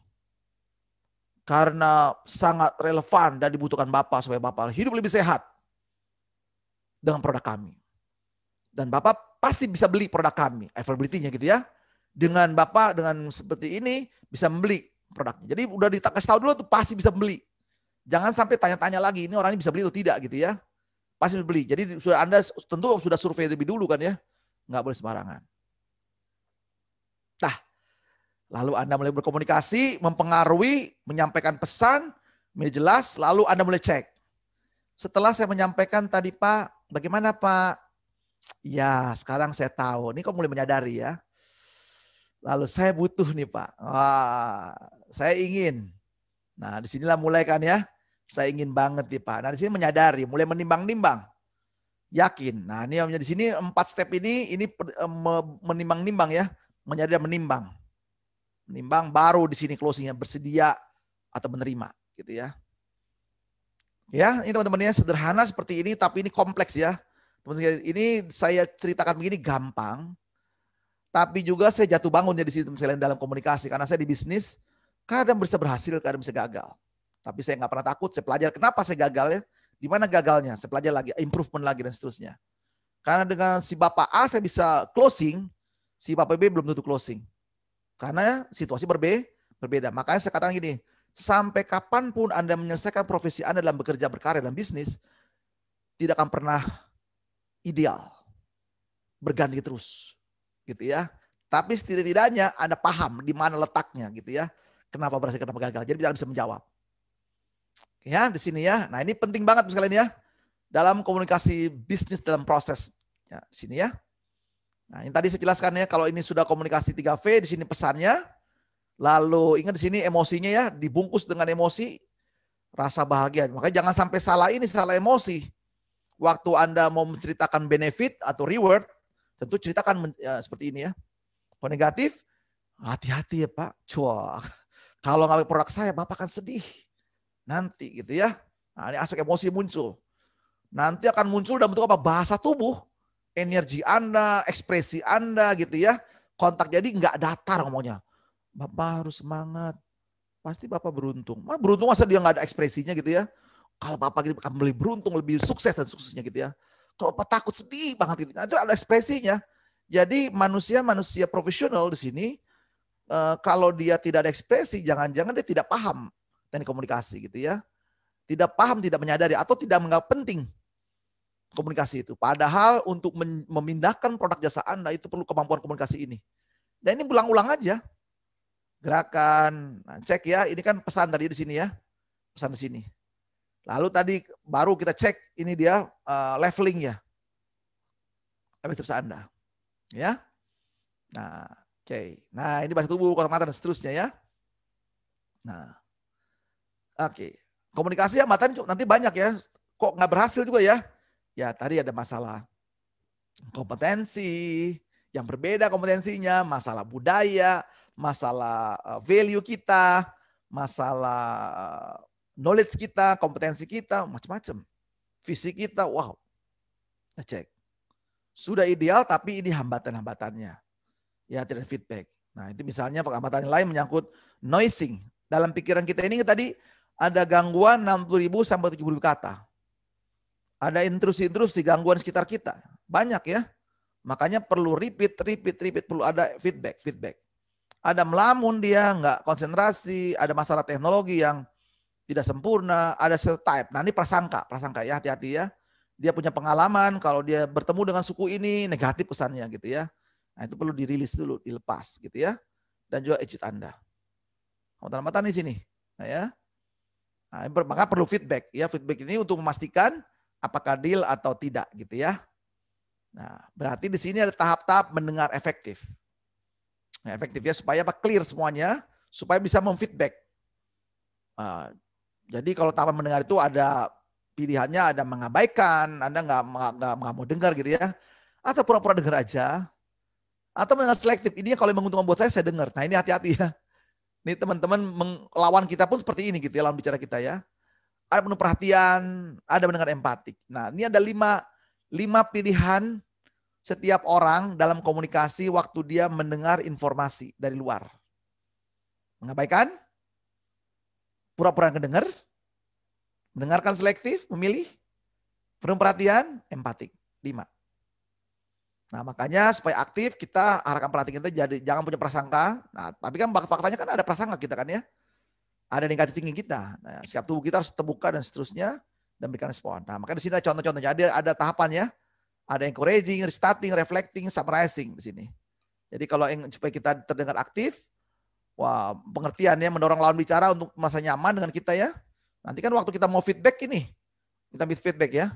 Karena sangat relevan dan dibutuhkan Bapak supaya Bapak hidup lebih sehat. Dengan produk kami. Dan Bapak pasti bisa beli produk kami. Availability-nya gitu ya. Dengan Bapak, dengan seperti ini, bisa membeli produknya. Jadi udah dikasih tahu dulu tuh pasti bisa beli. Jangan sampai tanya-tanya lagi, ini orang ini bisa beli atau tidak gitu ya. Pasti bisa beli. Jadi sudah Anda tentu sudah survei lebih dulu kan ya. Nggak boleh sembarangan. Nah, lalu Anda mulai berkomunikasi, mempengaruhi, menyampaikan pesan, mulai jelas, lalu Anda mulai cek. Setelah saya menyampaikan tadi Pak, bagaimana Pak? Ya sekarang saya tahu, ini kok mulai menyadari ya. Lalu saya butuh nih Pak, saya ingin. Nah disinilah mulai kan ya, saya ingin banget nih Pak. Nah di sini menyadari, mulai menimbang-nimbang. Yakin, nah ini di sini 4 step ini menimbang-nimbang ya. Menyadari dan menimbang. Menimbang baru di sini closingnya, bersedia atau menerima gitu ya. Ya, ini teman-teman ya sederhana seperti ini, tapi ini kompleks ya. Teman-teman, ini saya ceritakan begini gampang, tapi juga saya jatuh bangun ya di situ misalnya dalam komunikasi, karena saya di bisnis kadang bisa berhasil, kadang bisa gagal. Tapi saya nggak pernah takut, saya pelajari kenapa saya gagal ya, di mana gagalnya, saya pelajari lagi, improvement lagi dan seterusnya. Karena dengan si Bapak A saya bisa closing, si Bapak B belum tentu closing, karena situasi berbeda. Makanya saya katakan gini. Sampai kapanpun Anda menyelesaikan profesi Anda dalam bekerja, berkarya dalam bisnis, tidak akan pernah ideal. Berganti terus. Gitu ya. Tapi setidaknya Anda paham di mana letaknya gitu ya. Kenapa berhasil, kenapa gagal. Jadi Anda bisa menjawab. Ya, di sini ya. Nah, ini penting banget sekalian ya. Dalam komunikasi bisnis dalam proses. Ya, di sini ya. Nah, ini tadi saya jelaskan ya, kalau ini sudah komunikasi 3V, di sini pesannya. Lalu ingat di sini emosinya ya, dibungkus dengan emosi, rasa bahagia. Makanya jangan sampai salah emosi. Waktu Anda mau menceritakan benefit atau reward, tentu ceritakan seperti ini ya. Kalau negatif, hati-hati ya Pak. Kalau nggak produk saya, Bapak akan sedih. Nanti gitu ya. Nah, ini aspek emosi muncul. Nanti akan muncul dalam bentuk apa? Bahasa tubuh, energi Anda, ekspresi Anda gitu ya. Kontak jadi nggak datar ngomongnya. Bapak harus semangat. Pasti Bapak beruntung. Beruntung masa dia nggak ada ekspresinya gitu ya. Kalau Bapak gitu akan lebih beruntung, lebih sukses dan suksesnya gitu ya. Kalau Bapak takut sedih banget gitu. Nah, itu ada ekspresinya. Jadi manusia profesional di sini, kalau dia tidak ada ekspresi, jangan-jangan dia tidak paham teknik komunikasi gitu ya. Tidak paham, tidak menyadari, atau tidak menganggap penting komunikasi itu. Padahal untuk memindahkan produk jasa Anda itu perlu kemampuan komunikasi ini. Dan ini ulang-ulang aja. Gerakan, nah, cek ya, ini kan pesan tadi di sini ya, pesan di sini. Lalu tadi baru kita cek ini dia leveling ya, efektivitas Anda, ya. Nah, oke. Nah ini bahasa tubuh, kotak mata dan seterusnya ya. Nah, oke. Komunikasi ya mata nanti banyak ya. Kok nggak berhasil juga ya? Ya tadi ada masalah kompetensi yang berbeda kompetensinya, masalah budaya. Masalah value kita, masalah knowledge kita, kompetensi kita, macam-macam. Visi kita, wow. Nah, cek. Sudah ideal tapi ini hambatan-hambatannya. Ya, tidak feedback. Nah, itu misalnya hambatan lain menyangkut noising. Dalam pikiran kita ini tadi ada gangguan 60.000 sampai 70.000 kata. Ada intrusi-intrusi gangguan sekitar kita. Banyak ya. Makanya perlu repeat, perlu ada feedback. Ada melamun dia, nggak konsentrasi, ada masalah teknologi yang tidak sempurna, ada cell type. Nah ini prasangka ya, hati-hati ya. Dia punya pengalaman kalau dia bertemu dengan suku ini negatif pesannya gitu ya. Nah itu perlu dirilis dulu, dilepas gitu ya. Dan juga attitude Anda. Mata-mata di sini. Nah, ya. Nah, maka perlu feedback ya. Feedback ini untuk memastikan apakah deal atau tidak gitu ya. Nah, berarti di sini ada tahap-tahap mendengar efektif. Nah, efektif ya supaya clear semuanya, supaya bisa memfeedback. Nah, jadi kalau tahap mendengar itu ada pilihannya, ada mengabaikan, Anda nggak mau dengar gitu ya, atau pura-pura dengar aja, atau mendengar selektif. Ini kalau yang menguntungkan buat saya dengar. Nah ini hati-hati ya. Ini teman-teman lawan kita pun seperti ini gitu ya, lawan bicara kita ya. Ada penuh perhatian, ada mendengar empatik. Nah ini ada lima pilihan setiap orang dalam komunikasi waktu dia mendengar informasi dari luar. Mengabaikan, pura-pura mendengar, mendengarkan selektif, memilih, penuh perhatian, empatik. 5. Nah makanya supaya aktif kita arahkan perhatian kita jadi jangan punya prasangka. Nah tapi kan faktanya kan ada prasangka kita kan ya. Ada negatif thinking kita. Nah, sikap tubuh kita harus terbuka dan seterusnya dan berikan respon. Nah makanya di sini ada contoh-contohnya. Ada tahapannya. Ada encouraging, restarting, reflecting, summarizing di sini. Jadi kalau supaya kita terdengar aktif, wah pengertiannya mendorong lawan bicara untuk merasa nyaman dengan kita ya. Nanti kan waktu kita mau feedback ini, kita minta feedback ya.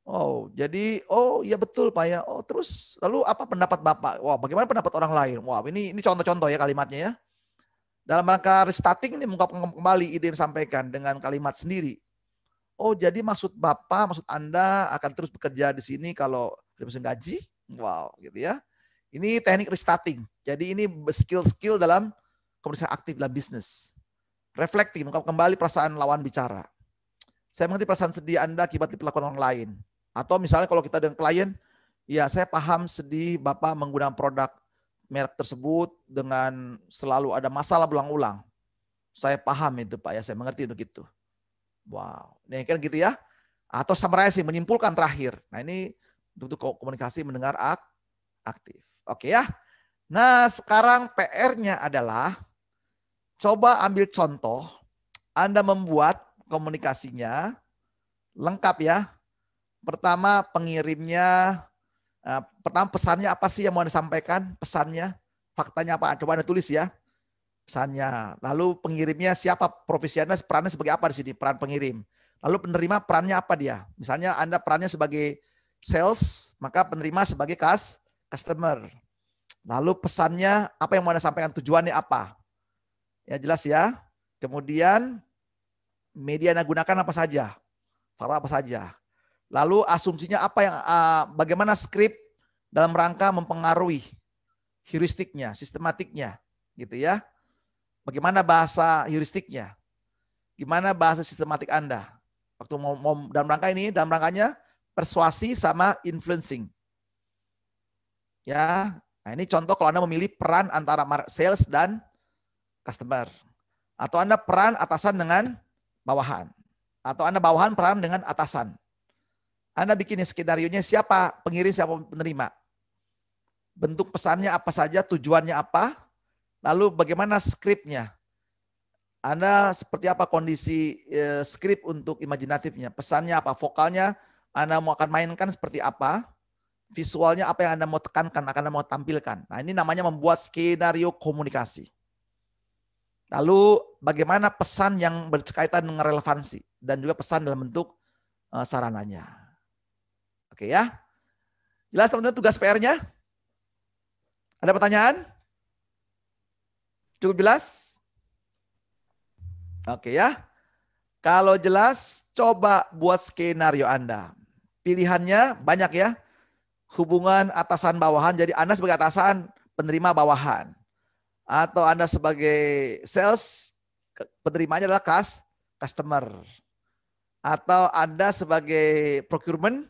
Oh, jadi iya betul Pak ya. Oh, terus lalu apa pendapat Bapak? Wah, bagaimana pendapat orang lain? Wah, ini contoh-contoh ya kalimatnya ya. Dalam rangka restarting ini mengungkapkan kembali ide yang disampaikan dengan kalimat sendiri. Oh, jadi maksud Bapak, maksud Anda akan terus bekerja di sini kalau ada gaji? Wow, gitu ya. Ini teknik restarting. Jadi ini skill-skill dalam komunikasi aktif dalam bisnis. Reflecting, mengungkapkan kembali perasaan lawan bicara. Saya mengerti perasaan sedih Anda akibat diperlakukan orang lain. Atau misalnya kalau kita dengan klien, ya saya paham sedih Bapak menggunakan produk merek tersebut dengan selalu ada masalah berulang-ulang. Saya paham itu Pak ya, saya mengerti untuk itu. Wow, ini kan gitu ya. Atau summarizing, menyimpulkan terakhir. Nah ini untuk komunikasi mendengar aktif. Oke ya. Nah sekarang PR-nya adalah coba ambil contoh, Anda membuat komunikasinya lengkap ya. Pertama pengirimnya, pertama pesannya apa sih yang mau disampaikan, pesannya, faktanya apa, coba Anda tulis ya, pesannya. Lalu pengirimnya siapa, profesi Anda, perannya sebagai apa di sini, peran pengirim. Lalu penerima perannya apa dia, misalnya Anda perannya sebagai sales, maka penerima sebagai customer. Lalu pesannya apa yang mau Anda sampaikan, tujuannya apa. Ya jelas ya. Kemudian media Anda gunakan apa saja, fakta apa saja. Lalu asumsinya apa yang bagaimana skrip dalam rangka mempengaruhi heuristiknya, sistematiknya, gitu ya. Bagaimana bahasa heuristiknya? Gimana bahasa sistematik Anda? Waktu mau dalam rangka ini, dalam rangkanya persuasi sama influencing. Ya, nah ini contoh kalau Anda memilih peran antara sales dan customer. Atau Anda peran atasan dengan bawahan. Atau Anda bawahan peran dengan atasan. Anda bikin skenario-nya siapa pengirim, siapa penerima. Bentuk pesannya apa saja, tujuannya apa, lalu bagaimana skripnya. Anda seperti apa kondisi skrip untuk imajinatifnya, pesannya apa, vokalnya Anda mau akan mainkan seperti apa, visualnya apa yang Anda mau tekankan, akan Anda mau tampilkan. Nah ini namanya membuat skenario komunikasi. Lalu bagaimana pesan yang berkaitan dengan relevansi dan juga pesan dalam bentuk sarananya. Oke ya. Jelas teman-teman tugas PR-nya? Ada pertanyaan? Cukup jelas? Oke ya. Kalau jelas, coba buat skenario Anda. Pilihannya banyak ya. Hubungan atasan bawahan, jadi Anda sebagai atasan, penerima bawahan. Atau Anda sebagai sales, penerimanya adalah customer. Atau Anda sebagai procurement,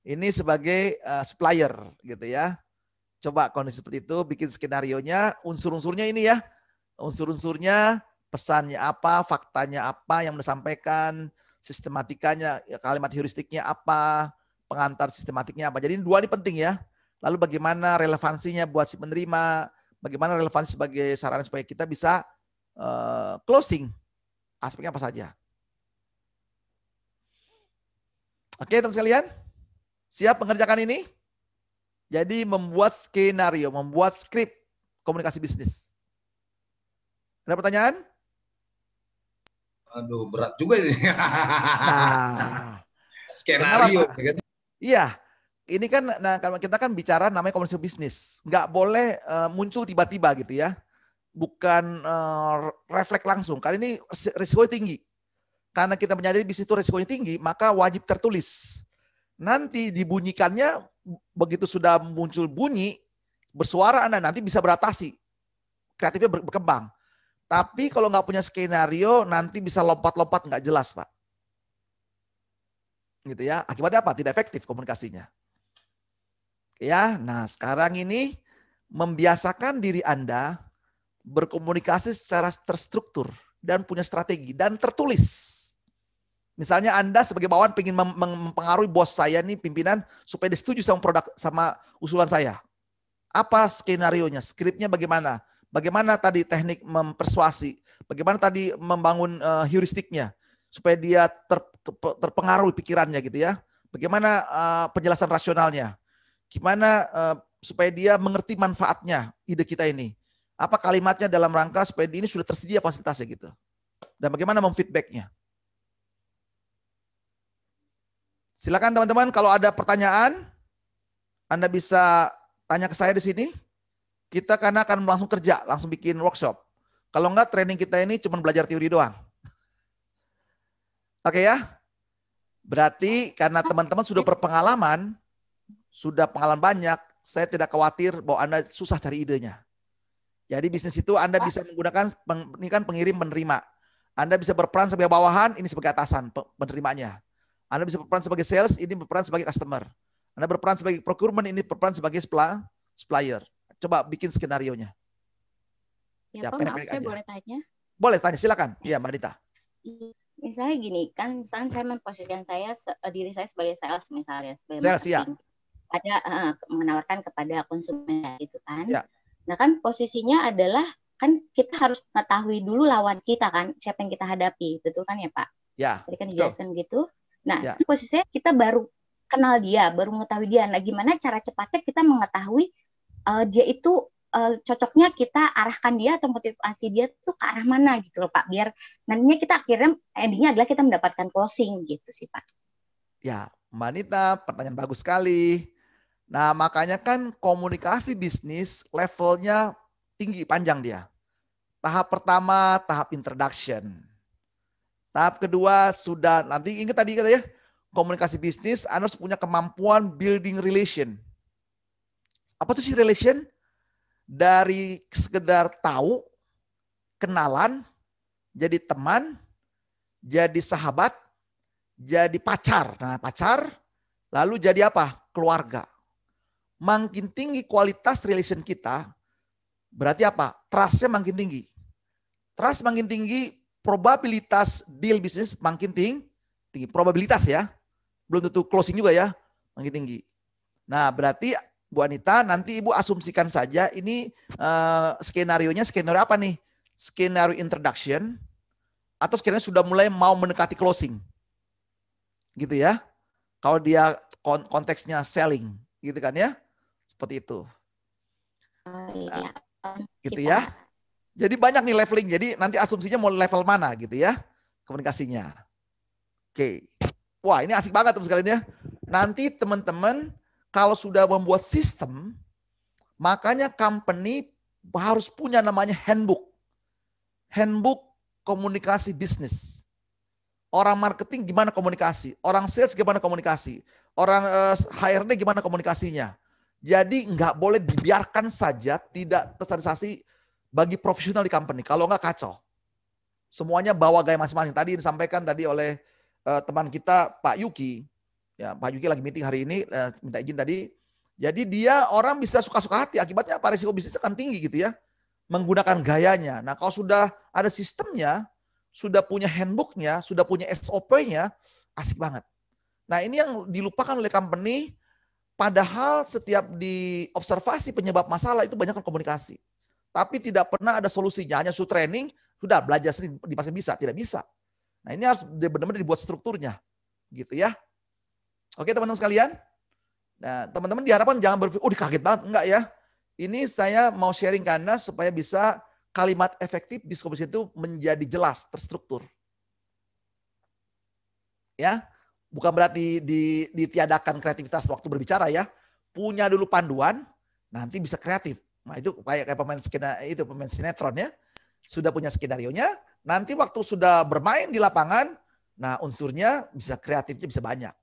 ini sebagai supplier gitu ya. Coba kondisi seperti itu, bikin skenarionya, unsur-unsurnya ini ya. Unsur-unsurnya, pesannya apa, faktanya apa yang disampaikan, sistematikanya, kalimat heuristiknya apa, pengantar sistematiknya apa. Jadi 2 ini penting ya. Lalu bagaimana relevansinya buat si penerima, bagaimana relevansi sebagai sarana supaya kita bisa closing. Aspeknya apa saja. Oke, teman sekalian. Siap mengerjakan ini? Jadi membuat skenario, membuat skrip komunikasi bisnis. Ada pertanyaan? Aduh, berat juga ini. Nah, skenario. Iya, ini kan, nah kalau kita kan bicara namanya komunikasi bisnis, nggak boleh muncul tiba-tiba gitu ya, bukan refleks langsung. Karena ini risikonya tinggi. Karena kita menyadari bisnis itu risikonya tinggi, maka wajib tertulis. Nanti dibunyikannya, begitu sudah muncul bunyi, bersuara Anda nanti bisa beratasi. Kreatifnya berkembang. Tapi kalau nggak punya skenario, nanti bisa lompat-lompat nggak jelas, Pak. Gitu ya. Akibatnya apa? Tidak efektif komunikasinya. Ya, nah sekarang ini membiasakan diri Anda berkomunikasi secara terstruktur dan punya strategi dan tertulis. Misalnya Anda sebagai bawahan ingin mempengaruhi bos saya nih, pimpinan, supaya dia setuju sama produk, sama usulan saya. Apa skenarionya? Skripnya bagaimana? Bagaimana tadi teknik mempersuasi? Bagaimana tadi membangun heuristiknya supaya dia terpengaruhi pikirannya gitu ya? Bagaimana penjelasan rasionalnya? Gimana supaya dia mengerti manfaatnya ide kita ini? Apa kalimatnya dalam rangka supaya ini sudah tersedia fasilitasnya gitu? Dan bagaimana memfeedbacknya? Silakan teman-teman, kalau ada pertanyaan, Anda bisa tanya ke saya di sini. Kita karena akan langsung kerja, langsung bikin workshop. Kalau enggak, training kita ini cuma belajar teori doang. Oke ya? Berarti karena teman-teman sudah berpengalaman, sudah pengalaman banyak, saya tidak khawatir bahwa Anda susah cari idenya. Jadi bisnis itu Anda bisa menggunakan, ini kan pengirim penerima. Anda bisa berperan sebagai bawahan, ini sebagai atasan penerimanya. Anda bisa berperan sebagai sales, ini berperan sebagai customer. Anda berperan sebagai procurement, ini berperan sebagai supplier. Coba bikin skenario-nya. Ya, Pak, maaf, saya boleh tanya? Boleh tanya, silakan. Iya, Mbak Anita. Misalnya gini, kan misalnya saya memposisikan diri saya sebagai sales misalnya, sebagai sales, ya. Ada menawarkan kepada konsumen gitu kan. Ya. Nah kan posisinya adalah kan kita harus mengetahui dulu lawan kita kan, siapa yang kita hadapi, betul kan ya Pak? Ya. Tadi kan dijelasin gitu. Nah, ya. Posisinya kita baru kenal dia, baru mengetahui dia. Nah, gimana cara cepatnya kita mengetahui dia itu cocoknya kita arahkan dia atau motivasi dia tuh ke arah mana gitu loh Pak, biar nantinya kita akhirnya endingnya adalah kita mendapatkan closing gitu sih Pak. Ya, Mbak Anita, pertanyaan bagus sekali. Nah, makanya kan komunikasi bisnis levelnya tinggi, panjang dia. Tahap pertama, tahap introduction. Tahap kedua sudah, nanti ingat tadi ya, komunikasi bisnis Anda harus punya kemampuan building relation. Apa tuh sih relation? Dari sekedar tahu, kenalan, jadi teman, jadi sahabat, jadi pacar. Nah, pacar, lalu jadi apa? Keluarga. Makin tinggi kualitas relation kita, berarti apa? Trust-nya makin tinggi. Trust makin tinggi, probabilitas deal bisnis makin tinggi. Probabilitas ya. Belum tentu closing juga ya, makin tinggi. Nah, berarti Bu Anita, nanti Ibu asumsikan saja ini skenario-nya skenario apa nih? Skenario introduction atau skenario sudah mulai mau mendekati closing. Gitu ya. Kalau dia konteksnya selling, gitu kan ya? Seperti itu. Nah, gitu ya. Jadi banyak nih leveling. Jadi nanti asumsinya mau level mana gitu ya komunikasinya. Oke. Wah, ini asik banget teman sekalian ya. Nanti teman-teman kalau sudah membuat sistem, makanya company harus punya namanya handbook. Handbook komunikasi bisnis. Orang marketing gimana komunikasi, orang sales gimana komunikasi, orang HRD gimana komunikasinya. Jadi nggak boleh dibiarkan saja tidak terstandarisasi bagi profesional di company. Kalau nggak kacau. Semuanya bawa gaya masing-masing. Tadi disampaikan tadi oleh teman kita Pak Yuki. Ya, Pak Yuki lagi meeting hari ini, minta izin tadi. Jadi dia orang bisa suka-suka hati. Akibatnya apa? Risiko bisnisnya kan tinggi gitu ya. menggunakan gayanya. Nah, kalau sudah ada sistemnya, sudah punya handbooknya, sudah punya SOP-nya, asik banget. Nah, ini yang dilupakan oleh company, padahal setiap diobservasi penyebab masalah itu banyak komunikasi. Tapi tidak pernah ada solusinya, hanya suruh training, sudah belajar sendiri pasti bisa, tidak bisa. Nah, ini harus benar-benar dibuat strukturnya. Gitu ya. Oke, teman-teman sekalian. Nah, teman-teman diharapkan jangan berpikir, kaget banget. Enggak ya. Ini saya mau sharing ke Anda supaya bisa kalimat efektif diskusi itu menjadi jelas, terstruktur. Ya, bukan berarti ditiadakan kreativitas waktu berbicara ya. Punya dulu panduan, nanti bisa kreatif. Nah, itu kayak pemain sinetron ya. Sudah punya skenario-nya, nanti waktu sudah bermain di lapangan, nah unsurnya bisa kreatifnya bisa banyak.